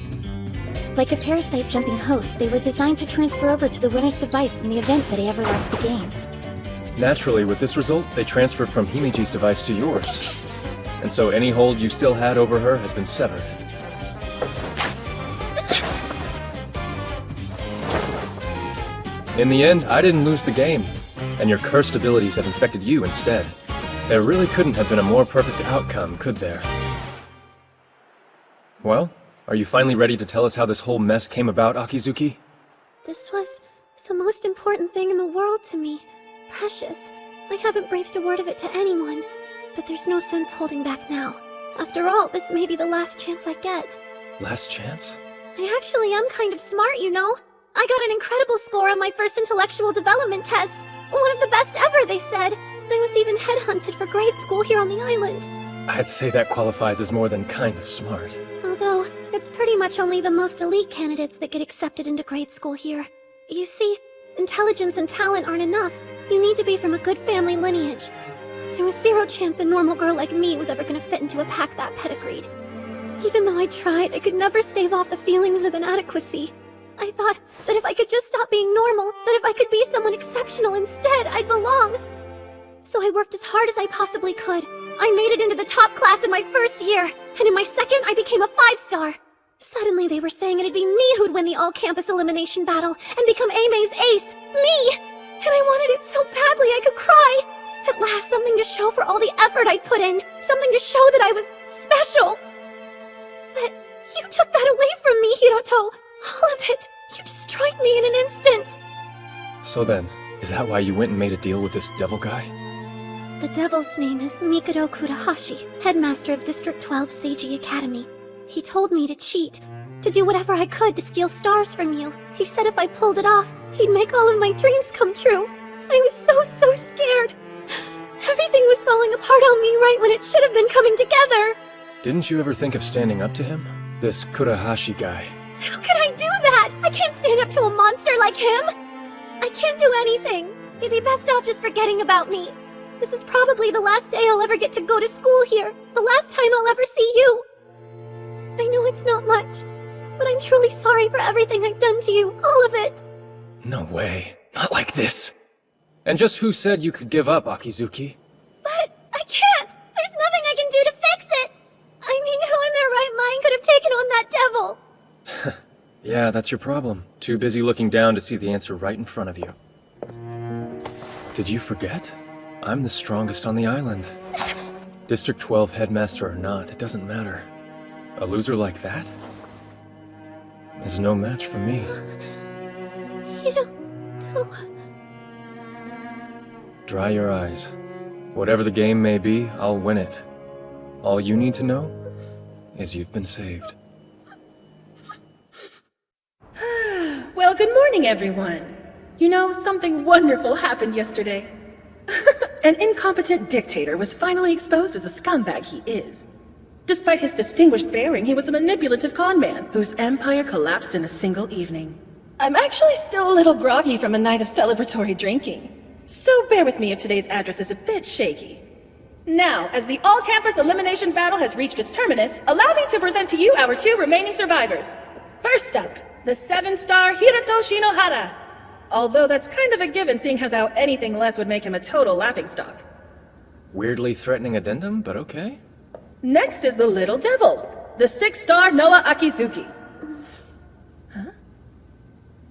Like a parasite jumping host, they were designed to transfer over to the winner's device in the event that he ever lost a game. Naturally, with this result, they transferred from Himeji's device to yours. And so any hold you still had over her has been severed. In the end, I didn't lose the game, and your cursed abilities have infected you instead. There really couldn't have been a more perfect outcome, could there? Well, are you finally ready to tell us how this whole mess came about, Akizuki? This was the most important thing in the world to me. Precious. I haven't breathed a word of it to anyone, but there's no sense holding back now. After all, this may be the last chance I get. Last chance? I actually am kind of smart, you know? I got an incredible score on my first intellectual development test. One of the best ever, they said. I was even headhunted for grade school here on the island. I'd say that qualifies as more than kind of smart. Although, it's pretty much only the most elite candidates that get accepted into grade school here. You see, intelligence and talent aren't enough. You need to be from a good family lineage. There was zero chance a normal girl like me was ever gonna fit into a pack that pedigreed. Even though I tried, I could never stave off the feelings of inadequacy. I thought that if I could just stop being normal, that if I could be someone exceptional instead, I'd belong. So I worked as hard as I possibly could. I made it into the top class in my first year, and in my second, I became a 5-star. Suddenly they were saying it'd be me who'd win the all-campus elimination battle and become 𝐴ime's ace. Me! And I wanted it so badly I could cry. At last, something to show for all the effort I'd put in. Something to show that I was special. But you took that away from me, Hiroto. All of it. You destroyed me in an instant. So then, is that why you went and made a deal with this devil guy? The devil's name is Mikado Kurahashi, headmaster of District 12 Seiji Academy. He told me to cheat, to do whatever I could to steal stars from you. He said if I pulled it off, he'd make all of my dreams come true. I was so scared. Everything was falling apart on me right when it should have been coming together. Didn't you ever think of standing up to him? This Kurahashi guy. How could I do that? I can't stand up to a monster like him. I can't do anything. You'd be best off just forgetting about me. This is probably the last day I'll ever get to go to school here. The last time I'll ever see you. I know it's not much, but I'm truly sorry for everything I've done to you. All of it. No way. Not like this. And just who said you could give up, Akizuki? But I can't. There's nothing I can do to fix it. I mean, who in their right mind could have taken on that devil? Yeah, that's your problem. Too busy looking down to see the answer right in front of you. Did you forget? I'm the strongest on the island. District 12 headmaster or not, it doesn't matter. A loser like that is no match for me. Dry your eyes. Whatever the game may be, I'll win it. All you need to know is you've been saved. Well, good morning, everyone. You know, something wonderful happened yesterday. An incompetent dictator was finally exposed as a scumbag he is. Despite his distinguished bearing, he was a manipulative con man whose empire collapsed in a single evening. I'm actually still a little groggy from a night of celebratory drinking, so bear with me if today's address is a bit shaky. Now, as the all-campus elimination battle has reached its terminus, allow me to present to you our 2 remaining survivors. First up, the 7-star Hiroto Shinohara. Although that's kind of a given, seeing as how anything less would make him a total laughingstock. Weirdly threatening addendum, but okay. Next is the Little Devil, the 6-star Noah Akizuki. Huh?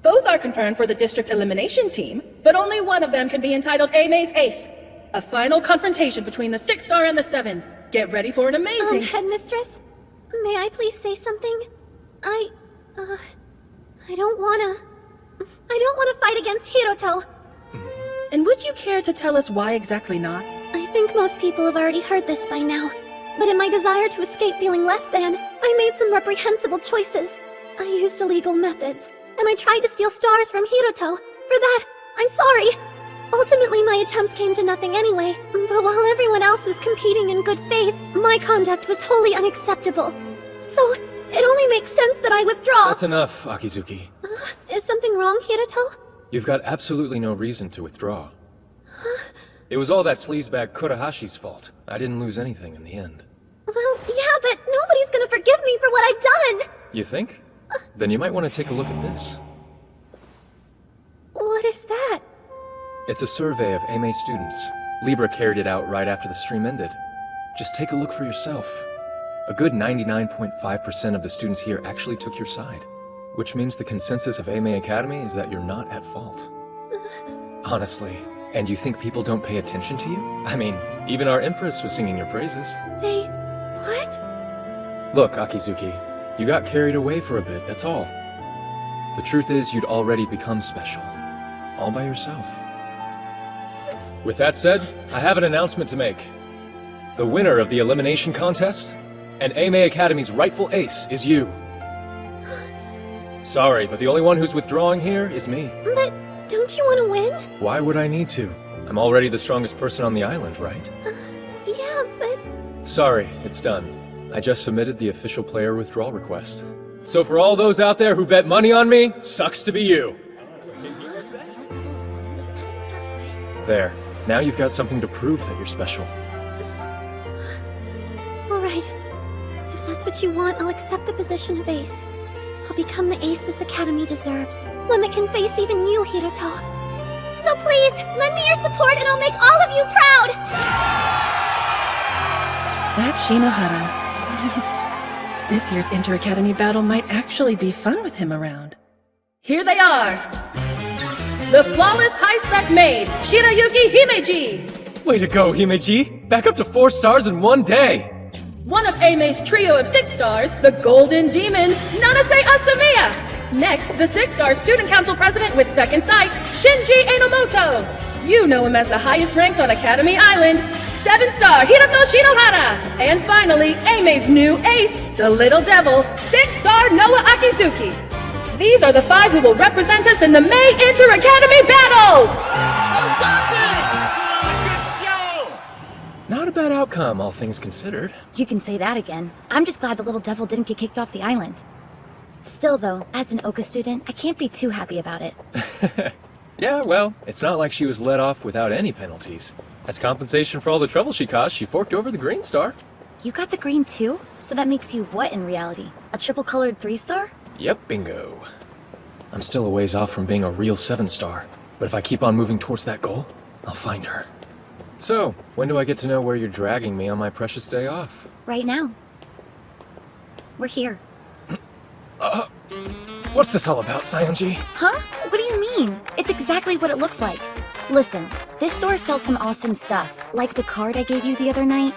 Both are confirmed for the district elimination team, but only one of them can be entitled Aime's Ace. A final confrontation between the 6-star and the 7. Get ready for an amazing— Headmistress? May I please say something? I don't wanna fight against Hiroto. And would you care to tell us why exactly not? I think most people have already heard this by now. But in my desire to escape feeling less than, I made some reprehensible choices. I used illegal methods, and I tried to steal stars from Hiroto. For that, I'm sorry. Ultimately, my attempts came to nothing anyway, but while everyone else was competing in good faith, my conduct was wholly unacceptable. So, it only makes sense that I withdraw. That's enough, Akizuki. Is something wrong, Hiroto? You've got absolutely no reason to withdraw. It was all that sleazebag Kurahashi's fault. I didn't lose anything in the end. Well, yeah, but nobody's gonna forgive me for what I've done! You think? Then you might want to take a look at this. What is that? It's a survey of AME students. Libra carried it out right after the stream ended. Just take a look for yourself. A good 99.5% of the students here actually took your side. Which means the consensus of AME Academy is that you're not at fault. Honestly. And you think people don't pay attention to you? I mean, even our Empress was singing your praises. They... what? Look, Akizuki, you got carried away for a bit, that's all. The truth is, you'd already become special. All by yourself. With that said, I have an announcement to make. The winner of the elimination contest, and AME Academy's rightful ace, is you. Sorry, but the only one who's withdrawing here is me. But don't you want to win? Why would I need to? I'm already the strongest person on the island, right? Yeah, but... Sorry, it's done. I just submitted the official player withdrawal request. So for all those out there who bet money on me, sucks to be you. There. Now you've got something to prove that you're special. Alright. If that's what you want, I'll accept the position of ace. I'll become the ace this academy deserves. One that can face even you, Hiroto. So please, lend me your support and I'll make all of you proud! That's Shinohara. This year's inter-academy battle might actually be fun with him around. Here they are! The flawless high-spec maid, Shirayuki Himeji! Way to go, Himeji! Back up to 4 stars in one day! One of Aime's trio of 6 stars, the Golden Demon, Nanase Asamiya! Next, the 6-star Student Council President with second sight, Shinji Enomoto! You know him as the highest ranked on Academy Island, 7-star Hiroto Shinohara! And finally, Aime's new ace, the Little Devil, 6-star Noah Akizuki! These are the 5 who will represent us in the May Inter-Academy Battle! Not a bad outcome, all things considered. You can say that again. I'm just glad the little devil didn't get kicked off the island. Still though, as an Oka student, I can't be too happy about it. Yeah, well, it's not like she was let off without any penalties. As compensation for all the trouble she caused, she forked over the green star. You got the green too? So that makes you what in reality? A triple-colored 3-star? Yep, bingo. I'm still a ways off from being a real 7-star, but if I keep on moving towards that goal, I'll find her. So, when do I get to know where you're dragging me on my precious day off? Right now. We're here. What's this all about, Sayonji? Huh? What do you mean? It's exactly what it looks like. Listen, this store sells some awesome stuff, like the card I gave you the other night.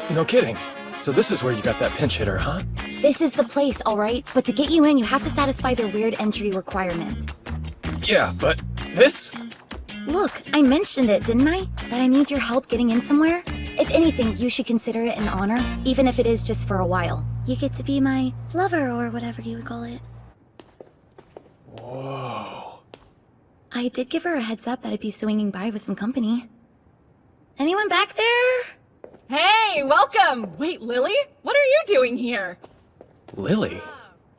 No kidding. So this is where you got that pinch hitter, huh? This is the place, alright? But to get you in, you have to satisfy their weird entry requirement. Yeah, but this? Look, I mentioned it, didn't I? That I need your help getting in somewhere? If anything, you should consider it an honor, even if it is just for a while. You get to be my lover, or whatever you would call it. Whoa. I did give her a heads up that I'd be swinging by with some company. Anyone back there? Hey! Hey, welcome! Wait, Lily? What are you doing here? Lily?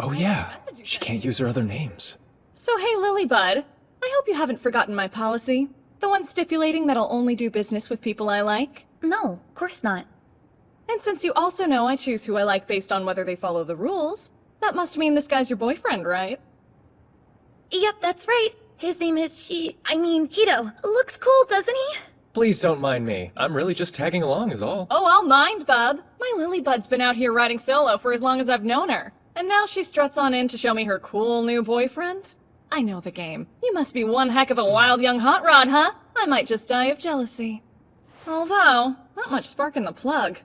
Oh yeah, she can't use her other names. So hey, Lilybud, I hope you haven't forgotten my policy. The one stipulating that I'll only do business with people I like. No, of course not. And since you also know I choose who I like based on whether they follow the rules, that must mean this guy's your boyfriend, right? Yep, that's right. His name is Hito. Looks cool, doesn't he? Please don't mind me. I'm really just tagging along is all. Oh, I'll mind, bub. My Lilybud's been out here riding solo for as long as I've known her. And now she struts on in to show me her cool new boyfriend? I know the game. You must be one heck of a wild young hot rod, huh? I might just die of jealousy. Although, not much spark in the plug.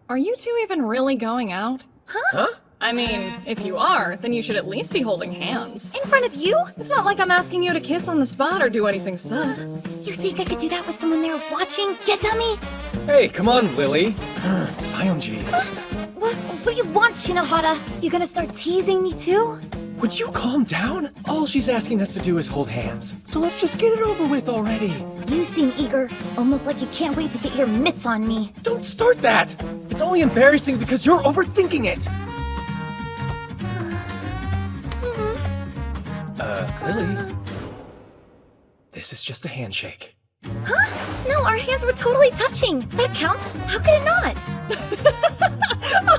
Are you two even really going out? Huh? I mean, if you are, then you should at least be holding hands. In front of you? It's not like I'm asking you to kiss on the spot or do anything sus. You think I could do that with someone there watching? Yeah, dummy? Hey, come on, Lily. Sayonji. What do you want, Shinohara? You gonna start teasing me too? Would you calm down? All she's asking us to do is hold hands. So let's just get it over with already. You seem eager, almost like you can't wait to get your mitts on me. Don't start that! It's only embarrassing because you're overthinking it! Lily? This is just a handshake. Huh? No, our hands were totally touching. That counts. How could it not?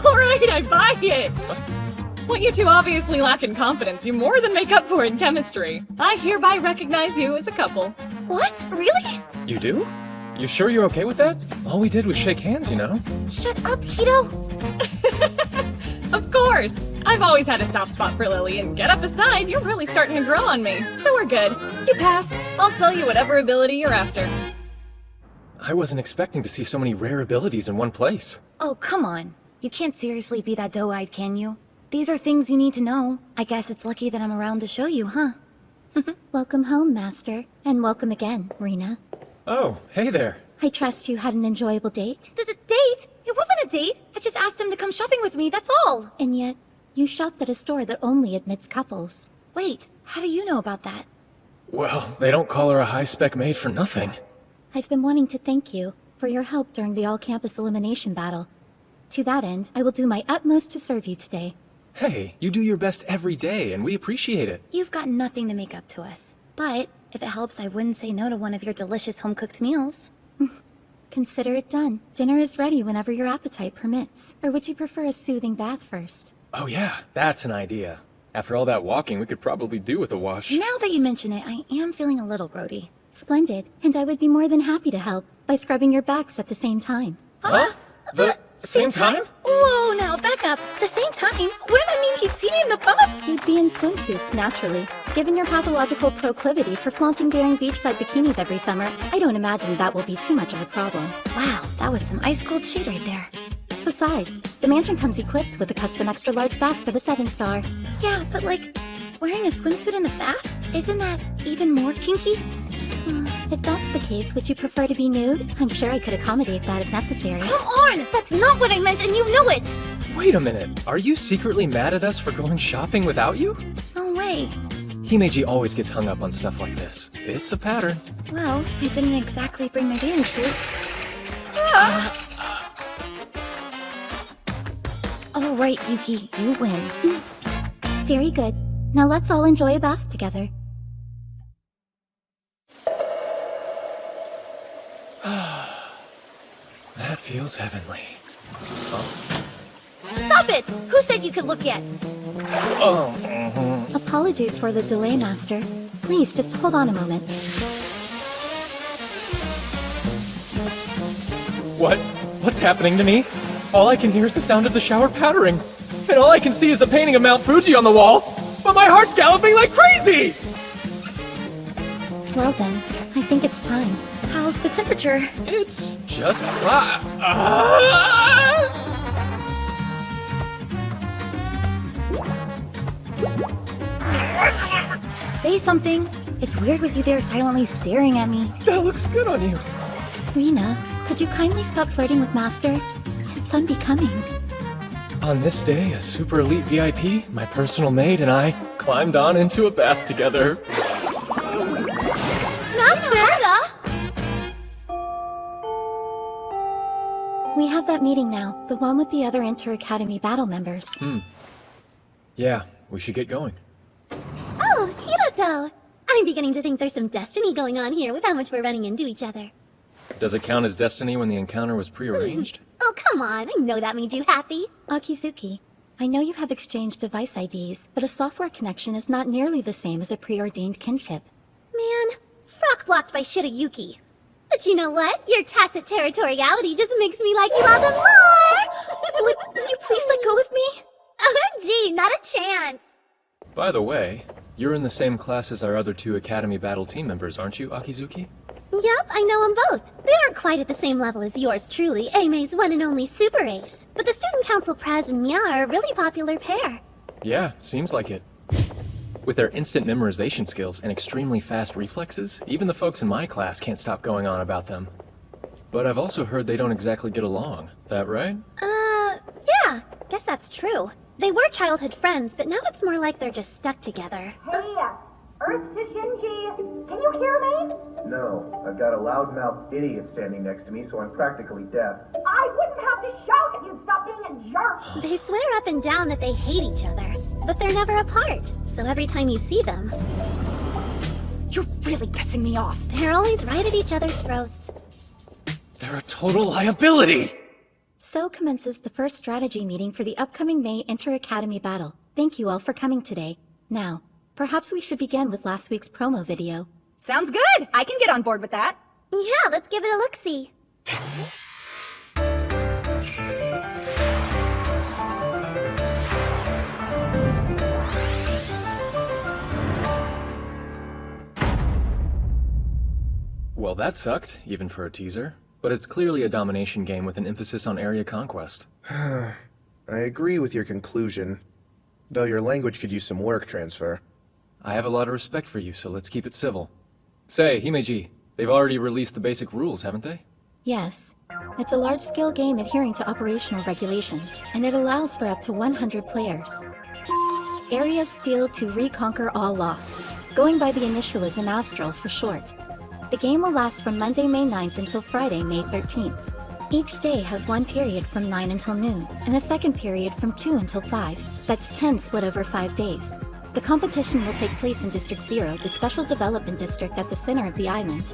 Alright, I buy it! What you two obviously lack in confidence, you more than make up for in chemistry. I hereby recognize you as a couple. What? Really? You do? You sure you're okay with that? All we did was shake hands, you know? Shut up, Hito. Of course! I've always had a soft spot for Lily, and get up aside, you're really starting to grow on me. So we're good. You pass. I'll sell you whatever ability you're after. I wasn't expecting to see so many rare abilities in one place. Oh, come on. You can't seriously be that doe-eyed, can you? These are things you need to know. I guess it's lucky that I'm around to show you, huh? Welcome home, Master. And welcome again, Rena. Oh, hey there. I trust you had an enjoyable date. Date? It wasn't a date. I just asked him to come shopping with me, that's all. And yet, you shopped at a store that only admits couples. Wait, how do you know about that? Well, they don't call her a high-spec maid for nothing. I've been wanting to thank you for your help during the all-campus elimination battle. To that end, I will do my utmost to serve you today. Hey, you do your best every day, and we appreciate it. You've got nothing to make up to us. But, if it helps, I wouldn't say no to one of your delicious home-cooked meals. Consider it done. Dinner is ready whenever your appetite permits. Or would you prefer a soothing bath first? Oh yeah, that's an idea. After all that walking, we could probably do with a wash. Now that you mention it, I am feeling a little grody. Splendid. And I would be more than happy to help by scrubbing your backs at the same time. Huh? The same time? Whoa, now back up. The same time? What does that mean he'd see me in the buff? You'd be in swimsuits, naturally. Given your pathological proclivity for flaunting daring beachside bikinis every summer, I don't imagine that will be too much of a problem. Wow, that was some ice-cold shade right there. Besides, the mansion comes equipped with a custom extra-large bath for the 7-star. Yeah, but like, wearing a swimsuit in the bath? Isn't that even more kinky? If that's the case, would you prefer to be nude? I'm sure I could accommodate that if necessary. Come on! That's not what I meant, and you know it! Wait a minute, are you secretly mad at us for going shopping without you? No way. Himeji always gets hung up on stuff like this. It's a pattern. Well, I didn't exactly bring my bathing suit. All right, Yuki, you win. Very good. Now let's all enjoy a bath together. That feels heavenly. Oh. Stop it! Who said you could look yet? Oh. Apologies for the delay, Master. Please, just hold on a moment. What's happening to me? All I can hear is the sound of the shower pattering. And all I can see is the painting of Mount Fuji on the wall. But my heart's galloping like crazy! Well then, I think it's time. How's the temperature? It's just fine. Say something. It's weird with you there silently staring at me. That looks good on you. Rena, could you kindly stop flirting with Master? It's unbecoming. On this day, a super elite VIP, my personal maid, and I climbed on into a bath together. We have that meeting now, the one with the other Inter-Academy battle members. Yeah, we should get going. Oh, Hiroto! I'm beginning to think there's some destiny going on here with how much we're running into each other. Does it count as destiny when the encounter was prearranged? Oh, come on, I know that made you happy. Akizuki, I know you have exchanged device IDs, but a software connection is not nearly the same as a preordained kinship. Man, frock blocked by Shirayuki. But you know what? Your tacit territoriality just makes me like you all the more! Would you please let go of me? OMG, not a chance! By the way, you're in the same class as our other 2 Academy Battle team members, aren't you, Akizuki? Yep, I know them both. They aren't quite at the same level as yours truly, Aime's one and only super ace. But the Student Council Praz and Mia are a really popular pair. Yeah, seems like it. With their instant memorization skills and extremely fast reflexes, even the folks in my class can't stop going on about them. But I've also heard they don't exactly get along. That right? Yeah, guess that's true. They were childhood friends, but now it's more like they're just stuck together. Hey, Earth to Shinji! Can you hear me? No, I've got a loudmouth idiot standing next to me, so I'm practically deaf. I wouldn't have to shout if you'd stop being a jerk! They swear up and down that they hate each other, but they're never apart, so every time you see them... You're really pissing me off. They're always right at each other's throats. They're a total liability! So commences the first strategy meeting for the upcoming May Inter-Academy battle. Thank you all for coming today. Now, perhaps we should begin with last week's promo video. Sounds good! I can get on board with that. Yeah, let's give it a look-see. Well, that sucked, even for a teaser. But it's clearly a domination game with an emphasis on area conquest. I agree with your conclusion, though your language could use some work transfer. I have a lot of respect for you, so let's keep it civil. Say, Himeji, they've already released the basic rules, haven't they? Yes. It's a large-scale game adhering to operational regulations, and it allows for up to 100 players. Areas steal to reconquer all lost, going by the initialism Astral for short. The game will last from Monday, May 9th until Friday, May 13th. Each day has one period from 9 until noon, and a second period from 2 until 5. That's 10 split over 5 days. The competition will take place in District 0, the special development district at the center of the island.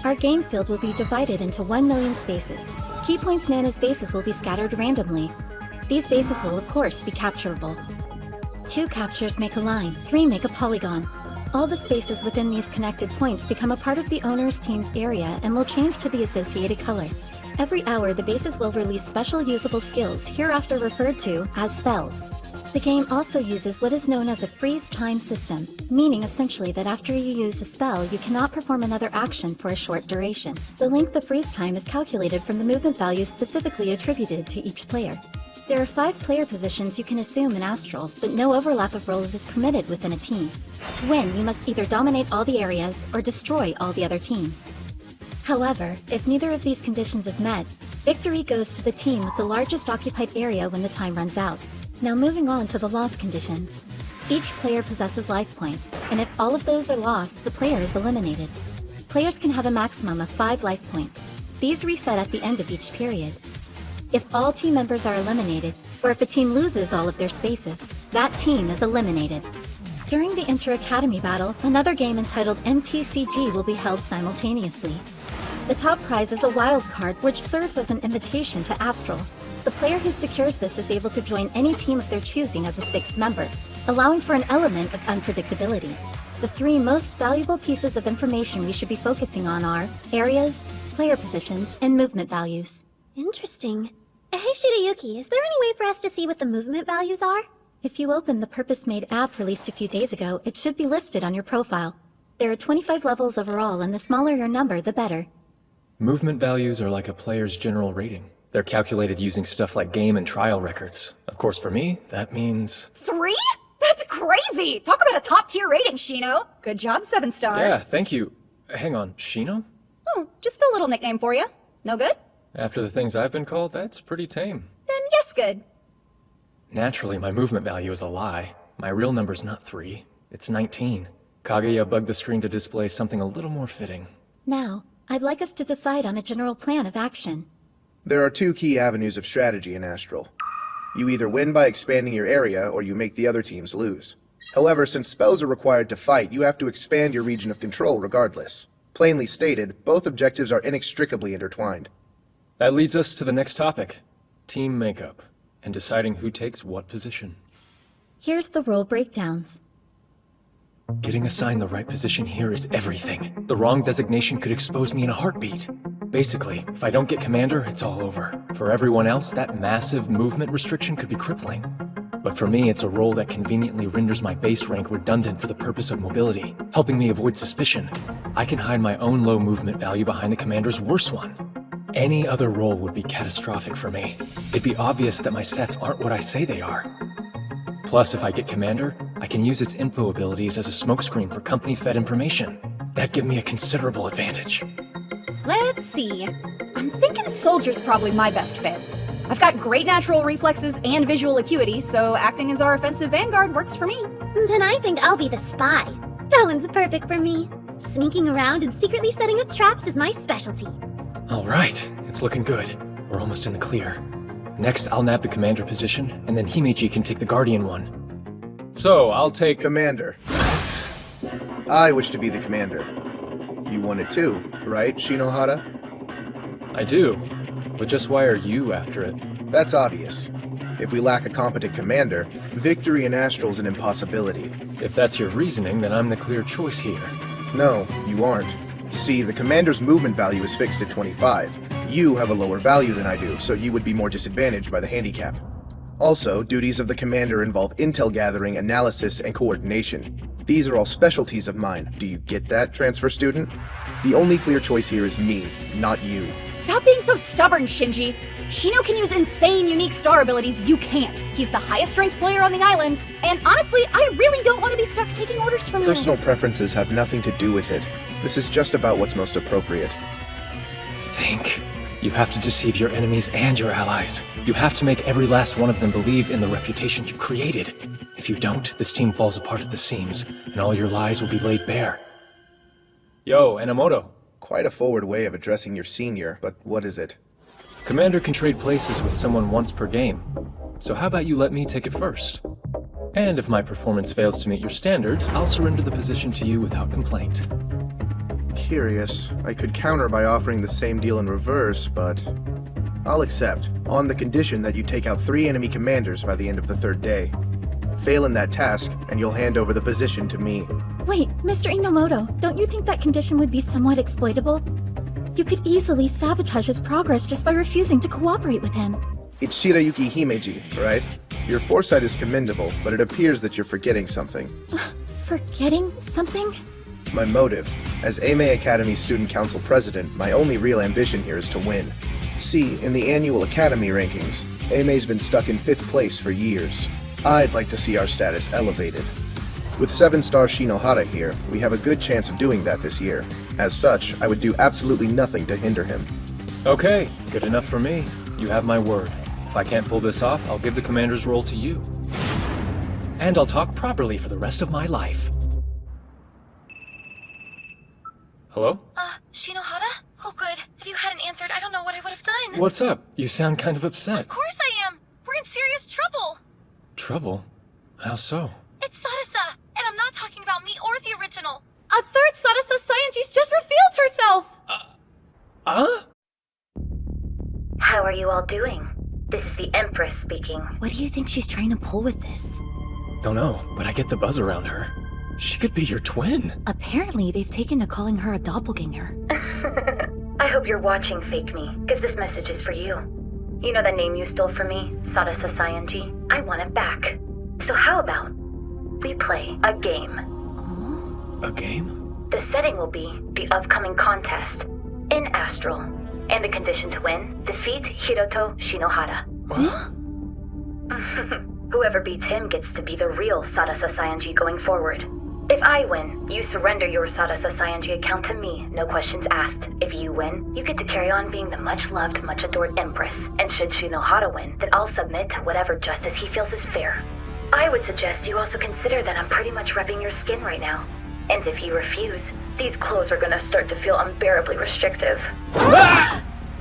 Our game field will be divided into 1 million spaces. Key points known as bases will be scattered randomly. These bases will, of course, be capturable. 2 captures make a line, 3 make a polygon. All the spaces within these connected points become a part of the owner's team's area and will change to the associated color. Every hour, the bases will release special usable skills, hereafter referred to as spells. The game also uses what is known as a freeze time system, meaning essentially that after you use a spell, you cannot perform another action for a short duration. The length of freeze time is calculated from the movement values specifically attributed to each player. There are 5 player positions you can assume in Astral, but no overlap of roles is permitted within a team. To win, you must either dominate all the areas or destroy all the other teams. However, if neither of these conditions is met, victory goes to the team with the largest occupied area when the time runs out. Now moving on to the loss conditions. Each player possesses life points, and if all of those are lost, the player is eliminated. Players can have a maximum of 5 life points. These reset at the end of each period. If all team members are eliminated, or if a team loses all of their spaces, that team is eliminated. During the Inter-Academy battle, another game entitled MTCG will be held simultaneously. The top prize is a wild card which serves as an invitation to Astral. The player who secures this is able to join any team of their choosing as a 6th member, allowing for an element of unpredictability. The 3 most valuable pieces of information we should be focusing on are areas, player positions, and movement values. Interesting. Hey Shirayuki, is there any way for us to see what the movement values are? If you open the purpose-made app released a few days ago, it should be listed on your profile. There are 25 levels overall, and the smaller your number, the better. Movement values are like a player's general rating. They're calculated using stuff like game and trial records. Of course, for me, that means... 3? That's crazy! Talk about a top-tier rating, Shino! Good job, 7-star. Yeah, thank you. Hang on, Shino? Oh, just a little nickname for you. No good? After the things I've been called, that's pretty tame. Then yes, good. Naturally, my movement value is a lie. My real number's not 3. It's 19. Kaguya bugged the screen to display something a little more fitting. Now, I'd like us to decide on a general plan of action. There are two key avenues of strategy in Astral. You either win by expanding your area, or you make the other teams lose. However, since spells are required to fight, you have to expand your region of control regardless. Plainly stated, both objectives are inextricably intertwined. That leads us to the next topic. Team makeup, and deciding who takes what position. Here's the role breakdowns. Getting assigned the right position here is everything. The wrong designation could expose me in a heartbeat. Basically, if I don't get commander, it's all over. For everyone else, that massive movement restriction could be crippling. But for me, it's a role that conveniently renders my base rank redundant for the purpose of mobility, helping me avoid suspicion. I can hide my own low movement value behind the commander's worse one. Any other role would be catastrophic for me. It'd be obvious that my stats aren't what I say they are. Plus, if I get commander, I can use its info abilities as a smokescreen for company-fed information. That'd give me a considerable advantage. Let's see. I'm thinking soldier's probably my best fit. I've got great natural reflexes and visual acuity, so acting as our offensive vanguard works for me. Then I think I'll be the spy. That one's perfect for me. Sneaking around and secretly setting up traps is my specialty. All right, it's looking good. We're almost in the clear. Next, I'll nab the commander position, and then Himeji can take the guardian one. So, I'll take... Commander. I wish to be the commander. You want it too, right, Shinohara? I do, but just why are you after it? That's obvious. If we lack a competent commander, victory in Astral is an impossibility. If that's your reasoning, then I'm the clear choice here. No, you aren't. See, the commander's movement value is fixed at 25. You have a lower value than I do, so you would be more disadvantaged by the handicap. Also, duties of the commander involve intel gathering, analysis, and coordination. These are all specialties of mine. Do you get that, transfer student? The only clear choice here is me, not you. Stop being so stubborn, Shinji. Shino can use insane, unique star abilities you can't. He's the highest ranked player on the island, and honestly, I really don't want to be stuck taking orders from you. Personal preferences have nothing to do with it. This is just about what's most appropriate. Think. You have to deceive your enemies and your allies. You have to make every last one of them believe in the reputation you've created. If you don't, this team falls apart at the seams, and all your lies will be laid bare. Yo, Enomoto. Quite a forward way of addressing your senior, but what is it? Commander can trade places with someone once per game. So how about you let me take it first? And if my performance fails to meet your standards, I'll surrender the position to you without complaint. Curious. I could counter by offering the same deal in reverse, but I'll accept, on the condition that you take out 3 enemy commanders by the end of the 3rd day. Fail in that task, and you'll hand over the position to me. Wait, Mr. Inomoto, don't you think that condition would be somewhat exploitable? You could easily sabotage his progress just by refusing to cooperate with him. It's Shirayuki Himeji, right? Your foresight is commendable, but it appears that you're forgetting something. Forgetting something? My motive. As 𝖤Anime Academy Student Council President, my only real ambition here is to win. See, in the annual Academy rankings, 𝖤Anime's been stuck in 5th place for years. I'd like to see our status elevated. With 7-star Shinohara here, we have a good chance of doing that this year. As such, I would do absolutely nothing to hinder him. Okay, good enough for me. You have my word. If I can't pull this off, I'll give the commander's role to you. And I'll talk properly for the rest of my life. Hello? Shinohara? Oh good. If you hadn't answered, I don't know what I would have done. What's up? You sound kind of upset. Of course I am! We're in serious trouble! Trouble? How so? It's Sadasa, and I'm not talking about me or the original. A 3rd Sadasa Scientist just revealed herself! How are you all doing? This is the Empress speaking. What do you think she's trying to pull with this? Don't know, but I get the buzz around her. She could be your twin. Apparently, they've taken to calling her a doppelganger. I hope you're watching, Fake Me, because this message is for you. You know that name you stole from me, Sadasa Scienji? I want it back. So how about we play a game? A game? The setting will be the upcoming contest in Astral. And the condition to win, defeat Hiroto Shinohara. Huh? Whoever beats him gets to be the real Sadasa Scienji going forward. If I win, you surrender your Sadasa Scienji account to me, no questions asked. If you win, you get to carry on being the much-loved, much-adored Empress. And should Shinohara win, then I'll submit to whatever justice he feels is fair. I would suggest you also consider that I'm pretty much repping your skin right now. And if you refuse, these clothes are gonna start to feel unbearably restrictive.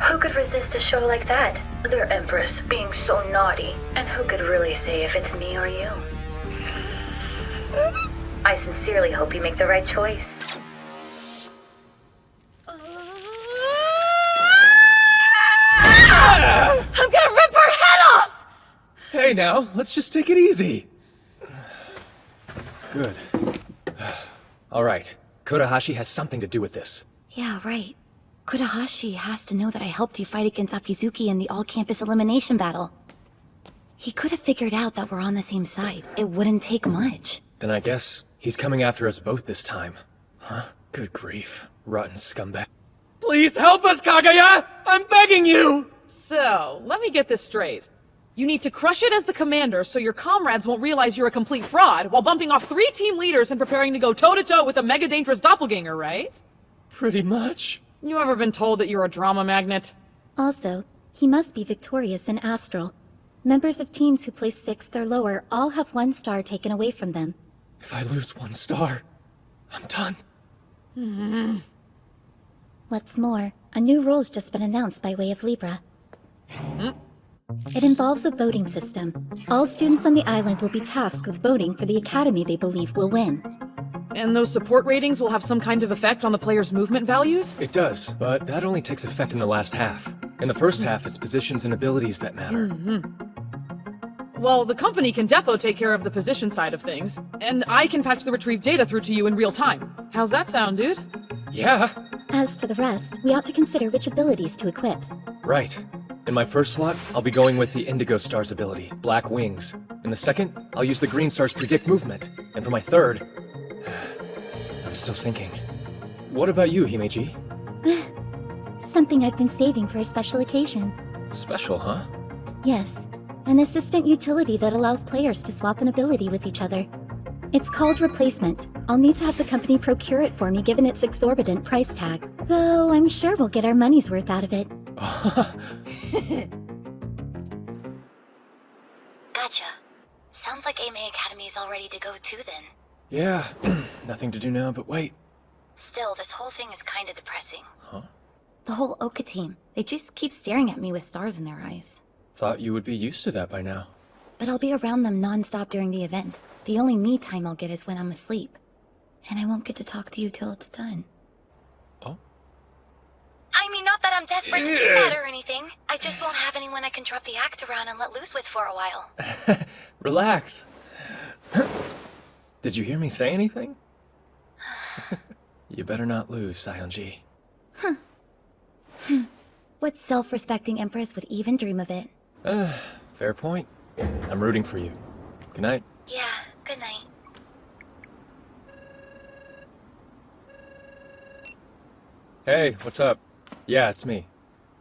Who could resist a show like that? Their Empress being so naughty. And who could really say if it's me or you? I sincerely hope you make the right choice. I'm gonna rip her head off! Hey now, let's just take it easy. Good. Alright, Kodahashi has something to do with this. Yeah, right. Kudahashi has to know that I helped you fight against Akizuki in the all-campus elimination battle. He could have figured out that we're on the same side. It wouldn't take much. Then I guess he's coming after us both this time. Huh? Good grief. Rotten scumbag. Please help us, Kagaya! I'm begging you! So, let me get this straight. You need to crush it as the commander so your comrades won't realize you're a complete fraud while bumping off 3 team leaders and preparing to go toe-to-toe with a mega dangerous doppelganger, right? Pretty much. You ever been told that you're a drama magnet? Also, he must be victorious in Astral. Members of teams who place 6th or lower all have 1 star taken away from them. If I lose 1 star, I'm done. What's more, a new rule's just been announced by way of Libra. It involves a voting system. All students on the island will be tasked with voting for the academy they believe will win. And those support ratings will have some kind of effect on the players' movement values? It does, but that only takes effect in the last half. In the first half, it's positions and abilities that matter. Well, the company can defo take care of the position side of things, and I can patch the retrieved data through to you in real time. How's that sound, dude? Yeah. As to the rest, we ought to consider which abilities to equip. Right. In my first slot, I'll be going with the Indigo Star's ability, Black Wings. In the second, I'll use the Green Star's Predict Movement. And for my third... I'm still thinking. What about you, Himeji? Something I've been saving for a special occasion. Special, huh? Yes. An assistant utility that allows players to swap an ability with each other. It's called Replacement. I'll need to have the company procure it for me given its exorbitant price tag. Though I'm sure we'll get our money's worth out of it. Gotcha. Sounds like Ame Academy is all ready to go too then. Yeah, nothing to do now but wait. Still, this whole thing is kinda depressing. Huh? The whole Oka team. They just keep staring at me with stars in their eyes. Thought you would be used to that by now. But I'll be around them non-stop during the event. The only me time I'll get is when I'm asleep. And I won't get to talk to you till it's done. Oh? I mean, not that I'm desperate to do that or anything. I just won't have anyone I can drop the act around and let loose with for a while. Relax. Did you hear me say anything? You better not lose, Sionji. What self-respecting empress would even dream of it? Fair point. I'm rooting for you. Good night. Yeah, good night. Hey, what's up? Yeah, it's me.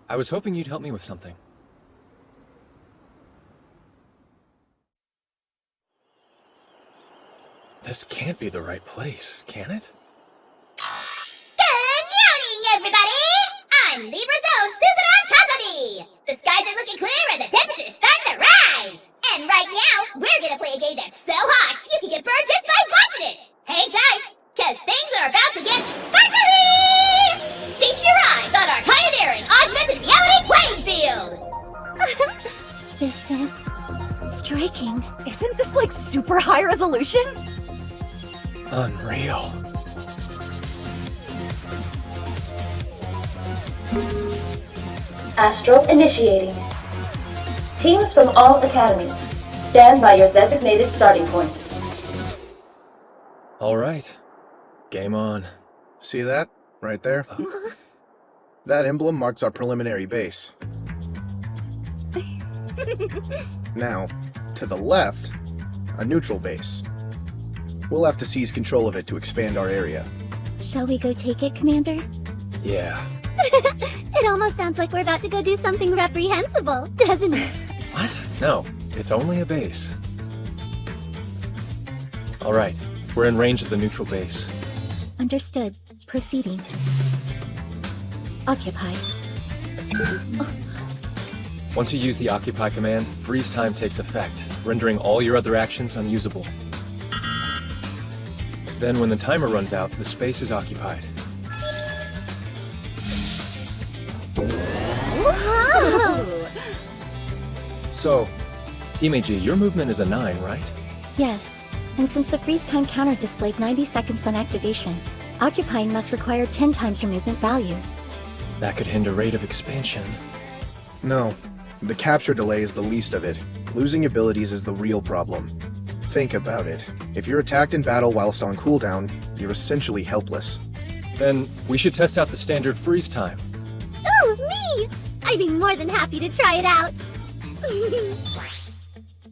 I was hoping you'd help me with something. This can't be the right place, can it? Good morning, everybody! I'm Libra's own Susan Kazami! The skies are looking clear and the temperature's starting to rise! And right now, we're gonna play a game that's so hot, you can get burned just by watching it! Hang tight, cause things are about to get sparkly! Feast your eyes on our pioneering augmented reality playing field! This is... striking. Isn't this like super high resolution? Unreal. Astro initiating. Teams from all academies, stand by your designated starting points. All right. Game on. See that? Right there? That emblem marks our preliminary base. Now, to the left, a neutral base. We'll have to seize control of it to expand our area. Shall we go take it, Commander? Yeah. It almost sounds like we're about to go do something reprehensible, doesn't it? What? No, it's only a base. All right, we're in range of the neutral base. Understood. Proceeding. Occupy. Once you use the Occupy command, freeze time takes effect, rendering all your other actions unusable. Then when the timer runs out, the space is occupied. So, 𖤐Anime, your movement is a 9, right? Yes, and since the freeze time counter displayed 90 seconds on activation, occupying must require 10 times your movement value. That could hinder rate of expansion. No, the capture delay is the least of it. Losing abilities is the real problem. Think about it. If you're attacked in battle whilst on cooldown, you're essentially helpless. Then we should test out the standard freeze time. Ooh, me! I'd be more than happy to try it out.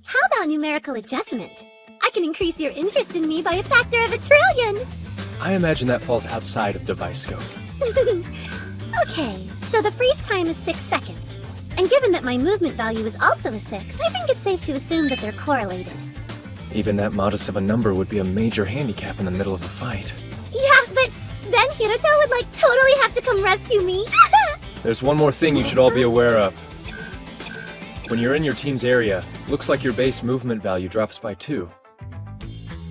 How about numerical adjustment? I can increase your interest in me by a factor of 1,000,000,000,000. I imagine that falls outside of device scope. Okay, so the freeze time is 6 seconds. And given that my movement value is also a 6, I think it's safe to assume that they're correlated. Even that modest of a number would be a major handicap in the middle of a fight. Yeah, but then Hiroto would totally have to come rescue me. There's one more thing you should all be aware of. When you're in your team's area, looks like your base movement value drops by 2.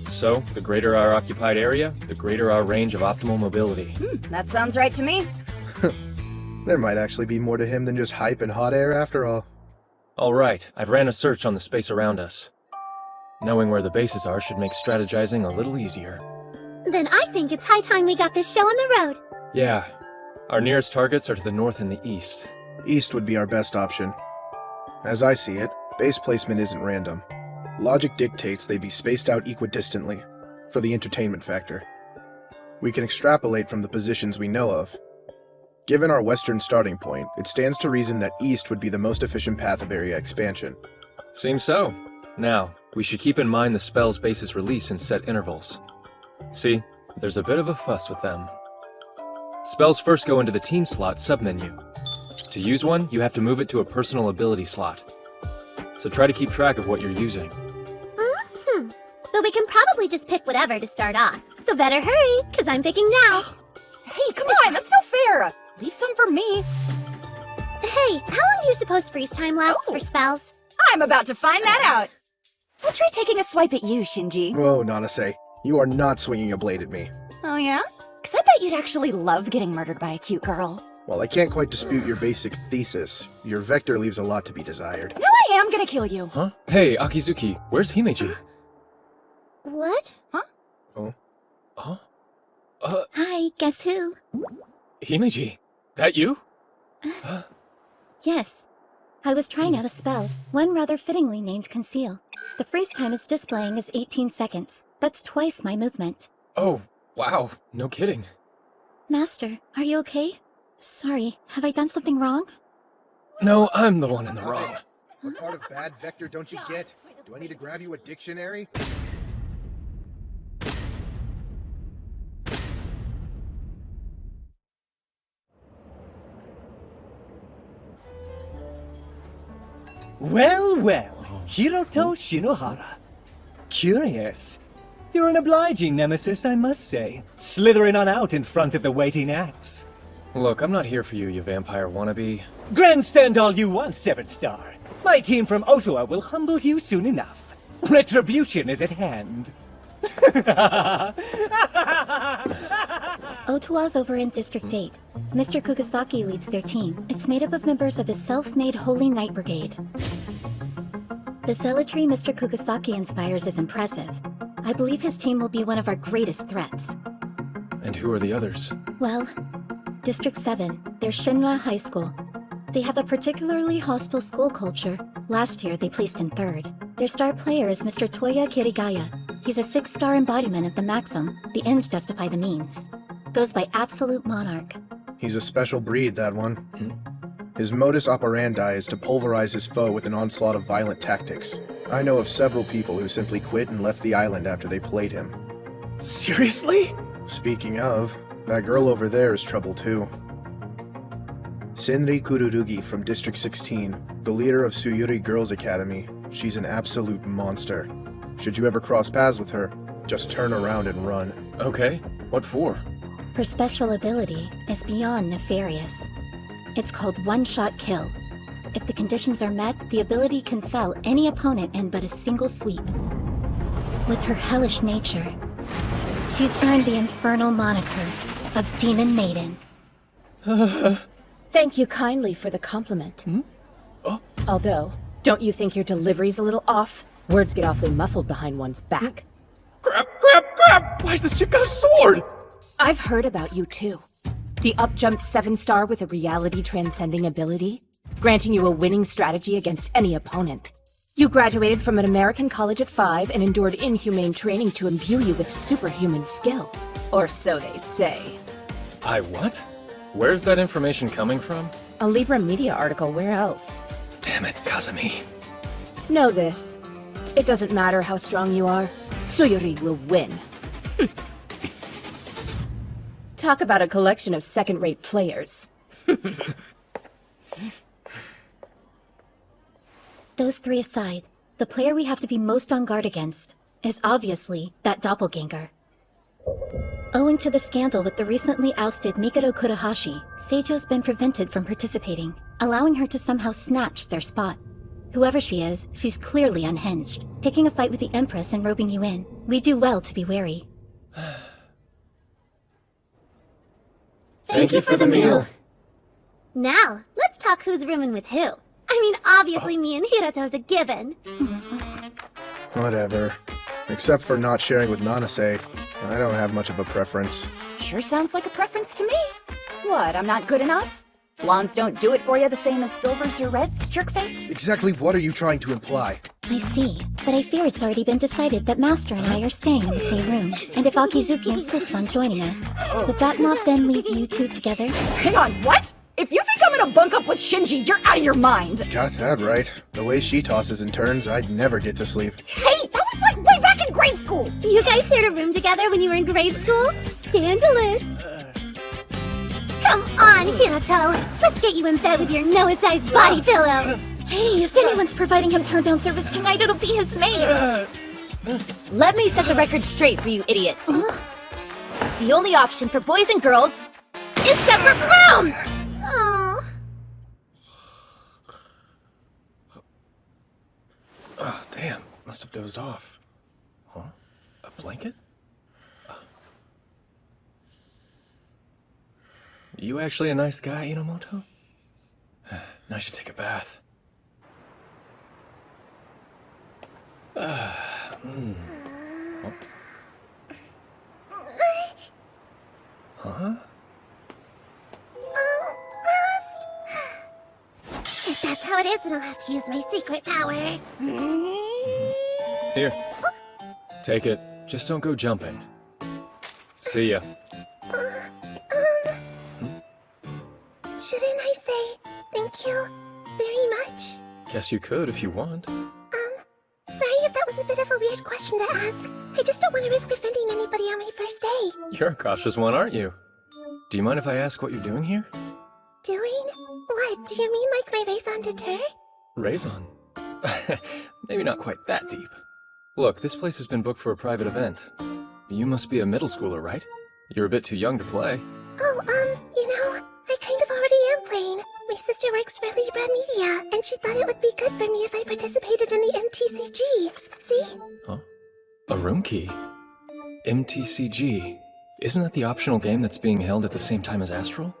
So, the greater our occupied area, the greater our range of optimal mobility. That sounds right to me. There might actually be more to him than just hype and hot air after all. Alright, I've ran a search on the space around us. Knowing where the bases are should make strategizing a little easier. Then I think it's high time we got this show on the road. Yeah. Our nearest targets are to the north and the east. East would be our best option. As I see it, base placement isn't random. Logic dictates they be spaced out equidistantly, for the entertainment factor. We can extrapolate from the positions we know of. Given our western starting point, it stands to reason that east would be the most efficient path of area expansion. Seems so. Now, we should keep in mind the spell's basis release in set intervals. See, there's a bit of a fuss with them. Spells first go into the team slot submenu. To use one, you have to move it to a personal ability slot. So try to keep track of what you're using. But we can probably just pick whatever to start off. So better hurry, because I'm picking now. Hey, come on, that's no fair. Leave some for me. Hey, how long do you suppose freeze time lasts for spells? I'm about to find that out. I'll try taking a swipe at you, Shinji. Whoa, Nanase. You are not swinging a blade at me. Oh yeah? Because I bet you'd actually love getting murdered by a cute girl. While I can't quite dispute your basic thesis, your vector leaves a lot to be desired. Now I am gonna kill you. Huh? Hey, Akizuki, where's 𖤐Anime? What? Huh? Oh? Huh? Hi, guess who? 𖤐Anime, that you? Yes. I was trying out a spell, one rather fittingly named Conceal. The freeze time it's displaying is 18 seconds. That's twice my movement. Oh, wow, no kidding. Master, are you okay? Sorry, have I done something wrong? No, I'm the one in the wrong. What part of bad vector don't you get? Do I need to grab you a dictionary? Well, well, Hiroto Shinohara. Curious. You're an obliging nemesis, I must say. Slithering on out in front of the waiting axe. Look, I'm not here for you, you vampire wannabe. Grandstand all you want, 7-star. My team from Ottawa will humble you soon enough. Retribution is at hand. Ottawa's over in District 8. Mr. Kugasaki leads their team. It's made up of members of his self-made Holy Knight Brigade. The zealotry Mr. Kugasaki inspires is impressive. I believe his team will be one of our greatest threats. And who are the others? Well, District 7, they're Shinra High School. They have a particularly hostile school culture. Last year, they placed in 3rd. Their star player is Mr. Toya Kirigaya. He's a 6-star embodiment of the maxim, the ends justify the means. Goes by Absolute Monarch. He's a special breed, that one. His modus operandi is to pulverize his foe with an onslaught of violent tactics. I know of several people who simply quit and left the island after they played him. Seriously? Speaking of, that girl over there is trouble too. Senri Kururugi from District 16, the leader of Tsuyuri Girls Academy. She's an absolute monster. Should you ever cross paths with her, just turn around and run. Okay, what for? Her special ability is beyond nefarious. It's called One-Shot Kill. If the conditions are met, the ability can fell any opponent in but a single sweep. With her hellish nature, she's earned the infernal moniker of Demon Maiden. Thank you kindly for the compliment. Although, Don't you think your delivery's a little off? Words get awfully muffled behind one's back. Grab! Why has this chick got a sword? I've heard about you too. The up-jumped 7-star with a reality-transcending ability, granting you a winning strategy against any opponent. You graduated from an American college at 5 and endured inhumane training to imbue you with superhuman skill. Or so they say. I what? Where's that information coming from? A Libra Media article, where else? Damn it, Kazumi. Know this. It doesn't matter how strong you are, Tsuyuri will win. Talk about a collection of second-rate players. Those three aside, the player we have to be most on guard against is obviously that doppelganger. Owing to the scandal with the recently ousted Mikado Kurohashi, Seijo's been prevented from participating, allowing her to somehow snatch their spot. Whoever she is, she's clearly unhinged. Picking a fight with the Empress and roping you in, we do well to be wary. Thank you for the meal. Now, let's talk who's rooming with who. I mean, obviously me and Hiroto's a given. Whatever. Except for not sharing with Nanase, I don't have much of a preference. Sure sounds like a preference to me. What, I'm not good enough? Blondes don't do it for you the same as silvers or reds, jerkface? Exactly what are you trying to imply? I see, but I fear it's already been decided that Master and I are staying in the same room, and if Akizuki insists on joining us, would that not then leave you two together? Hang on, what? If you think I'm gonna bunk up with Shinji, you're out of your mind! Got that right. The way she tosses and turns, I'd never get to sleep. Hey, that was like way back in grade school! You guys shared a room together when you were in grade school? Scandalous! Come on, Hiroto! Let's get you in bed with your Noah-sized body pillow! Hey, if anyone's providing him turn-down service tonight, it'll be his maid! Let me set the record straight for you idiots. The only option for boys and girls is separate rooms! Oh. Oh, damn. Must have dozed off. Huh? A blanket? You actually a nice guy, Inomoto? I should take a bath. Oh. Huh? If that's how it is, then I'll have to use my secret power. Here. Take it. Just don't go jumping. See ya. Shouldn't I say thank you very much? Guess you could if you want. Sorry if that was a bit of a weird question to ask. I just don't want to risk offending anybody on my first day. You're a cautious one, aren't you? Do you mind if I ask what you're doing here? Doing? What? Do you mean like my raison d'etre? Raison? Maybe not quite that deep. Look, this place has been booked for a private event. You must be a middle schooler, right? You're a bit too young to play. Oh, you know, I kind of already am playing. My sister works for Libra Media, and she thought it would be good for me if I participated in the MTCG. See? Huh? A room key? MTCG? Isn't that the optional game that's being held at the same time as Astral?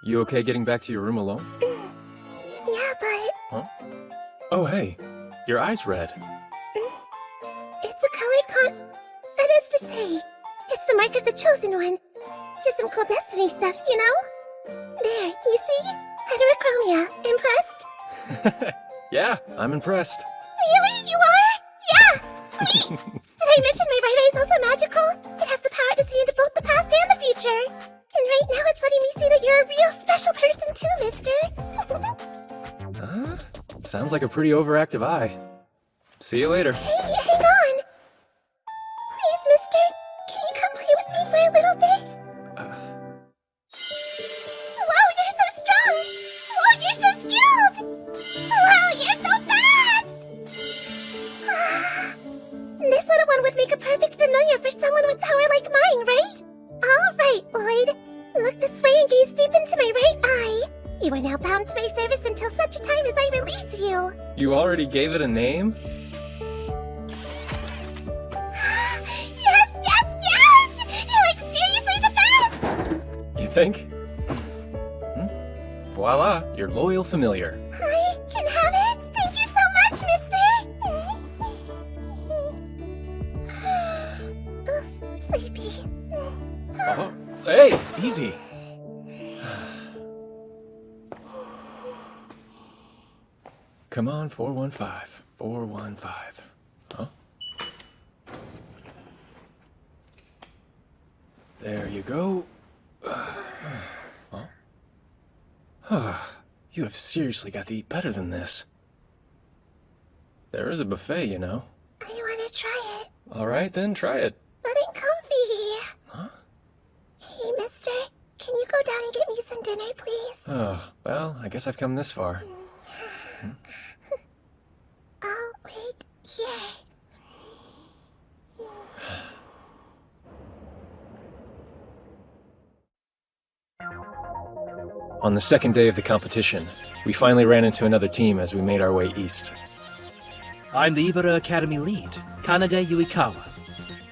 You okay getting back to your room alone? Yeah, but... Huh? Oh, hey. Your eye's red. It's a colored That is to say, it's the mark of the chosen one. Just some cool destiny stuff, you know? There, you see? Heterochromia. Impressed? Yeah, I'm impressed. Really? You are? Yeah! Sweet! Did I mention my right eye's also magical? It has the power to see into both the past and the future. And right now it's letting me see that you're a real special person too, mister. Huh? Sounds like a pretty overactive eye. See you later. Hey, hang on! Please, mister, can you come play with me for a little bit? Whoa, you're so strong! Whoa, you're so skilled! Whoa, you're so fast! This little one would make a perfect familiar for someone with power like mine, right? All right, Lloyd. Look this way and gaze deep into my right eye. You are now bound to my service until such a time as I release you. You already gave it a name? Yes, yes, yes! You're like seriously the best! You think? Voila, your loyal familiar. I can have it? easy. Come on, 415. 415. Huh? There you go. You have seriously got to eat better than this. There is a buffet, you know. I want to try it. All right, then try it. But I'm comfy. Huh? Hey, mister, can you go down and get me some dinner, please? Oh, well, I guess I've come this far. I'll wait here. On the second day of the competition, we finally ran into another team as we made our way east. I'm the Ibara Academy lead, Kanade Yuikawa.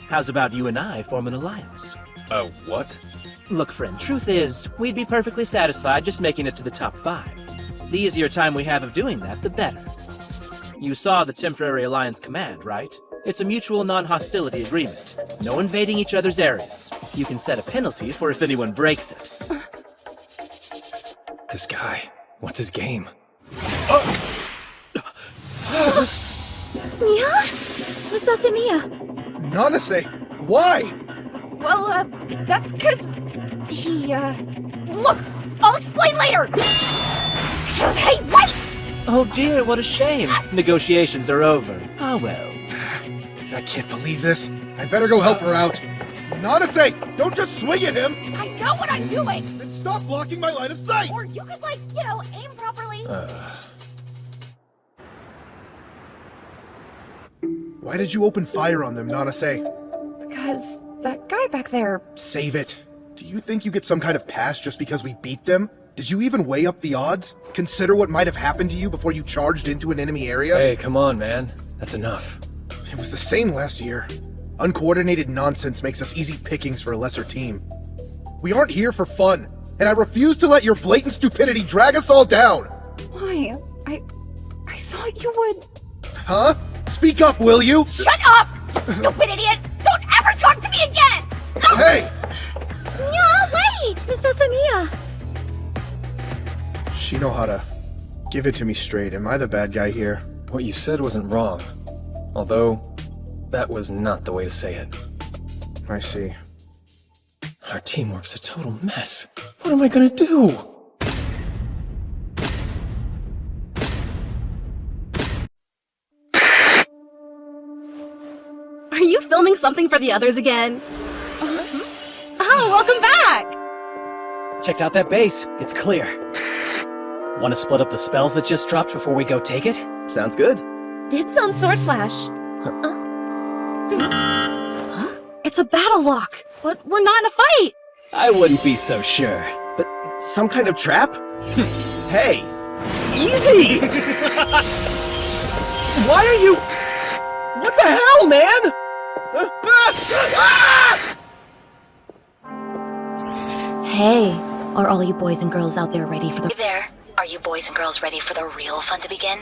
How's about you and I form an alliance? What? Look, friend, truth is, we'd be perfectly satisfied just making it to the top 5. The easier time we have of doing that, the better. You saw the Temporary Alliance Command, right? It's a mutual non-hostility agreement. No invading each other's areas. You can set a penalty for if anyone breaks it. This guy, what's his game? Mia? Masase Mia. Nanase, why? Well, that's 'cause he, Look! I'll explain later! Hey, wait! Oh dear, what a shame. Negotiations are over. Ah well. I can't believe this. I better go help her out. Nanase, don't just swing at him! I know what I'm doing! Then stop blocking my line of sight! Or you could, like, aim properly. Why did you open fire on them, Nanase? Because that guy back there... Save it. Do you think you get some kind of pass just because we beat them? Did you even weigh up the odds? Consider what might have happened to you before you charged into an enemy area? Hey, come on, man. That's enough. It was the same last year. Uncoordinated nonsense makes us easy pickings for a lesser team. We aren't here for fun, and I refuse to let your blatant stupidity drag us all down! Why? I thought you would... Huh? Speak up, will you? Shut up! Stupid idiot! Don't ever talk to me again! Hey! Mia, wait! Masase Mia. Shinohara, give it to me straight. Am I the bad guy here? What you said wasn't wrong. Although, that was not the way to say it. I see. Our teamwork's a total mess. What am I gonna do? Are you filming something for the others again? Oh, welcome back! Checked out that base. It's clear. Want to split up the spells that just dropped before we go take it? Sounds good. Dibs on Sword Flash. It's a battle lock, but we're not in a fight! I wouldn't be so sure. But some kind of trap? Hey! Easy! Why are you... What the hell, man? Hey, are all you boys and girls out there ready for the... Hey there. Are you boys and girls ready for the real fun to begin?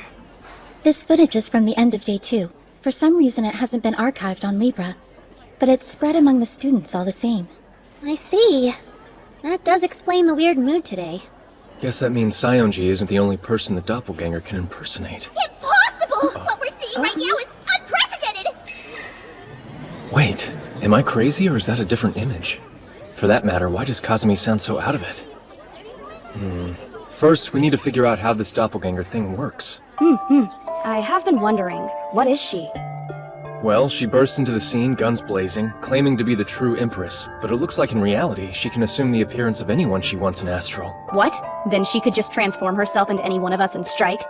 This footage is from the end of day 2. For some reason it hasn't been archived on Libra, but it's spread among the students all the same. I see. That does explain the weird mood today. Guess that means Sionji isn't the only person the doppelganger can impersonate. Impossible! What we're seeing right now is unprecedented! Wait, am I crazy or is that a different image? For that matter, why does Kazumi sound so out of it? First, we need to figure out how this doppelganger thing works. I have been wondering, what is she? Well, she burst into the scene, guns blazing, claiming to be the true Empress, but it looks like in reality, she can assume the appearance of anyone she wants in Astral. What? Then she could just transform herself into any one of us and strike?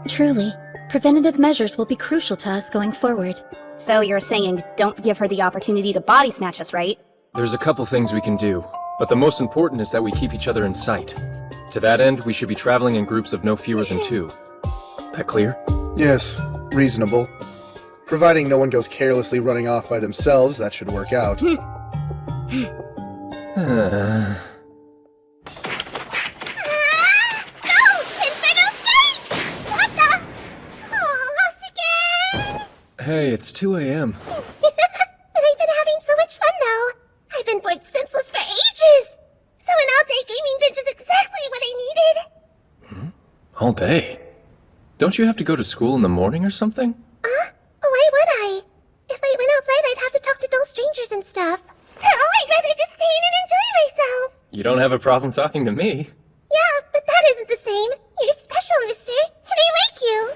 Truly, preventative measures will be crucial to us going forward. So you're saying don't give her the opportunity to body snatch us, right? There's a couple things we can do, but the most important is that we keep each other in sight. To that end, we should be traveling in groups of no fewer than 2. That clear? Yes, reasonable. Providing no one goes carelessly running off by themselves, that should work out. Go! Inferno Strike! What the? Oh, lost again! Hey, it's 2 a.m. But I've been having so much fun, though. I've been bored senseless day? Don't you have to go to school in the morning or something? Why would I? If I went outside, I'd have to talk to dull strangers and stuff. So I'd rather just stay in and enjoy myself. You don't have a problem talking to me. Yeah, but that isn't the same. You're special, mister, and I like you.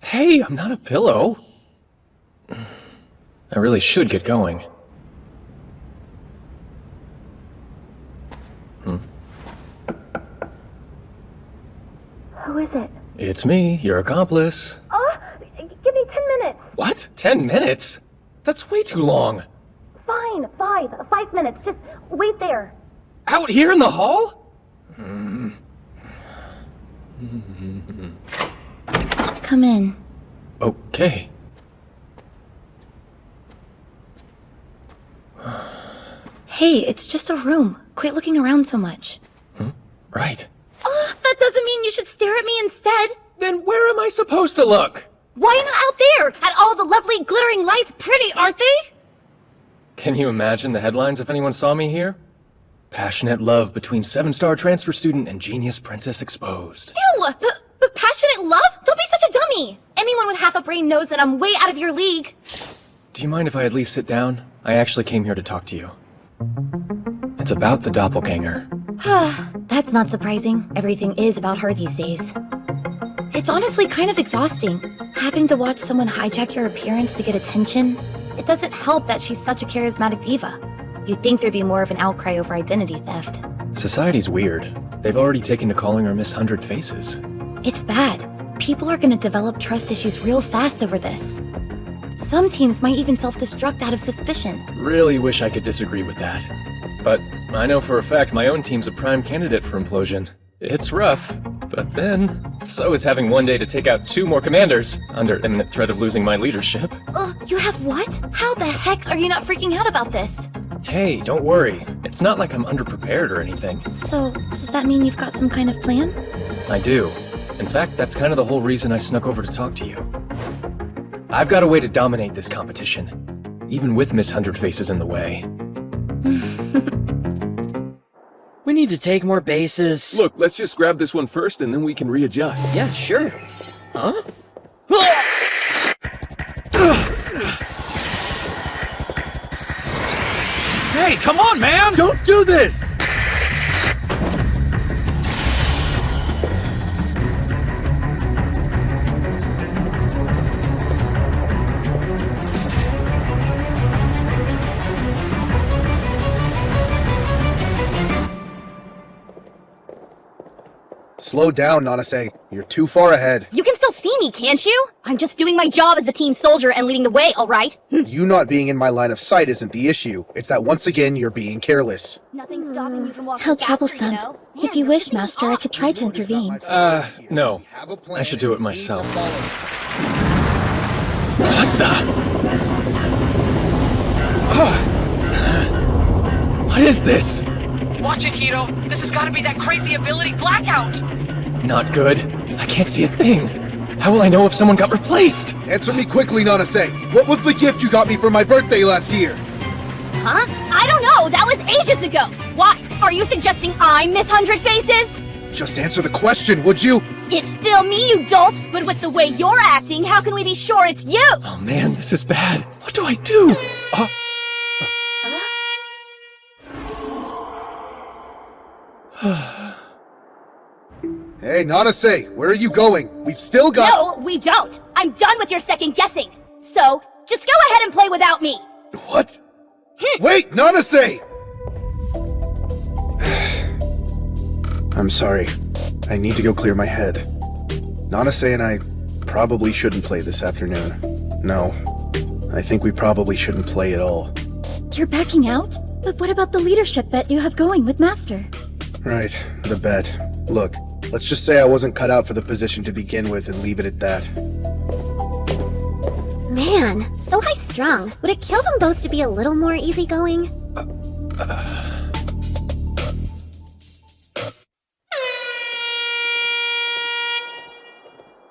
Hey, I'm not a pillow. I really should get going. Who is it? It's me, your accomplice. Oh, give me 10 minutes. What? 10 minutes? That's way too long. Fine, 5 minutes. Just wait there. Out here in the hall? Come in. Okay. Hey, it's just a room. Quit looking around so much. Right. Oh, that doesn't mean you should stare at me instead. Then where am I supposed to look? Why not out there? At all the lovely glittering lights, pretty, aren't they? Can you imagine the headlines if anyone saw me here? Passionate love between 7-star transfer student and genius princess exposed. Ew! But passionate love? Don't be such a dummy! Anyone with half a brain knows that I'm way out of your league. Do you mind if I at least sit down? I actually came here to talk to you. It's about the doppelganger. That's not surprising. Everything is about her these days. It's honestly kind of exhausting, having to watch someone hijack your appearance to get attention. It doesn't help that she's such a charismatic diva. You'd think there'd be more of an outcry over identity theft. Society's weird. They've already taken to calling her Miss 100 Faces. It's bad. People are gonna develop trust issues real fast over this. Some teams might even self-destruct out of suspicion. Really wish I could disagree with that. But I know for a fact my own team's a prime candidate for implosion. It's rough, but then, so is having one day to take out 2 more commanders, under imminent threat of losing my leadership. You have what? How the heck are you not freaking out about this? Hey, don't worry. It's not like I'm underprepared or anything. So, does that mean you've got some kind of plan? I do. In fact, that's kind of the whole reason I snuck over to talk to you. I've got a way to dominate this competition, even with Miss 100 Faces in the way. We need to take more bases. Look, let's just grab this one first and then we can readjust. Yeah, sure. Huh? Hey, come on, man! Don't do this! Slow down, Nanase. You're too far ahead. You can still see me, can't you? I'm just doing my job as the team soldier and leading the way, alright? You not being in my line of sight isn't the issue. It's that once again, you're being careless. Nothing's stopping you from walking How faster, troublesome. you know? If you wish, Master, I could try to intervene. No. I should do it myself. What the? What is this? Watch it, Hiro. This has got to be that crazy ability blackout. Not good. I can't see a thing. How will I know if someone got replaced? Answer me quickly, Nanase. What was the gift you got me for my birthday last year? Huh? I don't know. That was ages ago. Why? Are you suggesting I'm Miss 100 Faces? Just answer the question, would you? It's still me, you dolt. But with the way you're acting, how can we be sure it's you? Oh man, this is bad. What do I do? Hey, Nanase, where are you going? We've still got— No, we don't. I'm done with your second guessing. So, just go ahead and play without me. What? Wait, Nanase! I'm sorry. I need to go clear my head. Nanase and I probably shouldn't play this afternoon. No, I think we probably shouldn't play at all. You're backing out? But what about the leadership bet you have going with Master? Right, the bet. Look, let's just say I wasn't cut out for the position to begin with and leave it at that. Man, so high-strung. Would it kill them both to be a little more easygoing?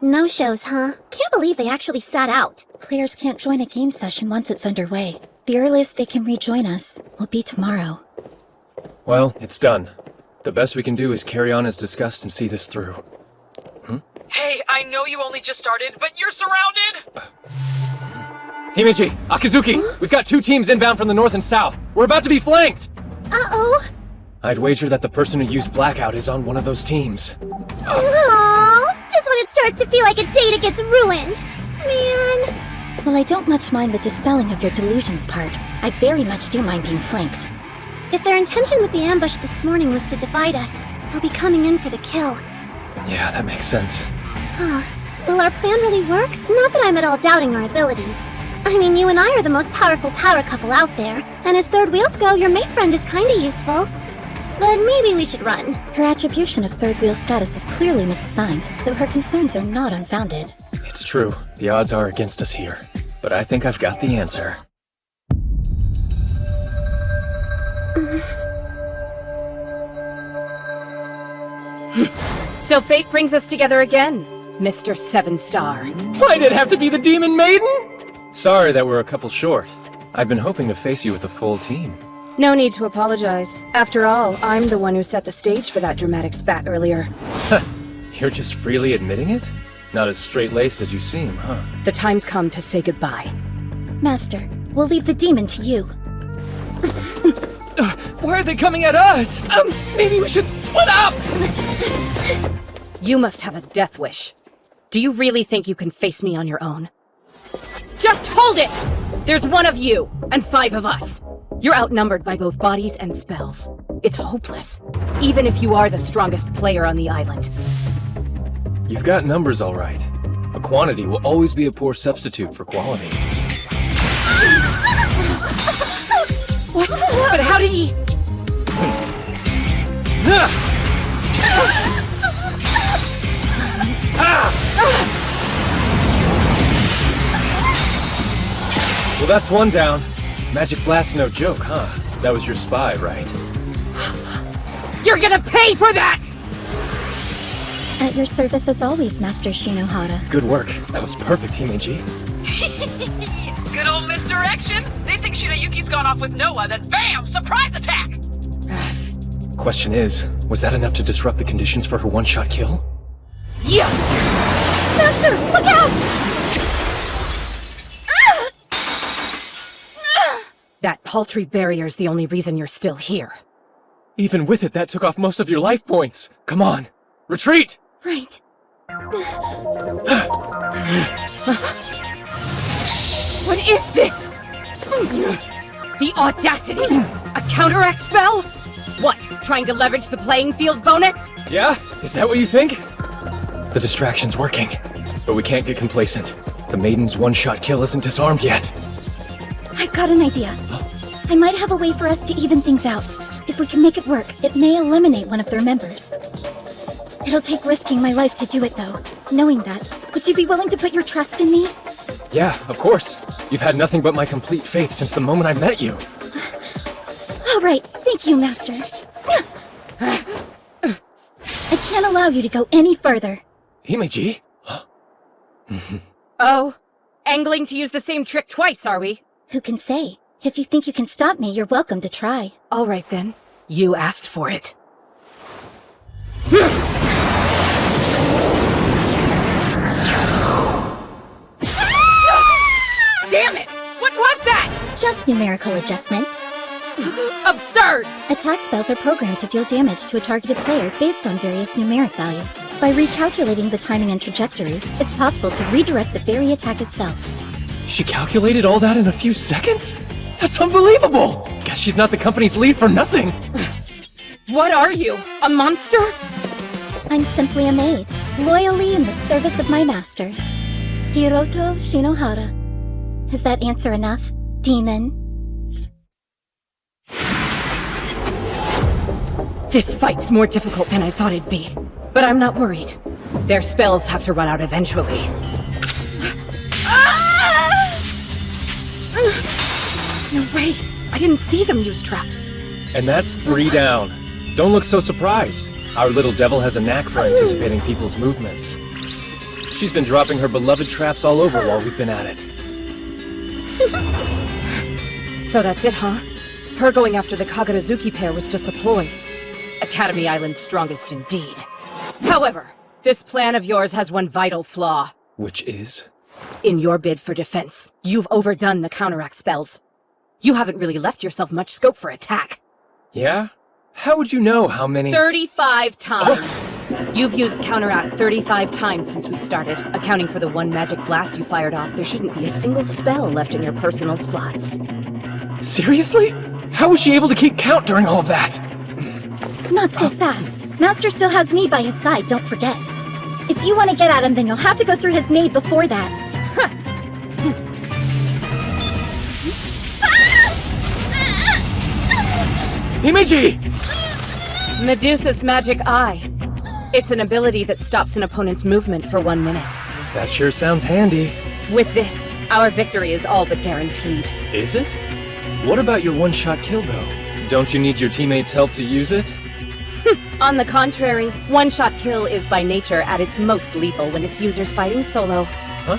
No shows, huh? Can't believe they actually sat out. Players can't join a game session once it's underway. The earliest they can rejoin us will be tomorrow. Well, it's done. The best we can do is carry on as discussed and see this through. Hey, I know you only just started, but you're surrounded! Himeji, Akizuki, we've got 2 teams inbound from the north and south. We're about to be flanked! Uh-oh. I'd wager that the person who used Blackout is on one of those teams. Aww. Just when it starts to feel like a date, it gets ruined. Man. Well, I don't much mind the dispelling of your delusions part. I very much do mind being flanked. If their intention with the ambush this morning was to divide us, they'll be coming in for the kill. Yeah, that makes sense. Huh. Will our plan really work? Not that I'm at all doubting our abilities. I mean, you and I are the most powerful power couple out there, and as third wheels go, your mate friend is kinda useful. But maybe we should run. Her attribution of third wheel status is clearly misassigned, though her concerns are not unfounded. It's true. The odds are against us here. But I think I've got the answer. So fate brings us together again, Mr. 7-Star. Why'd it have to be the Demon Maiden? Sorry that we're a couple short. I'd been hoping to face you with the full team. No need to apologize. After all, I'm the one who set the stage for that dramatic spat earlier. You're just freely admitting it? Not as straight-laced as you seem, huh? The time's come to say goodbye. Master, we'll leave the demon to you. Why are they coming at us? Maybe we should split up! You must have a death wish. Do you really think you can face me on your own? Just hold it! There's 1 of you, and 5 of us. You're outnumbered by both bodies and spells. It's hopeless, even if you are the strongest player on the island. You've got numbers all right. A quantity will always be a poor substitute for quality. What? But how did he... Well, that's 1 down. Magic Blast no joke, huh? That was your spy, right? You're gonna pay for that! At your service as always, Master Shinohara. Good work. That was perfect, Himeji. Good old misdirection! They think Shinayuki's gone off with Noah, then BAM! Surprise attack! Question is, was that enough to disrupt the conditions for her one-shot kill? Yeah! Master, look out! That paltry barrier's the only reason you're still here. Even with it, that took off most of your life points. Come on, retreat! Right. What is this? The audacity! A counteract spell? What, trying to leverage the playing field bonus? Yeah? Is that what you think? The distraction's working, but we can't get complacent. The Maiden's one-shot kill isn't disarmed yet. I've got an idea. I might have a way for us to even things out. If we can make it work, it may eliminate one of their members. It'll take risking my life to do it, though. Knowing that, would you be willing to put your trust in me? Yeah, of course. You've had nothing but my complete faith since the moment I met you. All right, thank you, Master. I can't allow you to go any further. Himeji? Oh, angling to use the same trick twice, are we? Who can say? If you think you can stop me, you're welcome to try. All right, then. You asked for it. Damn it! What was that? Just numerical adjustment. Absurd! Attack spells are programmed to deal damage to a targeted player based on various numeric values. By recalculating the timing and trajectory, it's possible to redirect the very attack itself. She calculated all that in a few seconds? That's unbelievable! Guess she's not the company's lead for nothing! What are you? A monster? I'm simply a maid, loyally in the service of my master. Hiroto Shinohara. Is that answer enough, demon? This fight's more difficult than I thought it'd be. But I'm not worried. Their spells have to run out eventually. No way! I didn't see them use trap. And that's 3 down. Don't look so surprised. Our little devil has a knack for anticipating people's movements. She's been dropping her beloved traps all over while we've been at it. So that's it, huh? Her going after the Kagurazuki pair was just a ploy. Academy Island's strongest indeed. However, this plan of yours has one vital flaw. Which is? In your bid for defense, you've overdone the counteract spells. You haven't really left yourself much scope for attack. Yeah? How would you know how many— 35 times! You've used counteract 35 times since we started. Accounting for the one magic blast you fired off, there shouldn't be a single spell left in your personal slots. Seriously? How was she able to keep count during all of that? Not so fast. Master still has me by his side, don't forget. If you want to get at him, then you'll have to go through his maid before that. Himeji! Medusa's Magic Eye. It's an ability that stops an opponent's movement for 1 minute. That sure sounds handy. With this, our victory is all but guaranteed. Is it? What about your one-shot kill, though? Don't you need your teammates' help to use it? On the contrary, one-shot kill is by nature at its most lethal when its user's fighting solo. Huh?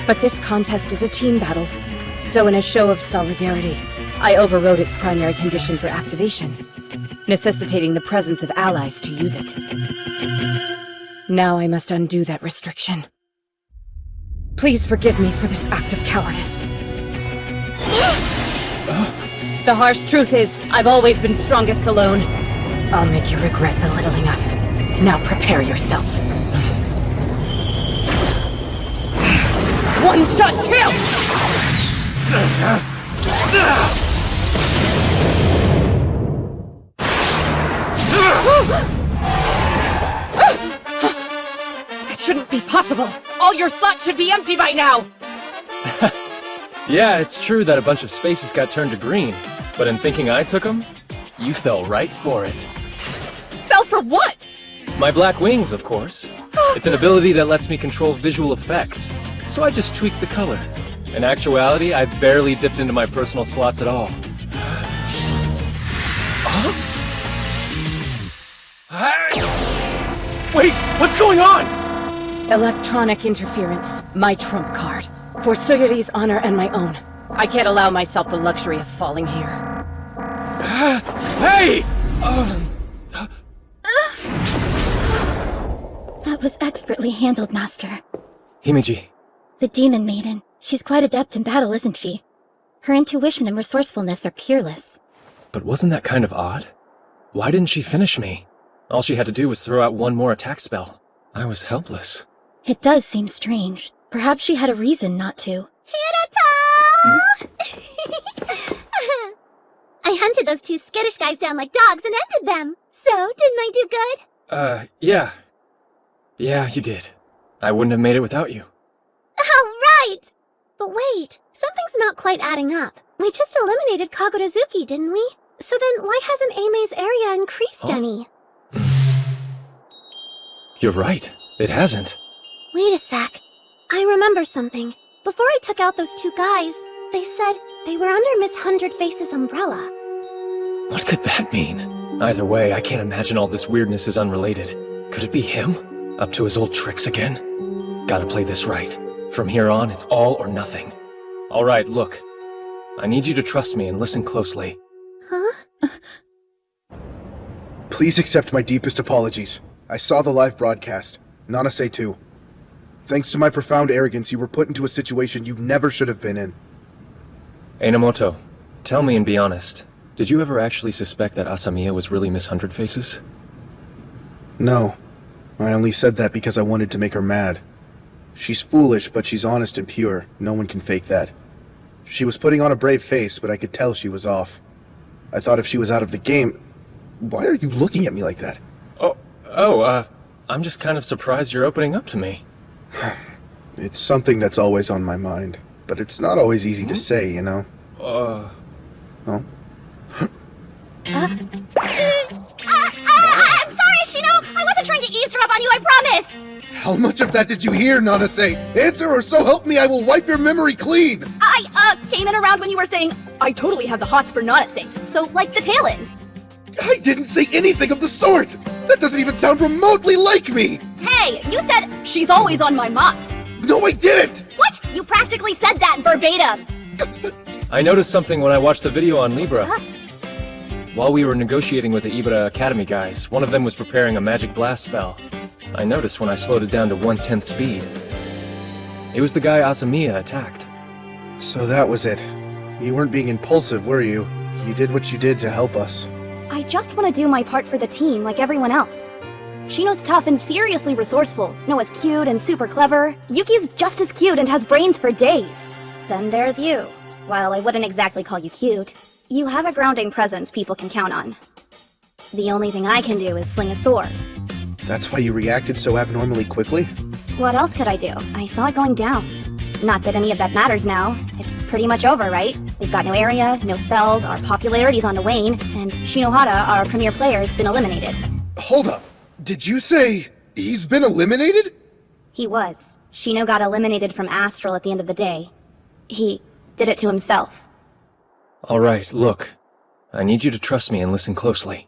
But this contest is a team battle, so in a show of solidarity, I overrode its primary condition for activation, necessitating the presence of allies to use it. Now I must undo that restriction. Please forgive me for this act of cowardice. The harsh truth is, I've always been strongest alone. I'll make you regret belittling us. Now prepare yourself. One-shot kill! That shouldn't be possible! All your slots should be empty by now! Yeah, it's true that a bunch of spaces got turned to green, but in thinking I took them, you fell right for it. Fell for what? My black wings, of course. It's an ability that lets me control visual effects, so I just tweaked the color. In actuality, I've barely dipped into my personal slots at all. Wait, what's going on? Electronic interference, my trump card. For Suguri's honor and my own. I can't allow myself the luxury of falling here. Hey! That was expertly handled, Master. Himeji. The Demon Maiden. She's quite adept in battle, isn't she? Her intuition and resourcefulness are peerless. But wasn't that kind of odd? Why didn't she finish me? All she had to do was throw out one more attack spell. I was helpless. It does seem strange. Perhaps she had a reason not to. Hiroto! I hunted those two skittish guys down like dogs and ended them. So, didn't I do good? Yeah. Yeah, you did. I wouldn't have made it without you. Oh, right! But wait, something's not quite adding up. We just eliminated Kagurazuki, didn't we? So then why hasn't Aime's area increased any? You're right. It hasn't. Wait a sec. I remember something. Before I took out those two guys, they said they were under Miss Hundred Face's umbrella. What could that mean? Either way, I can't imagine all this weirdness is unrelated. Could it be him? Up to his old tricks again? Gotta play this right. From here on, it's all or nothing. Alright, look. I need you to trust me and listen closely. Huh? Please accept my deepest apologies. I saw the live broadcast. Nanase too. Thanks to my profound arrogance, you were put into a situation you never should have been in. Einamoto, tell me and be honest. Did you ever actually suspect that Asamiya was really Miss Hundred Faces? No. I only said that because I wanted to make her mad. She's foolish, but she's honest and pure. No one can fake that. She was putting on a brave face, but I could tell she was off. I thought if she was out of the game... Why are you looking at me like that? I'm just kind of surprised you're opening up to me. It's something that's always on my mind, but it's not always easy to say, you know? I'm sorry, Shino! I wasn't trying to eavesdrop on you, I promise! How much of that did you hear, Nanase? Answer or so help me I will wipe your memory clean! I came in around when you were saying, I totally have the hots for Nanase, so like the tail end. I didn't say anything of the sort! That doesn't even sound remotely like me! Hey, you said, she's always on my mind. No, I didn't! What? You practically said that verbatim! I noticed something when I watched the video on Libra. While we were negotiating with the Ibara Academy guys, one of them was preparing a magic blast spell. I noticed when I slowed it down to 1/10 speed. It was the guy Asamiya attacked. So that was it. You weren't being impulsive, were you? You did what you did to help us. I just want to do my part for the team like everyone else. Shino's tough and seriously resourceful. Noah's cute and super clever. Yuki's just as cute and has brains for days. Then there's you. Well, I wouldn't exactly call you cute. You have a grounding presence people can count on. The only thing I can do is sling a sword. That's why you reacted so abnormally quickly? What else could I do? I saw it going down. Not that any of that matters now. It's pretty much over, right? We've got no area, no spells, our popularity's on the wane, and Shinohara, our premier player, has been eliminated. Hold up. Did you say he's been eliminated? He was. Shino got eliminated from Astral at the end of the day. He did it to himself. Alright, look. I need you to trust me and listen closely.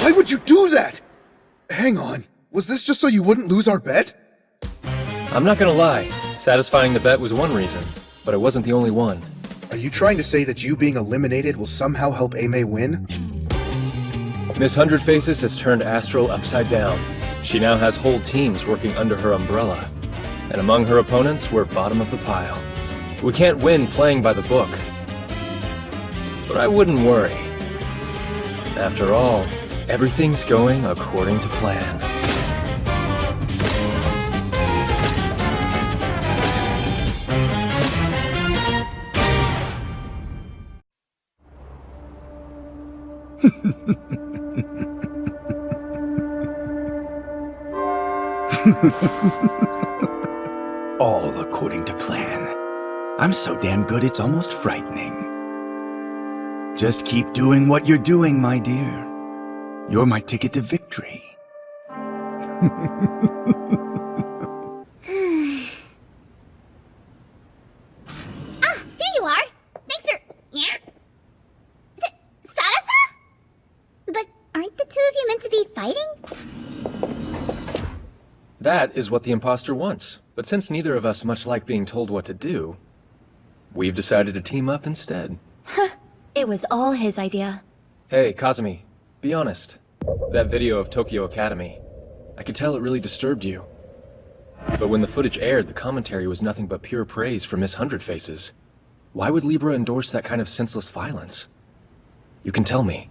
Why would you do that? Hang on. Was this just so you wouldn't lose our bet? I'm not gonna lie. Satisfying the bet was one reason, but it wasn't the only one. Are you trying to say that you being eliminated will somehow help 𝐴imei win? Miss Hundred Faces has turned Astral upside down. She now has whole teams working under her umbrella. And among her opponents, we're bottom of the pile. We can't win playing by the book. But I wouldn't worry. After all, everything's going according to plan. All according to plan. I'm so damn good it's almost frightening. Just keep doing what you're doing, my dear. You're my ticket to victory. Here you are. Thanks for... Yeah? Is it Sarasa? But aren't the two of you meant to be fighting? That is what the imposter wants. But since neither of us much like being told what to do, we've decided to team up instead. It was all his idea. Hey, Kazumi, be honest. That video of Tokyo Academy, I could tell it really disturbed you. But when the footage aired, the commentary was nothing but pure praise for Miss Hundred Faces. Why would Libra endorse that kind of senseless violence? You can tell me.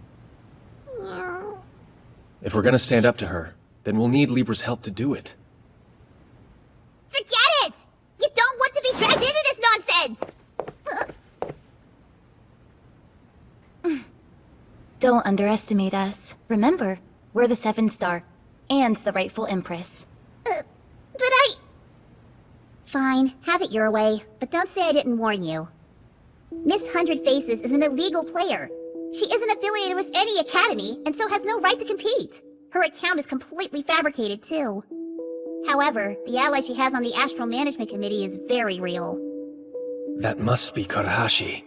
If we're gonna stand up to her, then we'll need Libra's help to do it. Forget it! You don't want to be dragged into this nonsense! Don't underestimate us. Remember, we're the 7-star, and the rightful Empress. But I... Fine, have it your way, but don't say I didn't warn you. Miss Hundred Faces is an illegal player. She isn't affiliated with any academy, and so has no right to compete. Her account is completely fabricated, too. However, the ally she has on the Astral Management Committee is very real. That must be Karahashi.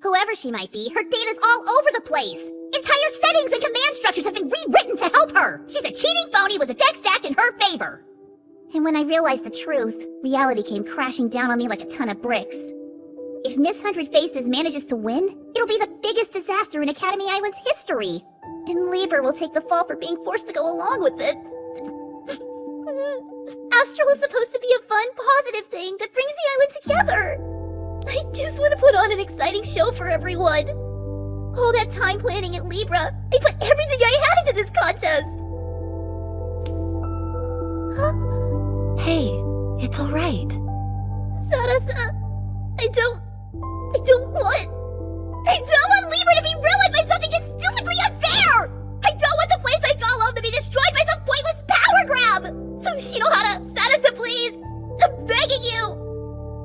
Whoever she might be, her data's all over the place! Entire settings and command structures have been rewritten to help her! She's a cheating phony with a deck stacked in her favor! And when I realized the truth, reality came crashing down on me like a ton of bricks. If Miss Hundred Faces manages to win, it'll be the biggest disaster in Academy Island's history! And Libra will take the fall for being forced to go along with it. Astral is supposed to be a fun, positive thing that brings the island together! I just want to put on an exciting show for everyone! All that time planning at Libra, I put everything I had into this contest! Hey, it's alright. Sarasa, I don't want Libra to be ruined by something that's stupidly unfair! I don't want the place I call home to be destroyed by some pointless power grab! So Shinohara, Sarasa, please! I'm begging you!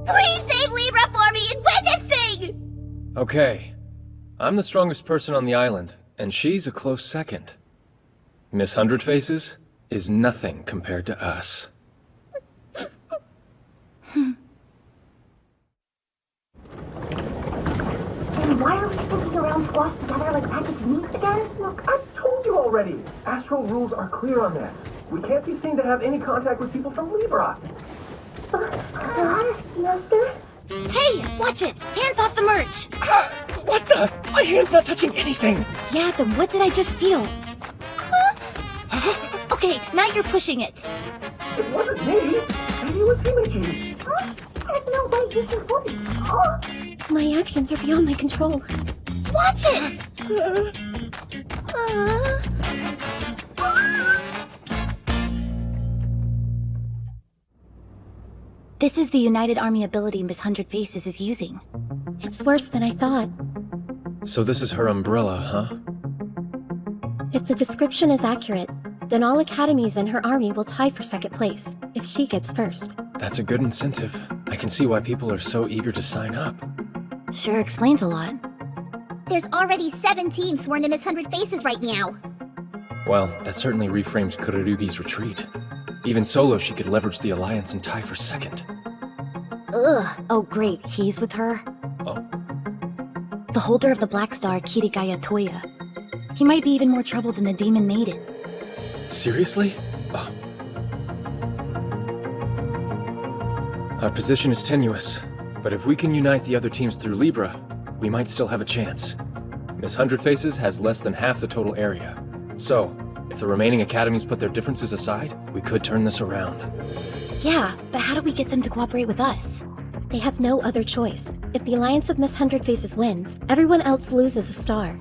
Please save Libra for me and win this thing! Okay. I'm the strongest person on the island, and she's a close second. Miss Hundred Faces is nothing compared to us. And why are we sticking around squashed together like packaged meats again? Look, I told you already. Astral rules are clear on this. We can't be seen to have any contact with people from Libra. Master? Hey, watch it! Hands off the merch! What the? My hand's not touching anything! Yeah, then what did I just feel? Okay, now you're pushing it. It wasn't me! Maybe it was Himiji! There's no way you can put it. My actions are beyond my control. Watch it! This is the United Army ability Miss Hundred Faces is using. It's worse than I thought. So this is her umbrella, huh? If the description is accurate, then all academies in her army will tie for second place, if she gets first. That's a good incentive. I can see why people are so eager to sign up. Sure explains a lot. There's already 7 teams sworn to Miss Hundred Faces right now. Well, that certainly reframes Kururugi's retreat. Even solo, she could leverage the alliance and tie for second. Ugh. Oh great, he's with her? Oh. The holder of the Black Star, Kirigaya Toya. He might be even more trouble than the Demon Maiden. Seriously? Oh. Our position is tenuous, but if we can unite the other teams through Libra, we might still have a chance. Miss Hundred Faces has less than half the total area. So, if the remaining academies put their differences aside, we could turn this around. Yeah, but how do we get them to cooperate with us? They have no other choice. If the Alliance of Miss Hundred Faces wins, everyone else loses a star.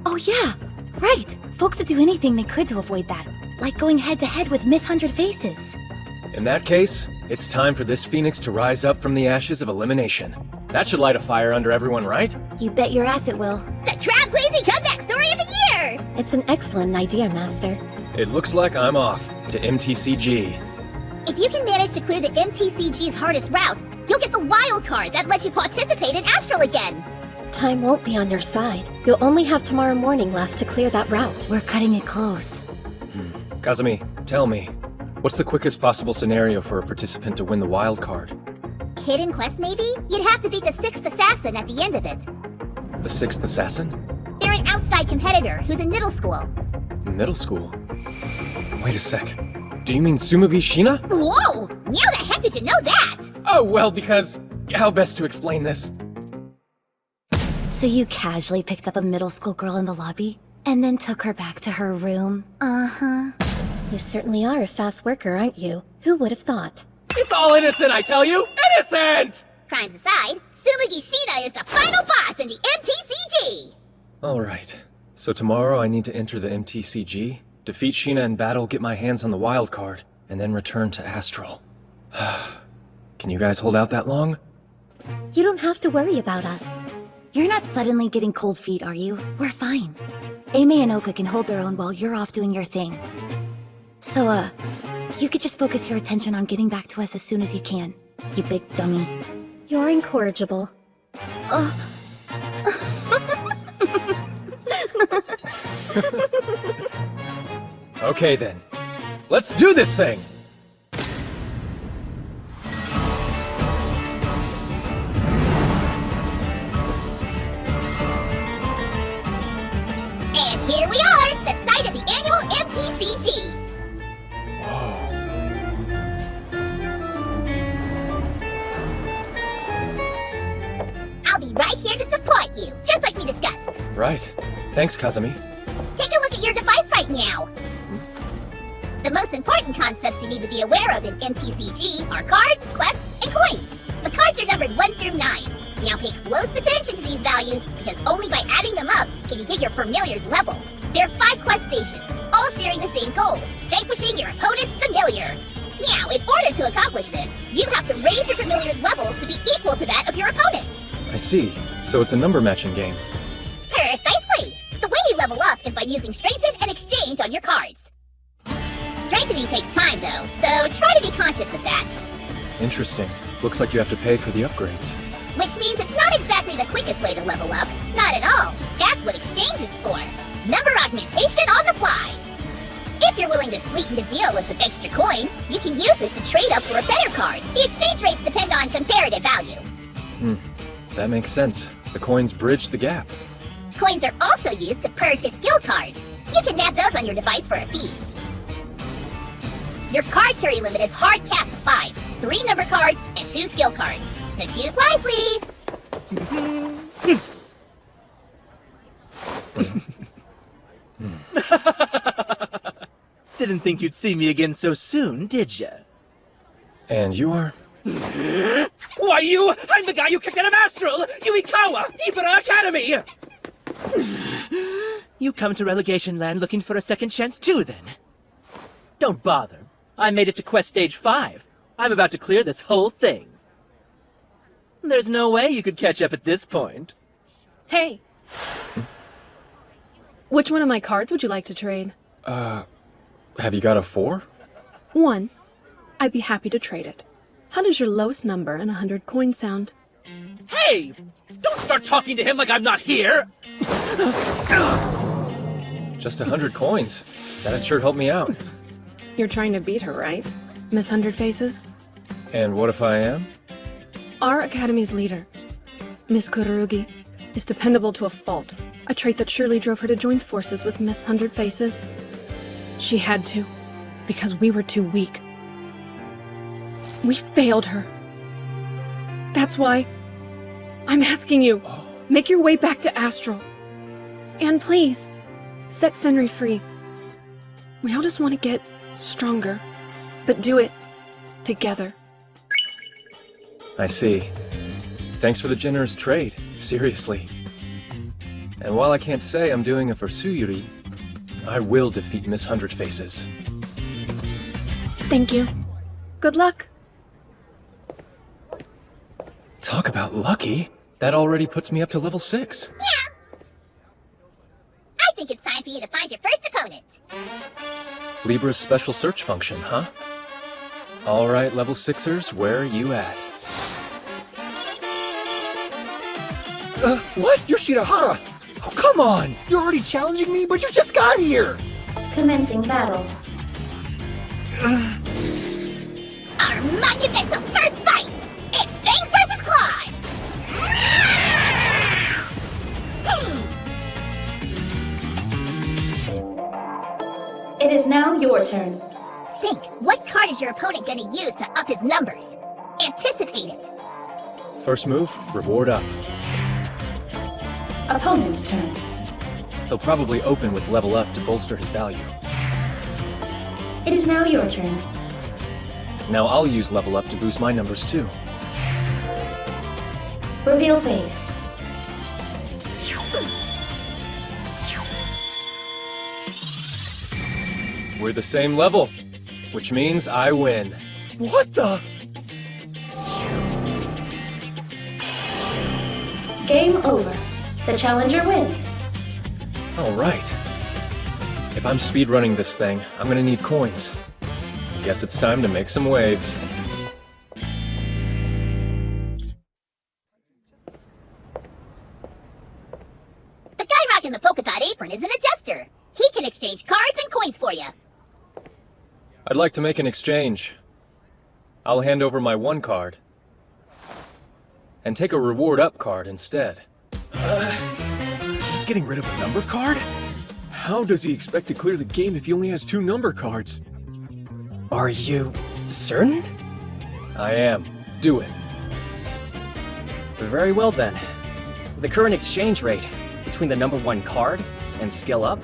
Oh yeah, right! Folks would do anything they could to avoid that. Like going head-to-head with Miss Hundred Faces. In that case, it's time for this phoenix to rise up from the ashes of elimination. That should light a fire under everyone, right? You bet your ass it will. The crowd-pleasing comeback story of the year! It's an excellent idea, Master. It looks like I'm off to MTCG. If you can manage to clear the MTCG's hardest route, you'll get the wild card that lets you participate in Astral again. Time won't be on your side. You'll only have tomorrow morning left to clear that route. We're cutting it close. Kazumi, tell me, what's the quickest possible scenario for a participant to win the wild card? Hidden quest, maybe? You'd have to beat the 6th assassin at the end of it. The 6th assassin? They're an outside competitor who's in middle school. Middle school? Wait a sec. Do you mean Tsumugi Shina? Whoa! How the heck did you know that? Oh, well, because... how best to explain this? So you casually picked up a middle school girl in the lobby, and then took her back to her room? Uh-huh. You certainly are a fast worker, aren't you? Who would have thought? It's all innocent, I tell you! Innocent! Crimes aside, Tsumugi Shina is the final boss in the MTCG! Alright. So tomorrow I need to enter the MTCG, defeat Shina in battle, get my hands on the wild card, and then return to Astral. Can you guys hold out that long? You don't have to worry about us. You're not suddenly getting cold feet, are you? We're fine. Ame and Oka can hold their own while you're off doing your thing. So, you could just focus your attention on getting back to us as soon as you can. You big dummy. You're incorrigible. Okay then. Let's do this thing! And here we are, the site of the annual MTCG! I'll be right here to support you, just like we discussed. Right. Thanks, Kazumi. Take a look at your device right now. The most important concepts you need to be aware of in MTCG are cards, quests, and coins. The cards are numbered 1 through 9. Now pay close attention to these values, because only by adding them up can you get your familiar's level. There are 5 quest stages, all sharing the same goal, vanquishing your opponent's familiar. Now, in order to accomplish this, you have to raise your familiar's level to be equal to that of your opponent's. I see. So it's a number matching game. Precisely! The way you level up is by using Strengthen and Exchange on your cards. Strengthening takes time, though, so try to be conscious of that. Interesting. Looks like you have to pay for the upgrades. Which means it's not exactly the quickest way to level up. Not at all. That's what Exchange is for. Number augmentation on the fly. If you're willing to sweeten the deal with some extra coin, you can use it to trade up for a better card. The exchange rates depend on comparative value. That makes sense. The coins bridge the gap. Coins are also used to purchase skill cards. You can nab those on your device for a fee. Your card carry limit is hard capped to 5. 3 number cards and 2 skill cards. So choose wisely. Didn't think you'd see me again so soon, did ya? And you are? Why you? I'm the guy you kicked out of Astral! 𖤐Anime! Ibara Academy! You come to Relegation Land looking for a second chance too, then? Don't bother. I made it to Quest Stage 5. I'm about to clear this whole thing. There's no way you could catch up at this point. Hey! Which one of my cards would you like to trade? Have you got a 4? 1. I'd be happy to trade it. How does your lowest number and 100 coins sound? Hey! Don't start talking to him like I'm not here! Just 100 coins. That'd sure help me out. You're trying to beat her, right? Miss 100 Faces? And what if I am? Our Academy's leader, Miss Kurugi, is dependable to a fault. A trait that surely drove her to join forces with Miss 100 Faces. She had to, because we were too weak. We failed her. That's why I'm asking you, make your way back to Astral. And please, set Senri free. We all just want to get stronger, but do it together. I see. Thanks for the generous trade, seriously. And while I can't say I'm doing it for Tsuyuri, I will defeat Miss 100 Faces. Thank you. Good luck. Talk about lucky. That already puts me up to level 6. Yeah. I think it's time for you to find your first opponent. Libra's special search function, huh? Alright, level 6ers, where are you at? What? You're Shinohara! Oh, come on! You're already challenging me, but you just got here! Commencing battle. Our monumental first fight! It's Fangs versus Claws! It is now your turn. Think, what card is your opponent gonna use to up his numbers? Anticipate it! First move, reward up. Opponent's turn. He'll probably open with level up to bolster his value. It is now your turn. Now I'll use level up to boost my numbers too. Reveal face. We're the same level, which means I win. What the? Game over. The challenger wins. Alright. If I'm speedrunning this thing, I'm gonna need coins. Guess it's time to make some waves. The guy rocking the polka dot apron is an adjuster. He can exchange cards and coins for you. I'd like to make an exchange. I'll hand over my 1 card. And take a reward up card instead. He's getting rid of a number card? How does he expect to clear the game if he only has 2 number cards? Are you certain? I am. Do it. Very well then. The current exchange rate between the number 1 card and skill up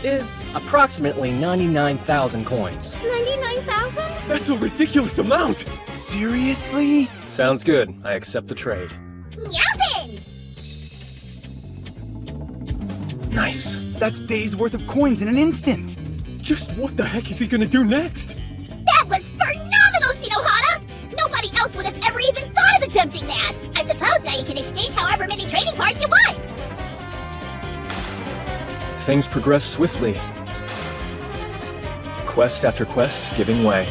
is approximately 99,000 coins. 99,000? That's a ridiculous amount! Seriously? Sounds good. I accept the trade. Yowzin! Nice. That's days worth of coins in an instant. Just what the heck is he gonna do next? That was phenomenal, Shinohara! Nobody else would have ever even thought of attempting that! I suppose now you can exchange however many trading cards you want! Things progress swiftly. Quest after quest giving way.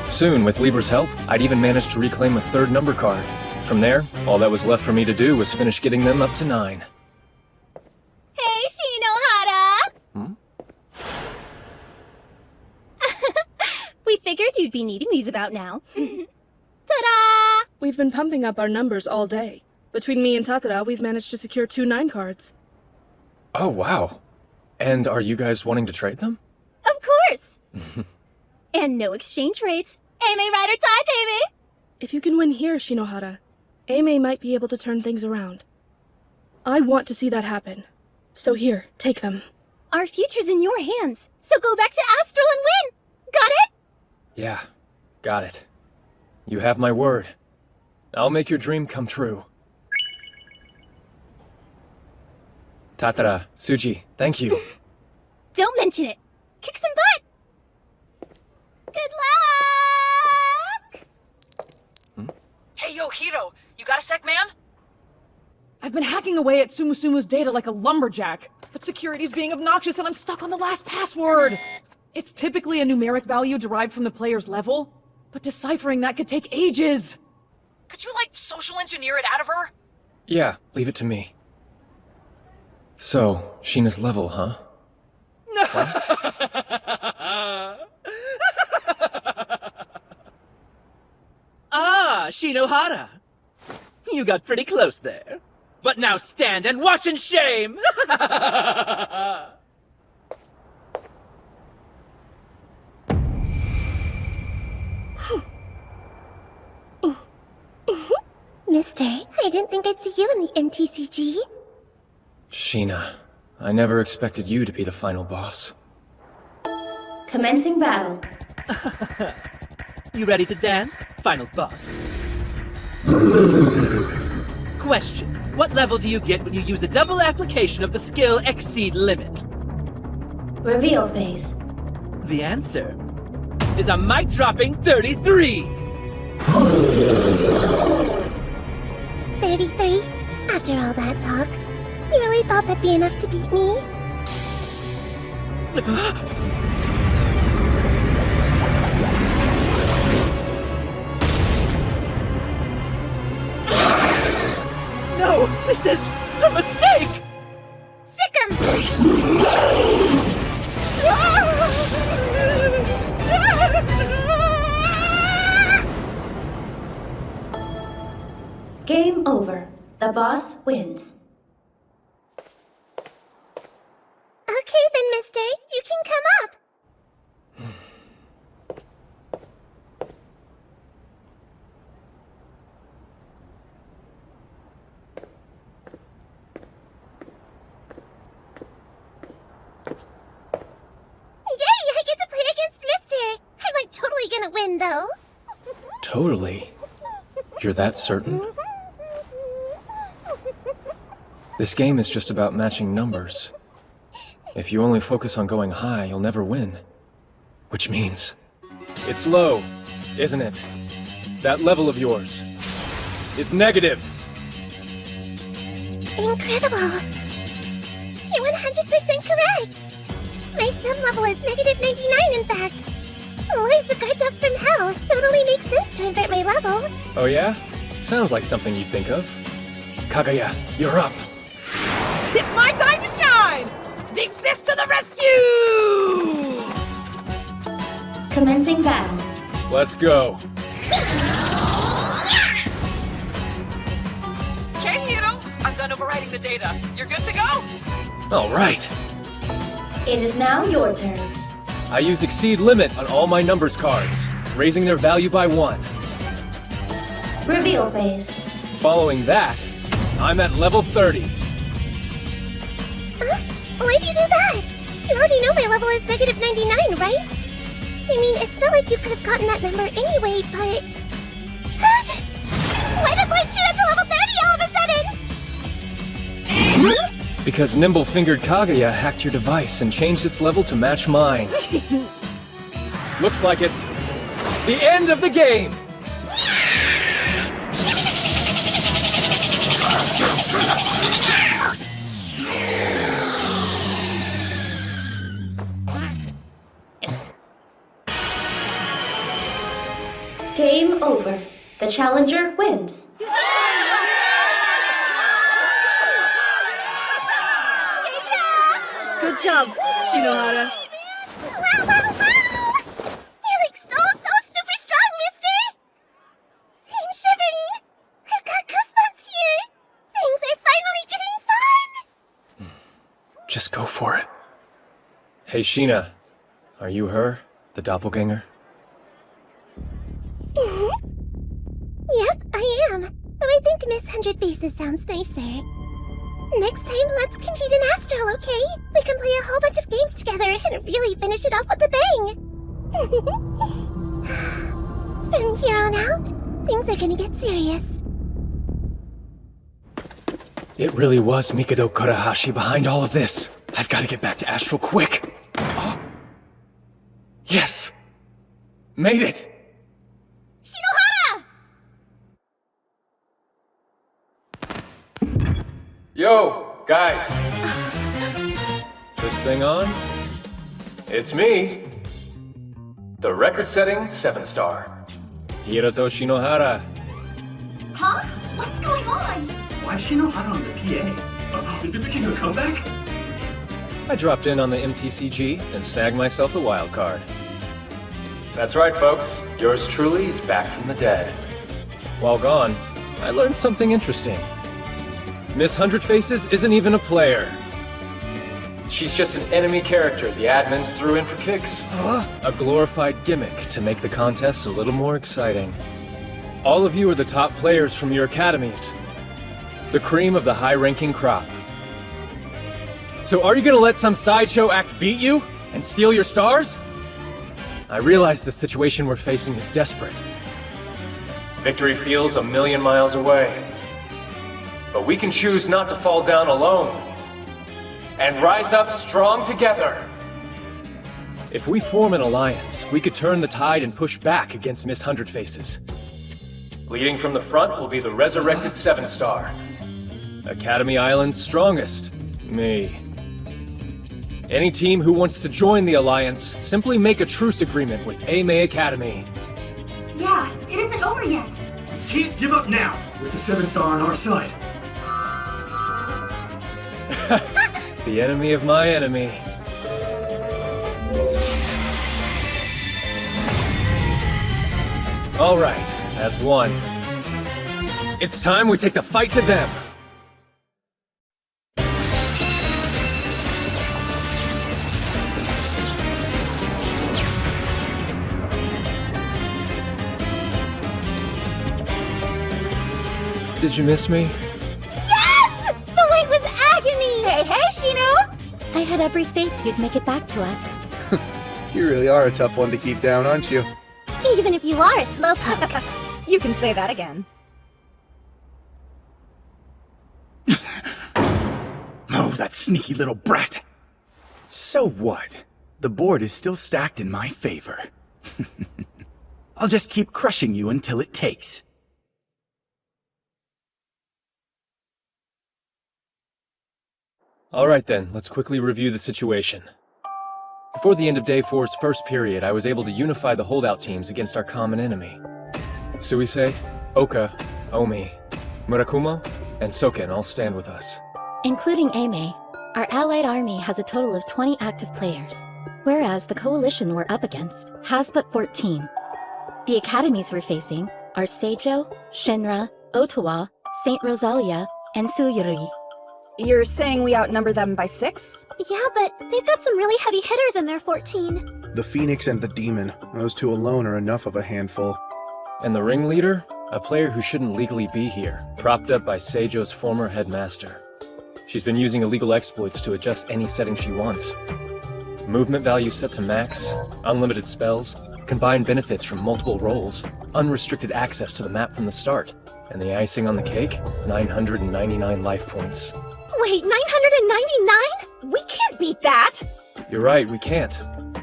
Soon, with Libra's help, I'd even managed to reclaim a 3rd number card. From there, all that was left for me to do was finish getting them up to 9. Hey, Shinohara! We figured you'd be needing these about now. Ta-da! We've been pumping up our numbers all day. Between me and Tatara, we've managed to secure 2 9 cards. Oh, wow. And are you guys wanting to trade them? Of course! And no exchange rates. Aimee ride or die, baby! If you can win here, Shinohara, Aimee might be able to turn things around. I want to see that happen. So here, take them. Our future's in your hands, so go back to Astral and win! Got it? Yeah, got it. You have my word. I'll make your dream come true. Tatara, Tsuji, thank you. Don't mention it. Kick some butt! Good luck! Hey, yo, Hiro, you got a sec, man? I've been hacking away at Sumusumu's data like a lumberjack, but security's being obnoxious and I'm stuck on the last password. It's typically a numeric value derived from the player's level, but deciphering that could take ages. Could you, like, social engineer it out of her? Yeah, leave it to me. So, Sheena's level, huh? Ah, Shinohara! You got pretty close there. But now stand and watch in shame! Mister, I didn't think I'd see you in the MTCG. Sheena, I never expected you to be the final boss. Commencing battle. You ready to dance, final boss? Question. What level do you get when you use a double application of the skill Exceed Limit? Reveal phase. The answer is a mic-dropping 33! 33? After all that talk, you really thought that'd be enough to beat me? No! This is a mistake! Game over. The boss wins. Okay then, mister. You can come up. Yay! I get to play against Mister! I'm like totally gonna win, though. Totally. You're that certain? This game is just about matching numbers. If you only focus on going high, you'll never win. Which means... It's low, isn't it? That level of yours is negative. Incredible. You're 100% correct. My sub level is negative 99, in fact. Lloyd's a guard dog from hell, so it only makes sense to invert my level. Oh yeah? Sounds like something you'd think of. Kagaya, you're up. It's my time to shine! Big sis to the rescue! Commencing battle. Let's go. Okay, Hiro, I'm done overwriting the data. You're good to go? All right. It is now your turn. I use Exceed Limit on all my numbers cards, raising their value by 1. Reveal phase. Following that, I'm at level 30. Why'd you do that? You already know my level is negative 99, right? I mean, it's not like you could have gotten that number anyway, but... Why did Lloyd shoot up to level 30 all of a sudden? Because nimble-fingered Kaguya hacked your device and changed its level to match mine. Looks like it's the end of the game! Game over. The challenger wins. Good job, Shinohara. Wow, wow, wow! You're like so super strong, mister! I'm shivering! I've got goosebumps here! Things are finally getting fun! Just go for it. Hey, Sheena. Are you her? The doppelganger? Yep, I am. Though I think Miss Hundred Faces sounds nicer. Next time, let's compete in Astral, okay? We can play a whole bunch of games together and really finish it off with a bang! From here on out, things are gonna get serious. It really was Mikado Kurahashi behind all of this. I've got to get back to Astral quick. Oh. Yes! Made it! Shinohara! Yo, guys. This thing on? It's me. The record-setting 7-star. Hiroto Shinohara. Huh? What's going on? Why is Shinohara on the PA? Is it making a comeback? I dropped in on the MTCG and snagged myself a wild card. That's right, folks. Yours truly is back from the dead. While gone, I learned something interesting. Miss Hundred Faces isn't even a player. She's just an enemy character the admins threw in for kicks. A glorified gimmick to make the contest a little more exciting. All of you are the top players from your academies. The cream of the high-ranking crop. So are you gonna let some sideshow act beat you and steal your stars? I realize the situation we're facing is desperate. Victory feels a million miles away. But we can choose not to fall down alone. And rise up strong together. If we form an alliance, we could turn the tide and push back against Miss Hundred Faces. Leading from the front will be the resurrected 7-star. Academy Island's strongest, me. Any team who wants to join the alliance, simply make a truce agreement with 𖤐Anime Academy. Yeah, it isn't over yet. Can't give up now, with the 7-star on our side. The enemy of my enemy. All right, as one. It's time we take the fight to them. Did you miss me? Yes! The wait was agony! Hey, Shino! I had every faith you'd make it back to us. You really are a tough one to keep down, aren't you? Even if you are a slowpoke. You can say that again. Oh, that sneaky little brat! So what? The board is still stacked in my favor. I'll just keep crushing you until it takes. All right then, let's quickly review the situation. Before the end of Day 4's first period, I was able to unify the holdout teams against our common enemy. Suisei, Oka, Omi, Murakumo, and Soken all stand with us. Including 𝐤Anime, our allied army has a total of 20 active players, whereas the coalition we're up against has but 14. The academies we're facing are Seijo, Shinra, Ottawa, St. Rosalia, and Suyuri. You're saying we outnumber them by 6? Yeah, but they've got some really heavy hitters in their 14. The Phoenix and the Demon. Those two alone are enough of a handful. And the ringleader? A player who shouldn't legally be here, propped up by Seijo's former headmaster. She's been using illegal exploits to adjust any setting she wants. Movement value set to max, unlimited spells, combined benefits from multiple roles, unrestricted access to the map from the start, and the icing on the cake, 999 life points. Wait, 999? We can't beat that! You're right, we can't.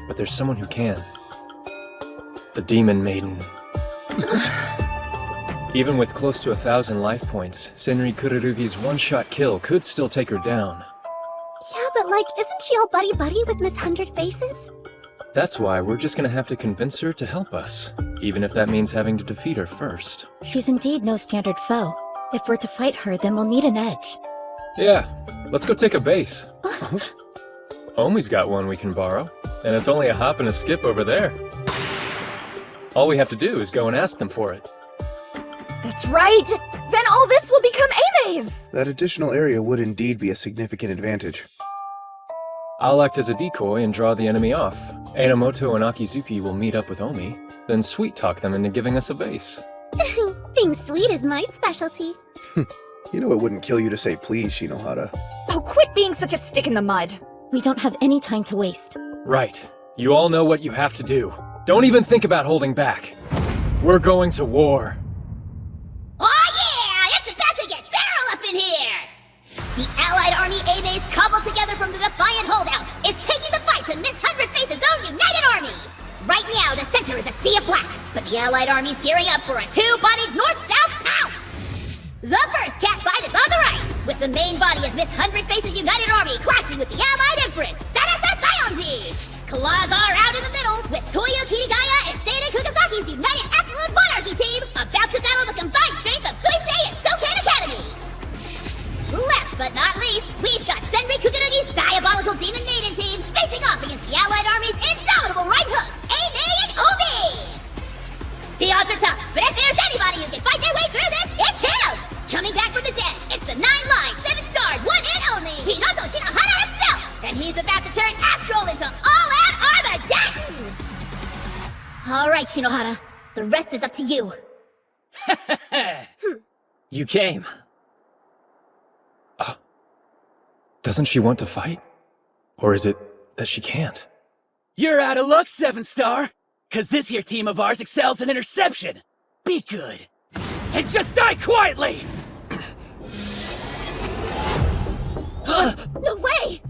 But there's someone who can. The Demon Maiden. Even with close to 1,000 life points, Senri Kururugi's one-shot kill could still take her down. Yeah, but isn't she all buddy-buddy with Miss Hundred Faces? That's why we're just gonna have to convince her to help us, even if that means having to defeat her first. She's indeed no standard foe. If we're to fight her, then we'll need an edge. Yeah, let's go take a base. Omi's got one we can borrow, and it's only a hop and a skip over there. All we have to do is go and ask them for it. That's right! Then all this will become 𝐤Anime's! That additional area would indeed be a significant advantage. I'll act as a decoy and draw the enemy off. Enomoto and Akizuki will meet up with Omi, then sweet-talk them into giving us a vase. Being sweet is my specialty. You know it wouldn't kill you to say please, Shinohara. Oh, quit being such a stick in the mud. We don't have any time to waste. Right. You all know what you have to do. Don't even think about holding back. We're going to war. Oh yeah! It's about to get feral up in here! The Allied Army A-base cobbled together from the Defiant holdouts is taking the fight to Miss Hundred Faces' own United Army! Right now, the center is a sea of black, but the Allied Army's gearing up for a two-bodied north-south pounce! The first cat fight is on the right, with the main body of Miss Hundred Faces' United Army clashing with the Allied Empress, Sarasa Sayonji! Claws are out in the middle, with Toyo Kirigaya and Seinen Kugasaki's United Absolute Monarchy team about to battle the combined strength of Suisei and Sokan Academy! Last but not least, we've got Senri Kukurugi's Diabolical Demon Maiden team facing off against the Allied Army's indomitable right hook, Ame and Omi! The odds are tough, but if there's anybody who can fight their way through this, it's him! Coming back from the dead, it's the 9-line, 7-star, one and only Hiroto Shinohara himself! And he's about to turn Astral into all-out Armageddon! Alright, Shinohara, the rest is up to you. You came. Doesn't she want to fight? Or is it that she can't? You're out of luck, 7-star! Cause this here team of ours excels in interception! Be good! And just die quietly! No way!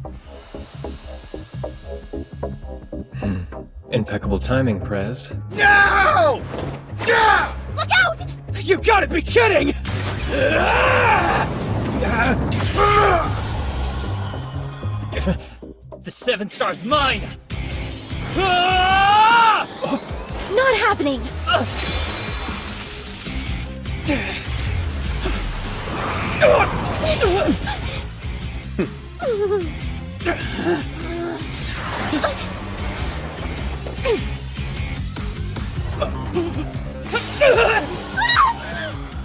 Impeccable timing, Prez. No! Yeah! Look out! You gotta be kidding! The 7-star's mine! Not happening!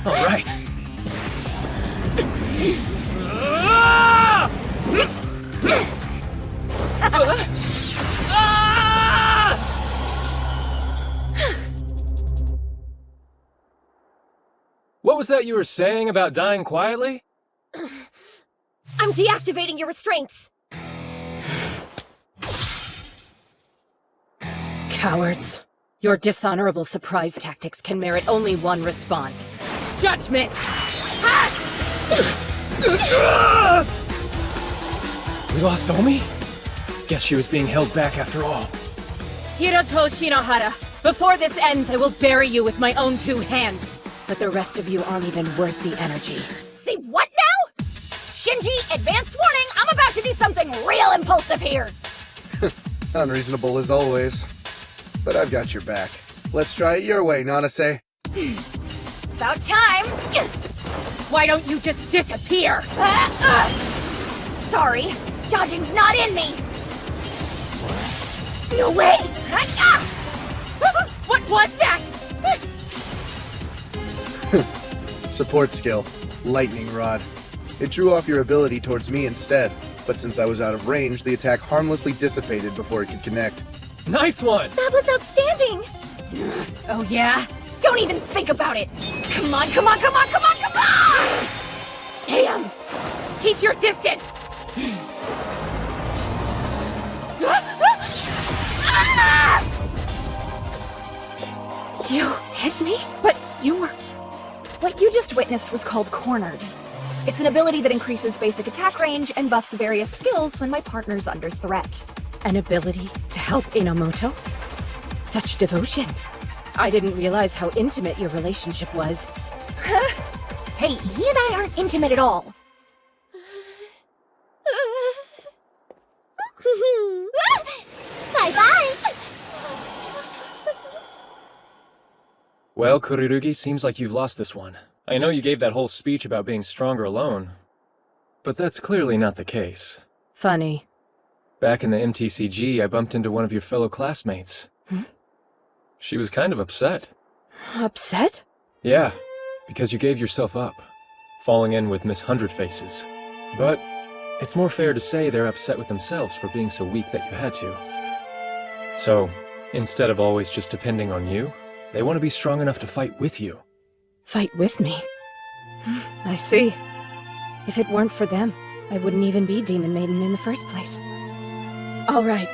All right. What was that you were saying about dying quietly? I'm deactivating your restraints! Cowards. Your dishonorable surprise tactics can merit only one response. Judgment! We lost Omi? Guess she was being held back after all. Hiroto Shinohara, before this ends, I will bury you with my own 2 hands. But the rest of you aren't even worth the energy. Say what now? Shinji, advanced warning, I'm about to do something real impulsive here! Unreasonable as always. But I've got your back. Let's try it your way, Nanase. About time! Why don't you just disappear? Sorry, dodging's not in me! No way! What was that? Support skill. Lightning Rod. It drew off your ability towards me instead, but since I was out of range, the attack harmlessly dissipated before it could connect. Nice one! That was outstanding! Oh yeah? Don't even think about it! Come on, come on, come on, come on, come on! Damn! Keep your distance! You hit me? But you were... What you just witnessed was called Cornered. It's an ability that increases basic attack range and buffs various skills when my partner's under threat. An ability to help Enomoto? Such devotion. I didn't realize how intimate your relationship was. Hey, he and I aren't intimate at all. Bye-bye! Well, Kurirugi, seems like you've lost this one. I know you gave that whole speech about being stronger alone, but that's clearly not the case. Funny. Back in the MTCG, I bumped into one of your fellow classmates. She was kind of upset. Upset? Yeah, because you gave yourself up, falling in with Miss Hundred Faces. But it's more fair to say they're upset with themselves for being so weak that you had to. So, instead of always just depending on you, they want to be strong enough to fight with you. Fight with me? I see. If it weren't for them, I wouldn't even be Demon Maiden in the first place. All right.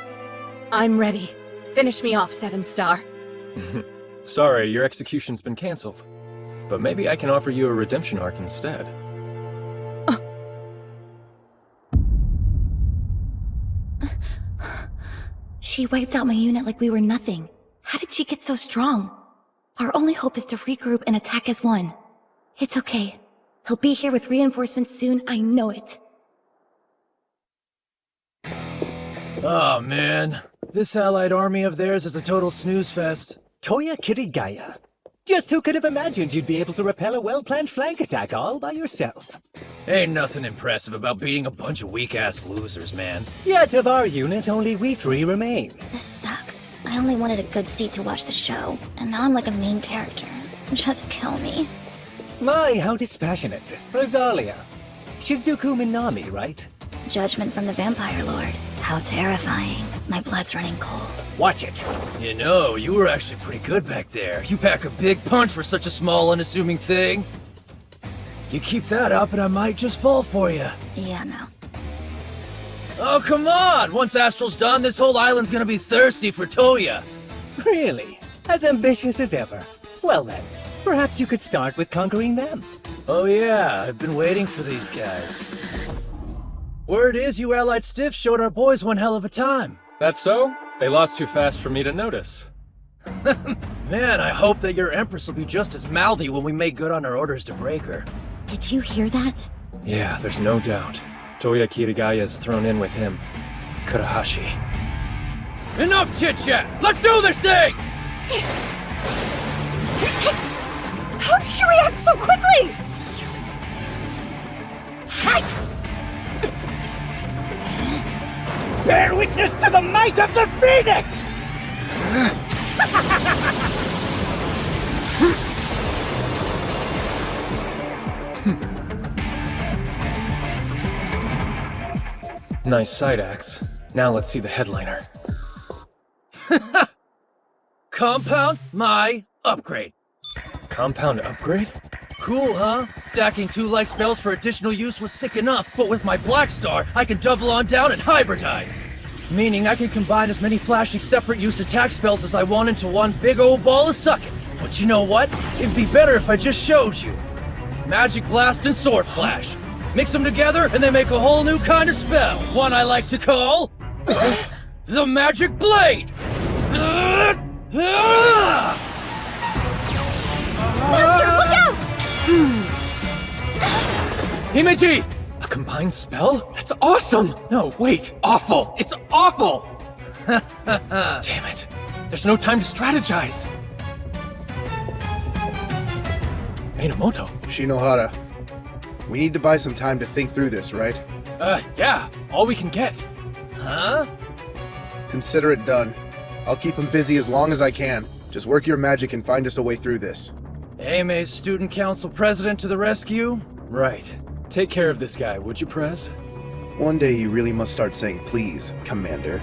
I'm ready. Finish me off, 7 Star. Sorry, your execution's been cancelled. But maybe I can offer you a redemption arc instead. She wiped out my unit like we were nothing. How did she get so strong? Our only hope is to regroup and attack as one. It's okay. He'll be here with reinforcements soon, I know it. Oh man, this allied army of theirs is a total snooze fest. Toya Kirigaya. Just who could have imagined you'd be able to repel a well-planned flank attack all by yourself? Ain't nothing impressive about beating a bunch of weak-ass losers, man. Yet of our unit, only we 3 remain. This sucks. I only wanted a good seat to watch the show, and now I'm like a main character. Just kill me. My, how dispassionate. Rosalia. Shizuku Minami, right? Judgment from the Vampire Lord. How terrifying. My blood's running cold. Watch it. You know, you were actually pretty good back there. You pack a big punch for such a small, unassuming thing. You keep that up and I might just fall for you. Yeah, no. Oh, come on! Once Astral's done, this whole island's gonna be thirsty for Toya. Really? As ambitious as ever. Well then, perhaps you could start with conquering them. Oh yeah, I've been waiting for these guys. Word is you allied stiffs showed our boys one hell of a time. That's so? They lost too fast for me to notice. Man, I hope that your Empress will be just as mouthy when we make good on our orders to break her. Did you hear that? Yeah, there's no doubt. Toya Kirigaya is thrown in with him. Kurahashi. Enough chit-chat! Let's do this thing! How did she react so quickly? Bear witness to the might of the Phoenix! Nice side axe. Now let's see the headliner. Compound my upgrade. Compound upgrade? Cool, huh? Stacking 2 like spells for additional use was sick enough, but with my Black Star, I can double on down and hybridize. Meaning I can combine as many flashing separate use attack spells as I want into one big old ball of sucking. But you know what? It'd be better if I just showed you. Magic Blast and Sword Flash. Mix them together and they make a whole new kind of spell. One I like to call... the Magic Blade! Master, look out! Himeji! A combined spell? That's awesome! No, wait, awful! It's awful! Damn it. There's no time to strategize. Minamoto. Shinohara, we need to buy some time to think through this, right? Yeah, all we can get. Huh? Consider it done. I'll keep him busy as long as I can. Just work your magic and find us a way through this. 𖤐Anime's Student Council President to the rescue? Right. Take care of this guy, would you, Prez? One day you really must start saying please, Commander.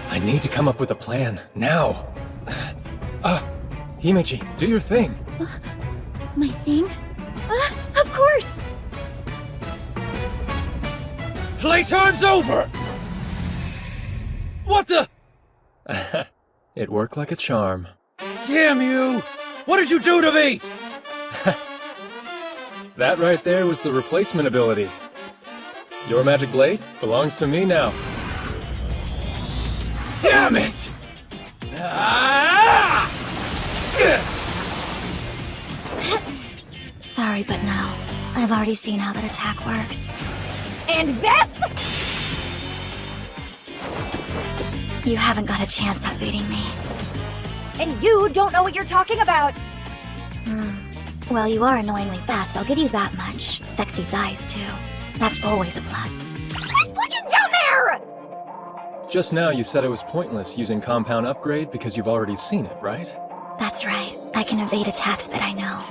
I need to come up with a plan, now. Himeji, do your thing. My thing? Of course! Playtime's over! What the? It worked like a charm. Damn you! What did you do to me? That right there was the replacement ability. Your magic blade belongs to me now. Damn it! Sorry, but no. I've already seen how that attack works. And this? You haven't got a chance at beating me. And you don't know what you're talking about. Well, you are annoyingly fast, I'll give you that much. Sexy thighs, too. That's always a plus. Quit looking down there! Just now you said it was pointless using compound upgrade because you've already seen it, right? That's right. I can evade attacks that I know.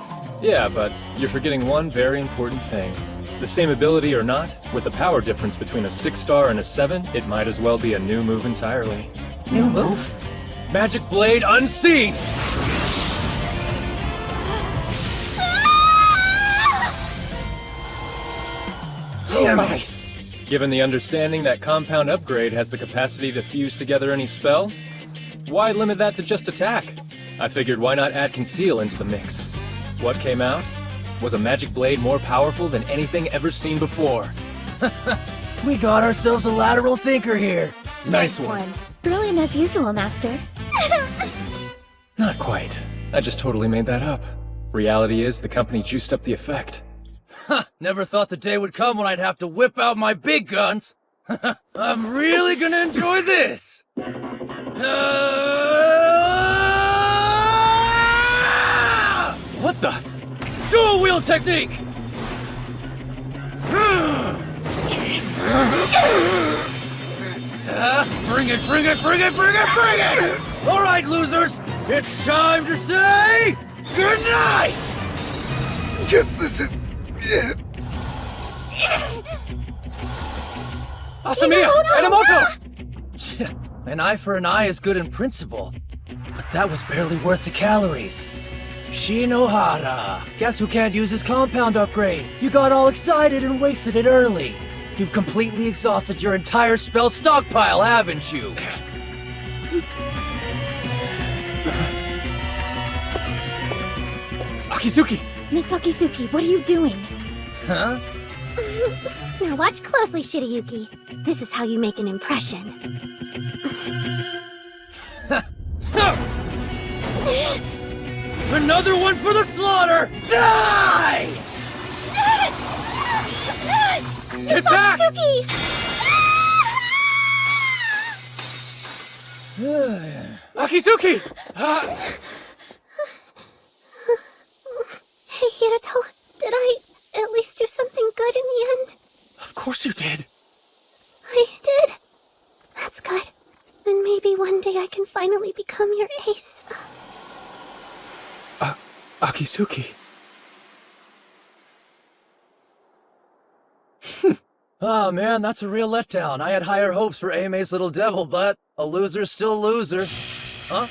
Yeah, but you're forgetting one very important thing. The same ability or not, with the power difference between a 6-star and a 7, it might as well be a new move entirely. New move? Magic Blade Unseen! Damn it! Given the understanding that compound upgrade has the capacity to fuse together any spell, why limit that to just attack? I figured why not add conceal into the mix. What came out? Was a magic blade more powerful than anything ever seen before. We got ourselves a lateral thinker here. Nice one. Brilliant as usual, Master. Not quite. I just totally made that up. Reality is, the company juiced up the effect. Never thought the day would come when I'd have to whip out my big guns. I'm really gonna enjoy this! What the? Dual wheel technique! Bring it, bring it, bring it, bring it, bring it! All right, losers, it's time to say goodnight! Guess this is it. Asamiya! Enomoto! An eye for an eye is good in principle, but that was barely worth the calories. Shinohara! Guess who can't use his compound upgrade? You got all excited and wasted it early. You've completely exhausted your entire spell stockpile, haven't you? Akizuki! Miss Akizuki, what are you doing? Huh? Now watch closely, Shirayuki. This is how you make an impression. Another one for the slaughter! Die! Get back! Akizuki! Hey, Hirato, did I at least do something good in the end? Of course you did. I did. That's good. Then maybe one day I can finally become your ace. Akizuki. Oh man, that's a real letdown. I had higher hopes for 𝐴ime's little devil, but a loser's still a loser. Huh?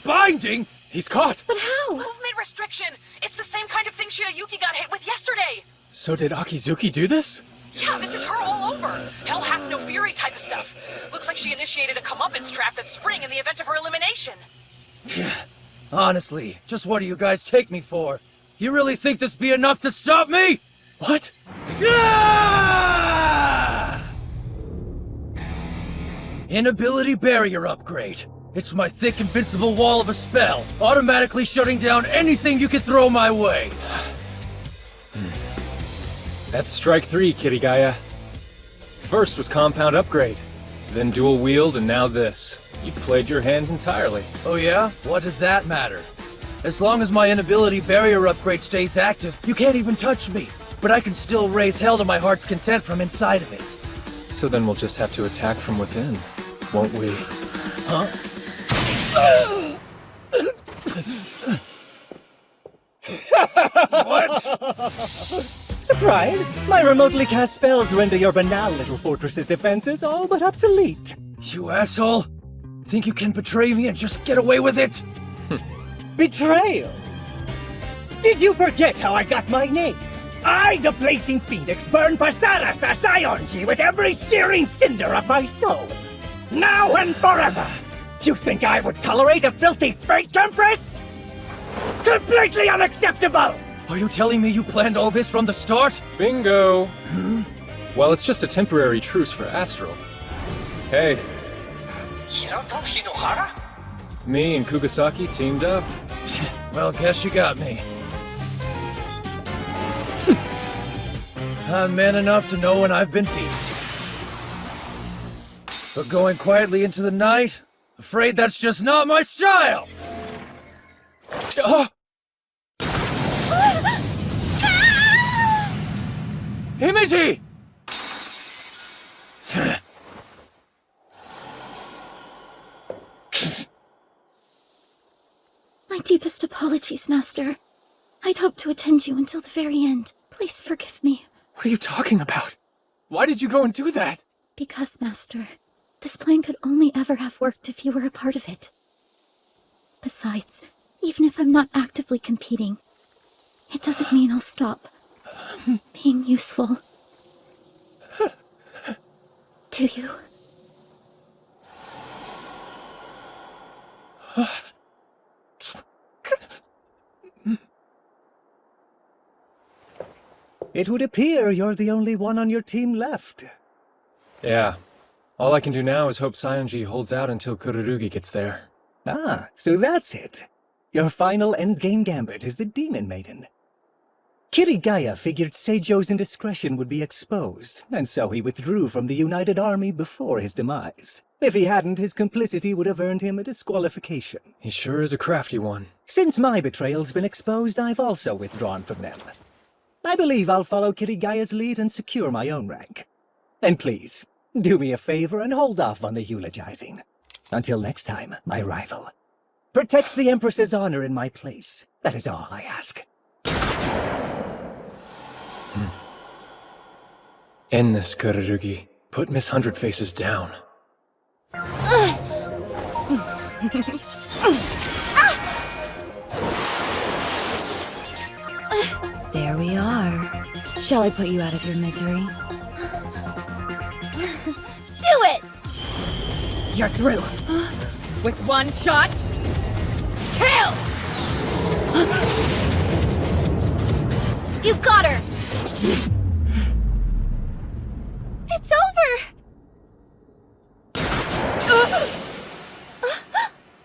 Binding? He's caught! But how? Movement restriction! It's the same kind of thing Shirayuki got hit with yesterday! So did Akizuki do this? Yeah, this is her all over. Hell hath no fury type of stuff. Looks like she initiated a comeuppance trap at Spring in the event of her elimination. Honestly, just what do you guys take me for? You really think this be enough to stop me? What? Inability barrier upgrade. It's my thick invincible wall of a spell, automatically shutting down anything you can throw my way. That's strike 3, Kirigaya. First was compound upgrade, then dual wield, and now this. You've played your hand entirely. Oh yeah? What does that matter? As long as my inability barrier upgrade stays active, you can't even touch me. But I can still raise hell to my heart's content from inside of it. So then we'll just have to attack from within, won't we? Huh? What? Surprised? My remotely cast spells render your banal little fortress's defenses all but obsolete. You asshole! Think you can betray me and just get away with it? Betrayal? Did you forget how I got my name? I, the blazing phoenix, burn Pasara Sasayonji with every searing cinder of my soul. Now and forever! You think I would tolerate a filthy freight compress? Completely unacceptable! Are you telling me you planned all this from the start? Bingo! Well, it's just a temporary truce for Astral. Hey. Hirato Shinohara? Me and Kugasaki teamed up. Well, guess you got me. I'm man enough to know when I've been beat. But going quietly into the night, afraid that's just not my style! Himeji! My deepest apologies, Master. I'd hoped to attend you until the very end. Please forgive me. What are you talking about? Why did you go and do that? Because, Master, this plan could only ever have worked if you were a part of it. Besides, even if I'm not actively competing, it doesn't mean I'll stop being useful. Do you? It would appear you're the only one on your team left. Yeah. All I can do now is hope Sionji holds out until Kururugi gets there. Ah, so that's it. Your final endgame gambit is the Demon Maiden. Kirigaya figured Seijo's indiscretion would be exposed, and so he withdrew from the United Army before his demise. If he hadn't, his complicity would have earned him a disqualification. He sure is a crafty one. Since my betrayal's been exposed, I've also withdrawn from them. I believe I'll follow Kirigaya's lead and secure my own rank. And please, do me a favor and hold off on the eulogizing. Until next time, my rival. Protect the Empress's honor in my place. That is all I ask. End this, Kururugi. Put Miss Hundred Faces down. There we are. Shall I put you out of your misery? Do it! You're through. With one shot, kill! You got her! It's over!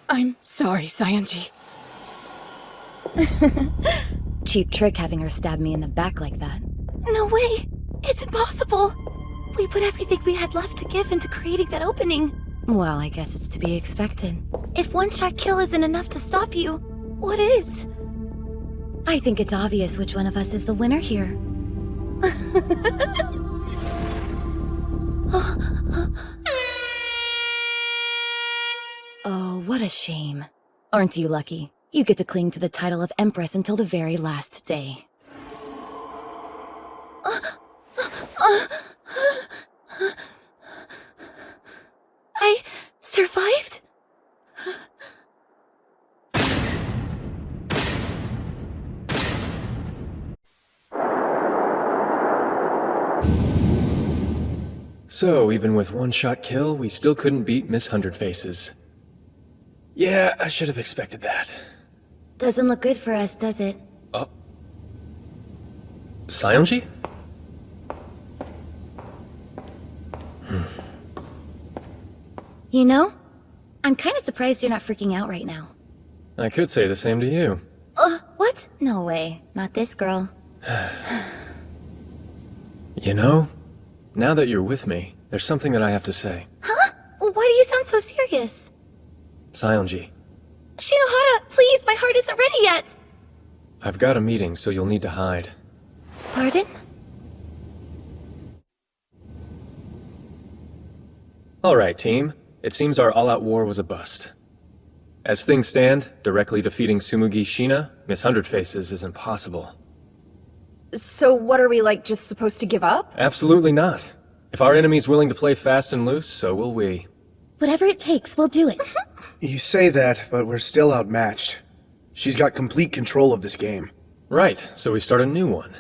I'm sorry, Sionji. Cheap trick having her stab me in the back like that. No way! It's impossible! We put everything we had left to give into creating that opening. Well, I guess it's to be expected. If one-shot kill isn't enough to stop you, what is? I think it's obvious which one of us is the winner here. Oh, what a shame. Aren't you lucky? You get to cling to the title of Empress until the very last day. I survived? So, even with one-shot kill, we still couldn't beat Miss Hundred Faces. Yeah, I should have expected that. Doesn't look good for us, does it? Oh. Sionji? You know, I'm kind of surprised you're not freaking out right now. I could say the same to you. What? No way. Not this girl. You know, now that you're with me, there's something that I have to say. Huh? Why do you sound so serious? Sionji, Shinohara, please, my heart isn't ready yet! I've got a meeting, so you'll need to hide. Pardon? Alright, team. It seems our all-out war was a bust. As things stand, directly defeating Tsumugi Shina, Miss Hundred Faces, is impossible. So what are we, like, just supposed to give up? Absolutely not. If our enemy's willing to play fast and loose, so will we. Whatever it takes, we'll do it. You say that, but we're still outmatched. She's got complete control of this game. Right, so we start a new one.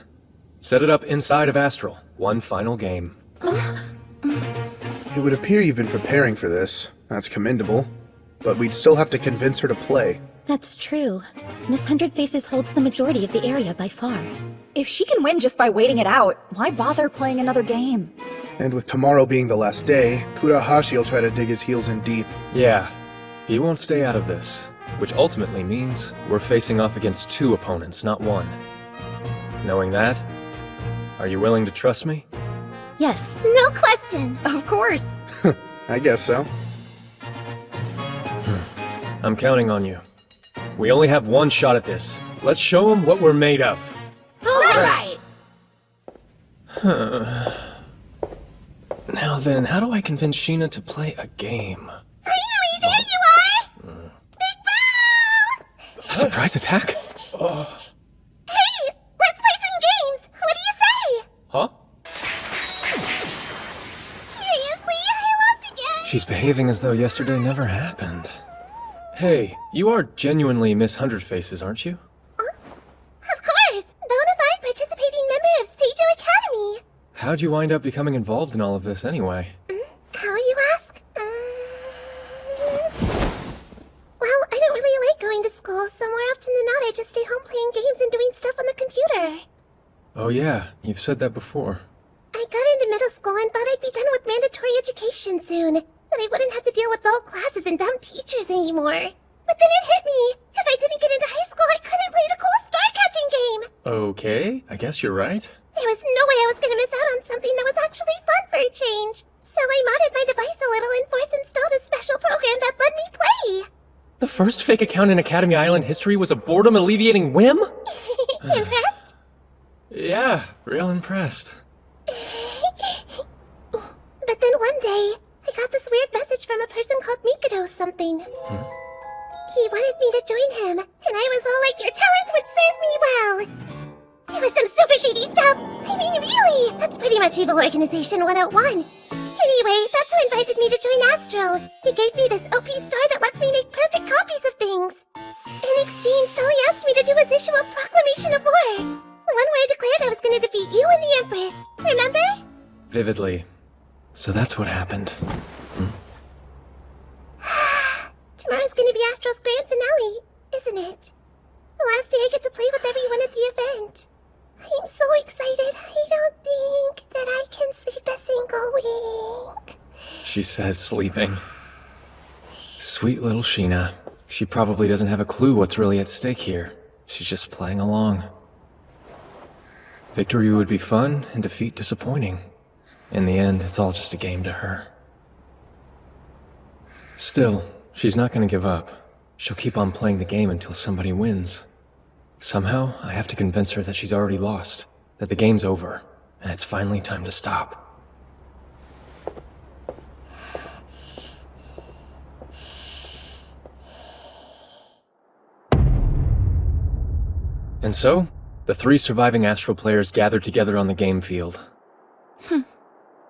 Set it up inside of Astral. One final game. It would appear you've been preparing for this. That's commendable. But we'd still have to convince her to play. That's true. Miss Hundred Faces holds the majority of the area by far. If she can win just by waiting it out, why bother playing another game? And with tomorrow being the last day, Kurahashi'll try to dig his heels in deep. Yeah, he won't stay out of this. Which ultimately means we're facing off against two opponents, not one. Knowing that, are you willing to trust me? Yes. No question. Of course. I guess so. I'm counting on you. We only have one shot at this. Let's show them what we're made of. All right. Now then, how do I convince Sheena to play a game? Finally, there you are! Big Bro! A surprise attack? Hey, let's play some games! What do you say? Huh? Seriously, I lost again! She's behaving as though yesterday never happened. Hey, you are genuinely Miss Hundred Faces, aren't you? Of course! Bona fide participating member of Seijo Academy! How'd you wind up becoming involved in all of this anyway? How you ask? Well, I don't really like going to school, so more often than not I just stay home playing games and doing stuff on the computer. Oh yeah, you've said that before. I got into middle school and thought I'd be done with mandatory education soon. That I wouldn't have to deal with dull classes and dumb teachers anymore. But then it hit me. If I didn't get into high school, I couldn't play the cool star-catching game. Okay, I guess you're right. There was no way I was going to miss out on something that was actually fun for a change. So I modded my device a little and installed a special program that let me play. The first fake account in Academy Island history was a boredom-alleviating whim? Impressed? Yeah, real impressed. But then one day, I got this weird message from a person called Mikado something. He wanted me to join him, and I was all like, your talents would serve me well. It was some super shady stuff. I mean, really, that's pretty much Evil Organization 101. Anyway, that's who invited me to join Astral. He gave me this OP star that lets me make perfect copies of things. In exchange, all he asked me to do was issue a proclamation of war. One where I declared I was going to defeat you and the Empress. Remember? Vividly. So that's what happened. Tomorrow's going to be Astral's grand finale, isn't it? The last day I get to play with everyone at the event. I'm so excited. I don't think that I can sleep a single wink. She says sleeping. Sweet little Sheena. She probably doesn't have a clue what's really at stake here. She's just playing along. Victory would be fun and defeat disappointing. In the end, it's all just a game to her. Still, she's not going to give up. She'll keep on playing the game until somebody wins. Somehow, I have to convince her that she's already lost, that the game's over, and it's finally time to stop. And so, the 3 surviving Astral players gathered together on the game field.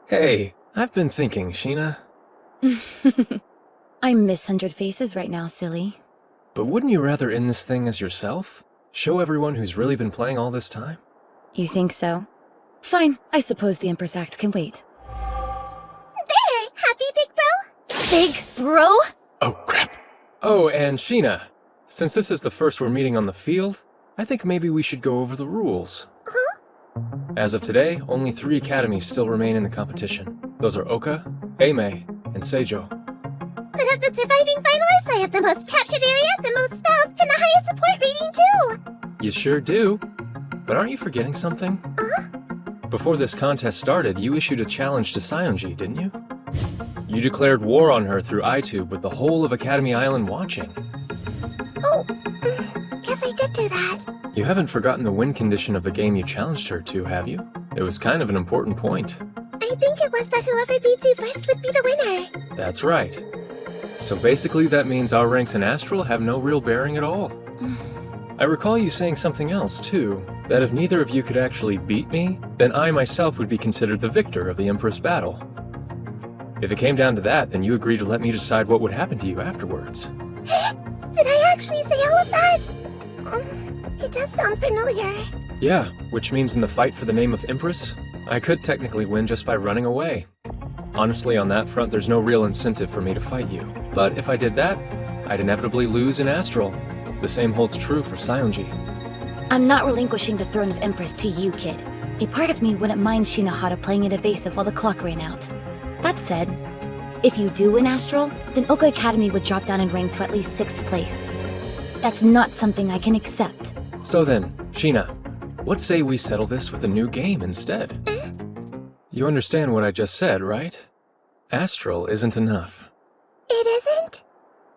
Hey, I've been thinking, Sheena. I'm Miss Hundred Faces right now, silly. But wouldn't you rather end this thing as yourself? Show everyone who's really been playing all this time? You think so? Fine, I suppose the Empress Act can wait. There! Happy, Big Bro? Big Bro? Oh, crap. Oh, and Sheena, since this is the first we're meeting on the field, I think maybe we should go over the rules. Huh? As of today, only 3 academies still remain in the competition. Those are Oka, �Anime, and Seijo. But of the surviving finalists, I have the most captured area, the most spells, and the highest support rating too! You sure do. But aren't you forgetting something? Before this contest started, you issued a challenge to Sionji, didn't you? You declared war on her through iTube with the whole of Academy Island watching. Oh, guess I did do that. You haven't forgotten the win condition of the game you challenged her to, have you? It was kind of an important point. I think it was that whoever beats you first would be the winner. That's right. So basically that means our ranks in Astral have no real bearing at all. I recall you saying something else too, that if neither of you could actually beat me, then I myself would be considered the victor of the Empress battle. If it came down to that, then you agreed to let me decide what would happen to you afterwards. Did I actually say all of that? It does sound familiar. Yeah, which means in the fight for the name of Empress, I could technically win just by running away. Honestly, on that front, there's no real incentive for me to fight you. But if I did that, I'd inevitably lose in Astral. The same holds true for Sionji. I'm not relinquishing the throne of Empress to you, kid. A part of me wouldn't mind Shinohara playing it evasive while the clock ran out. That said, if you do win Astral, then Oka Academy would drop down in rank to at least 6th place. That's not something I can accept. So then, Sheena, what say we settle this with a new game instead? You understand what I just said, right? Astral isn't enough. It isn't?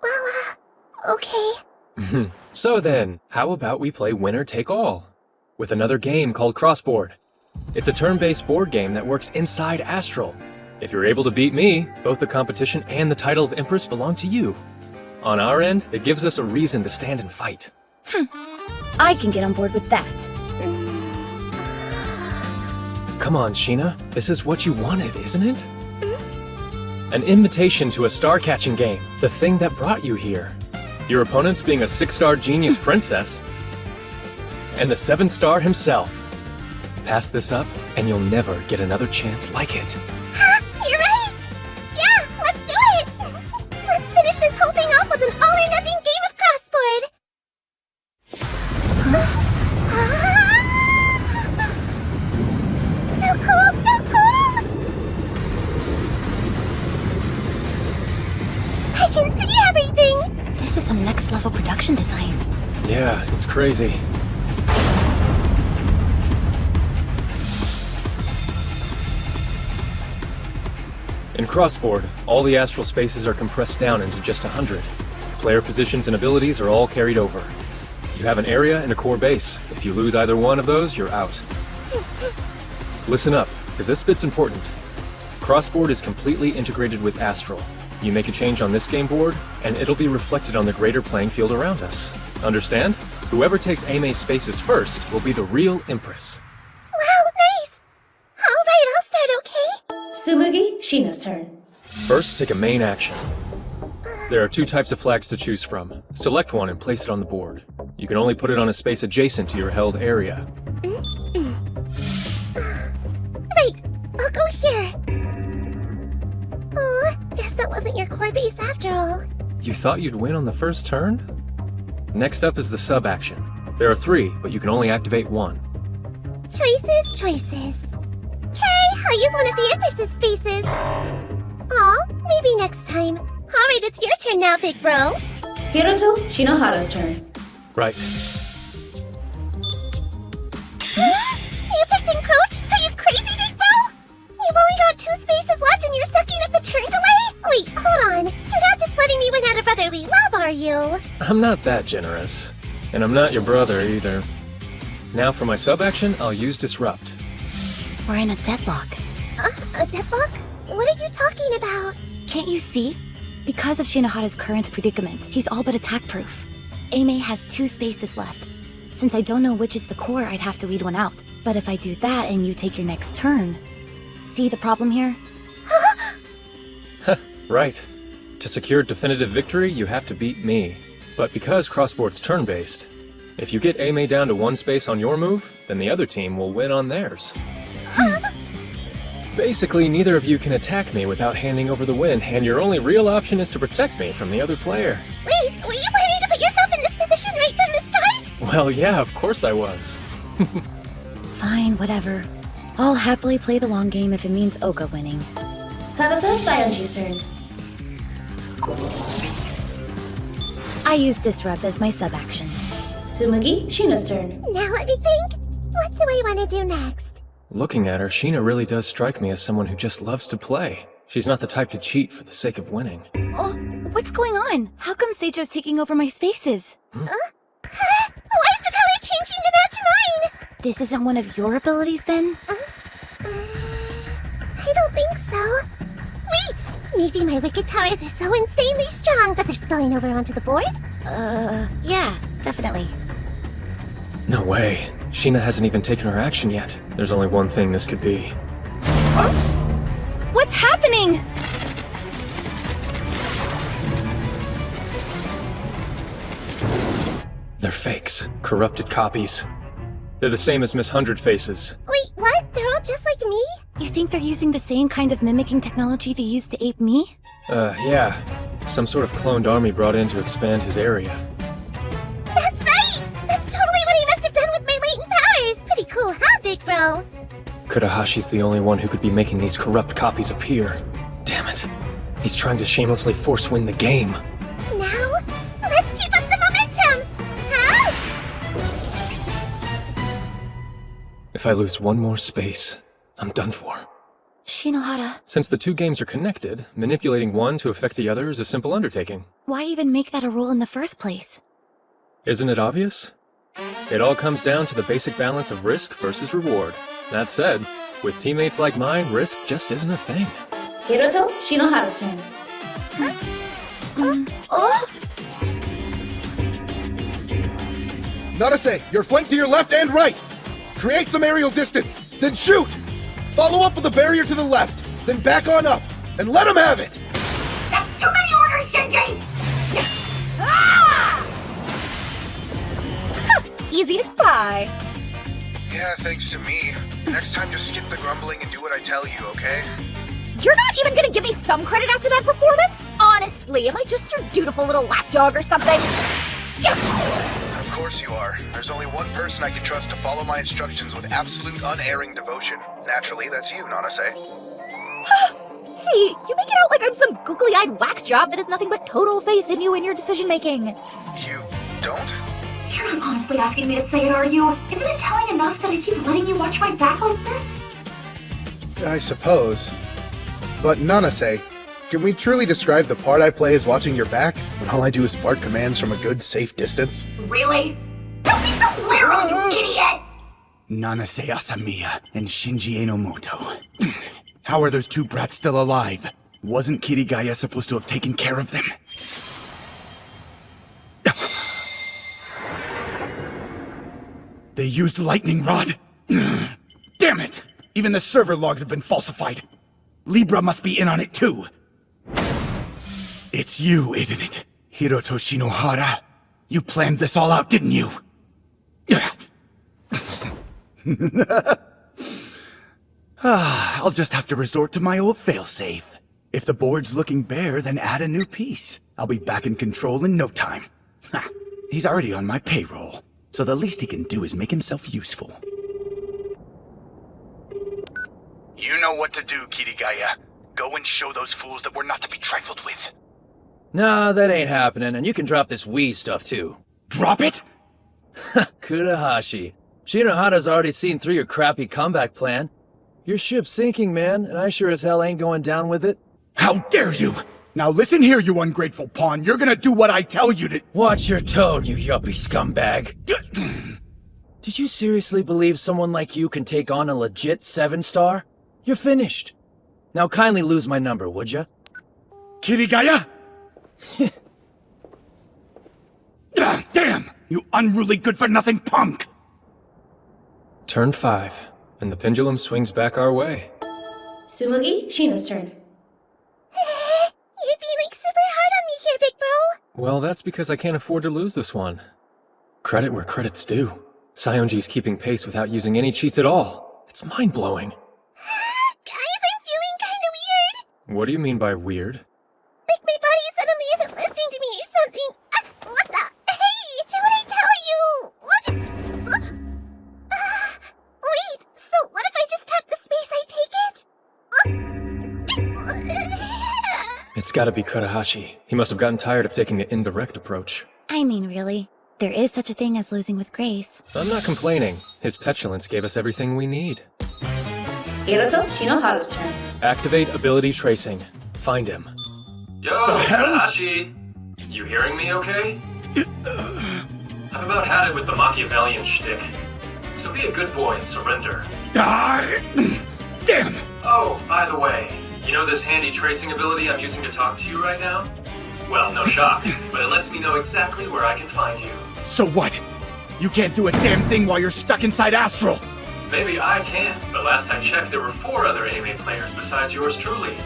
Well, okay. So then, how about we play winner take all? With another game called Crossboard. It's a turn-based board game that works inside Astral. If you're able to beat me, both the competition and the title of Empress belong to you. On our end, it gives us a reason to stand and fight. I can get on board with that. Come on, Sheena. This is what you wanted, isn't it? An invitation to a star-catching game, the thing that brought you here. Your opponent's being a 6-star genius princess, and the 7-star himself. Pass this up, and you'll never get another chance like it. You're right! Yeah, let's do it! Let's finish this whole thing off with an all-or-nothing game of crossboard! So cool, so cool! I can see everything! This is some next-level production design. Yeah, it's crazy. In Crossboard, all the astral spaces are compressed down into just 100. Player positions and abilities are all carried over. You have an area and a core base. If you lose either one of those, you're out. Listen up, because this bit's important. Crossboard is completely integrated with Astral. You make a change on this game board, and it'll be reflected on the greater playing field around us. Understand? Whoever takes 𝖤Anime spaces first will be the real Empress. Wow, nice! Alright, I'll start, okay? Tsumugi, Sheena's turn. First, take a main action. There are 2 types of flags to choose from. Select one and place it on the board. You can only put it on a space adjacent to your held area. Right, I'll go here. Oh, guess that wasn't your core base after all. You thought you'd win on the first turn? Next up is the sub-action. There are 3, but you can only activate 1. Choices, choices. Okay, I'll use one of the Empress's spaces. Aw, maybe next time. Alright, it's your turn now, big bro. Hiroto, Shinohara's turn. Right. You picked Encroach? Are you crazy, big bro? You've only got 2 spaces left and you're sucking up the turn delay? Wait, hold on. You're not just letting me win out of brotherly love, are you? I'm not that generous. And I'm not your brother either. Now for my sub-action, I'll use Disrupt. We're in a deadlock. A deadlock? What are you talking about? Can't you see? Because of Shinohara's current predicament, he's all but attack-proof. �Anime has 2 spaces left. Since I don't know which is the core, I'd have to weed one out. But if I do that and you take your next turn... See the problem here? Right. To secure definitive victory, you have to beat me. But because Crossboard's turn-based, if you get 𝖤Anime down to 1 space on your move, then the other team will win on theirs. Basically, neither of you can attack me without handing over the win, and your only real option is to protect me from the other player. Wait, were you planning to put yourself in this position right from the start? Well, yeah, of course I was. Fine, whatever. I'll happily play the long game if it means Oka winning. Sarasa, Saionji's turn. I use Disrupt as my sub-action. Tsumugi, Sheena's turn. Now let me think. What do I want to do next? Looking at her, Sheena really does strike me as someone who just loves to play. She's not the type to cheat for the sake of winning. Oh, what's going on? How come Seijo's taking over my spaces? Why is the color changing to match mine? This isn't one of your abilities, then? I don't think so. Wait! Maybe my wicked powers are so insanely strong that they're spilling over onto the board? Yeah, definitely. No way. Sheena hasn't even taken her action yet. There's only one thing this could be. What's happening? They're fakes. Corrupted copies. They're the same as Miss Hundred Faces. Wait, what? They're all just like me? You think they're using the same kind of mimicking technology they used to ape me? Yeah. Some sort of cloned army brought in to expand his area. That's right! That's totally what he must have done with my latent powers! Pretty cool, huh, big bro? Kurahashi's the only one who could be making these corrupt copies appear. Damn it. He's trying to shamelessly force-win the game. Now, let's keep up the momentum! Huh? If I lose one more space, I'm done for. Shinohara. Since the 2 games are connected, manipulating one to affect the other is a simple undertaking. Why even make that a rule in the first place? Isn't it obvious? It all comes down to the basic balance of risk versus reward. That said, with teammates like mine, risk just isn't a thing. Hiroto Shinohara's turn. Narase, you're flanked to your left and right! Create some aerial distance, then shoot! Follow up with the barrier to the left, then back on up, and let him have it! That's too many orders, Shinji! Ah! Easy as pie. Yeah, thanks to me. Next time just skip the grumbling and do what I tell you, okay? You're not even gonna give me some credit after that performance? Honestly, am I just your dutiful little lapdog or something? Of course you are. There's only one person I can trust to follow my instructions with absolute unerring devotion. Naturally, that's you, Nanase. Hey, you make it out like I'm some googly-eyed whack job that has nothing but total faith in you and your decision-making. You don't? You're not honestly asking me to say it, are you? Isn't it telling enough that I keep letting you watch my back like this? I suppose. But Nanase, can we truly describe the part I play as watching your back, when all I do is bark commands from a good, safe distance? Really? Don't be so literal, you idiot! Nanase Asamiya and Shinji Enomoto. How are those two brats still alive? Wasn't Kirigaya supposed to have taken care of them? They used lightning rod? Damn it! Even the server logs have been falsified. Libra must be in on it too. It's you, isn't it? Hiroto Shinohara? You planned this all out, didn't you? I'll just have to resort to my old failsafe. If the board's looking bare, then add a new piece. I'll be back in control in no time. He's already on my payroll, so the least he can do is make himself useful. You know what to do, Kirigaya. Go and show those fools that we're not to be trifled with. Nah, that ain't happening, and you can drop this Wii stuff too. Drop it? Kudahashi. Shinohara's already seen through your crappy comeback plan. Your ship's sinking, man, and I sure as hell ain't going down with it. How dare you! Now listen here, you ungrateful pawn. You're gonna do what I tell you to— Watch your tone, you yuppie scumbag. Did you seriously believe someone like you can take on a legit 7-star? You're finished. Now kindly lose my number, would ya? Kirigaya? Damn! You unruly good-for-nothing punk! Turn 5, and the pendulum swings back our way. Tsumugi, Shina's turn. You're being super hard on me here, big bro. Well, that's because I can't afford to lose this one. Credit where credit's due. Sionji's keeping pace without using any cheats at all. It's mind-blowing. Guys, I'm feeling kinda weird. What do you mean by weird? Like my body suddenly isn't listening to me or something. What the? Hey, do what I tell you. What? Wait, so what if I just tap the space I take it? It's gotta be Kudahashi. He must have gotten tired of taking the indirect approach. I mean, really, there is such a thing as losing with grace. I'm not complaining. His petulance gave us everything we need. Hiroto Shinohara's turn. Activate ability tracing. Find him. Yo, Kudahashi! You hearing me okay? I've about had it with the Machiavellian shtick. So be a good boy and surrender. Damn! Oh, by the way, you know this handy tracing ability I'm using to talk to you right now? Well, no shock, but it lets me know exactly where I can find you. So what? You can't do a damn thing while you're stuck inside Astral! Maybe I can, but last I checked there were 4 other anime players besides yours truly.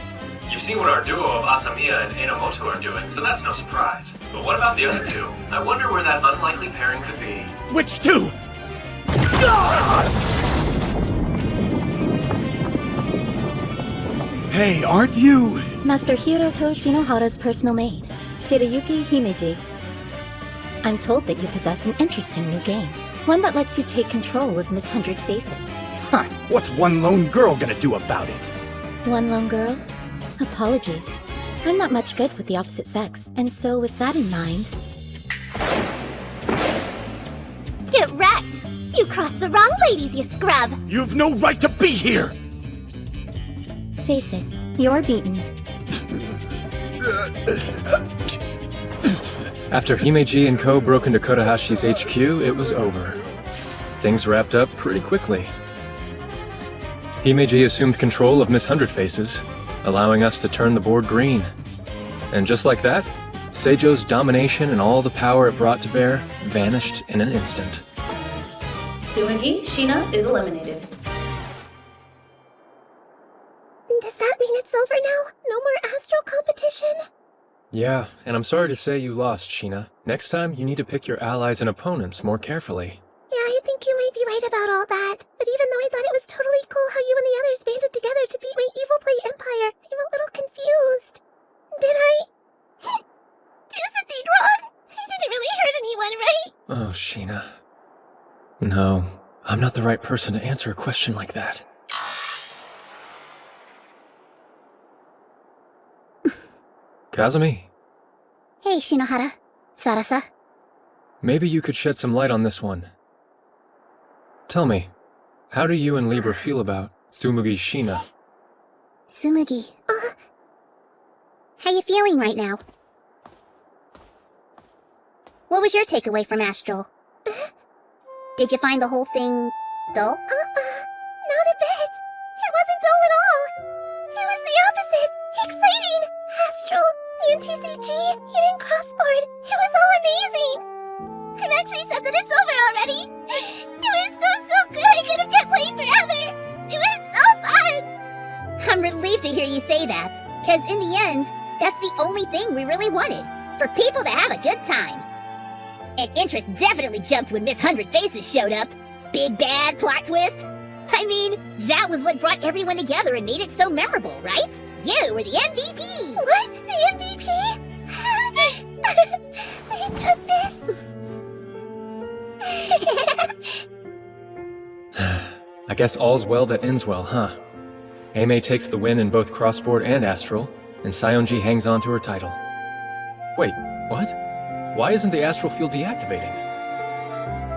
You've seen what our duo of Asamiya and Enomoto are doing, so that's no surprise. But what about the other 2? I wonder where that unlikely pairing could be. Which 2? Hey, aren't you? Master Hiroto Shinohara's personal maid, Shirayuki Himeji. I'm told that you possess an interesting new game. One that lets you take control of Miss 100 Faces. Huh, what's one lone girl gonna do about it? One lone girl? Apologies. I'm not much good with the opposite sex, and so with that in mind... Get wrecked! You crossed the wrong ladies, you scrub! You've no right to be here! Face it, you're beaten. After Himeji and Co. broke into Kodahashi's HQ, it was over. Things wrapped up pretty quickly. Himeji assumed control of Miss 100 Faces, allowing us to turn the board green. And just like that, Seijo's domination and all the power it brought to bear vanished in an instant. Tsumugi Shina is eliminated. Does that mean it's over now? No more Astral competition? Yeah, and I'm sorry to say you lost, Sheena. Next time, you need to pick your allies and opponents more carefully. Yeah, I think you might be right about all that. But even though I thought it was totally cool how you and the others banded together to beat my evil play empire, I'm a little confused. Did I do something wrong? I didn't really hurt anyone, right? Oh, Sheena. No, I'm not the right person to answer a question like that. Kazumi, Hey, Shinohara. Sarasa. maybe you could shed some light on this one. Tell me, how do you and Libra feel about Tsumugi Shina? Tsumugi. How you feeling right now? What was your takeaway from Astral? Did you find the whole thing dull? Not a bit. It wasn't dull at all. It was the opposite. Exciting. Astral, the MTCG, even Crossboard. It was all amazing. I'm actually sad that it's over already. It was so good I could have kept playing forever. It was so fun. I'm relieved to hear you say that, because in the end, that's the only thing we really wanted. For people to have a good time. And interest definitely jumped when Miss 100 Faces showed up. Big bad plot twist. I mean, that was what brought everyone together and made it so memorable, right? You were the MVP! What? The MVP? My goodness. I guess all's well that ends well, huh? Aimee takes the win in both Crossboard and Astral, and Saionji hangs on to her title. Wait, what? Why isn't the Astral field deactivating?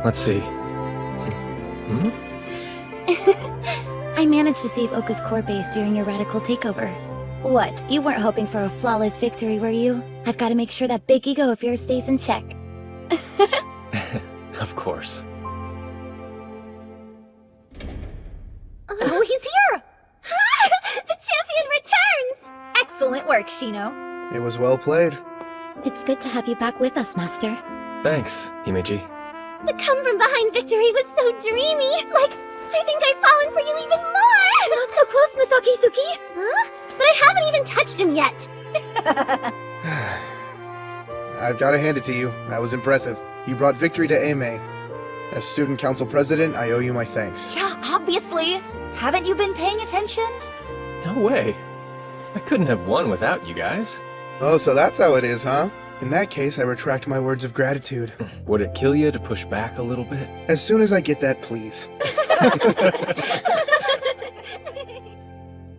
Let's see. I managed to save Oka's core base during your radical takeover. What, you weren't hoping for a flawless victory, were you? I've got to make sure that big ego of yours stays in check. Of course. Oh, he's here! The champion returns! Excellent work, Shino. It was well played. It's good to have you back with us, Master. Thanks, Himeji. The come-from-behind victory was so dreamy! Like, I think I've fallen for you even more! Not so close, Misaki Suki! Huh? But I haven't even touched him yet! I've got to hand it to you. That was impressive. You brought victory to Aimee. As student council president, I owe you my thanks. Yeah, obviously. Haven't you been paying attention? No way. I couldn't have won without you guys. Oh, so that's how it is, huh? In that case, I retract my words of gratitude. Would it kill you to push back a little bit? As soon as I get that, please.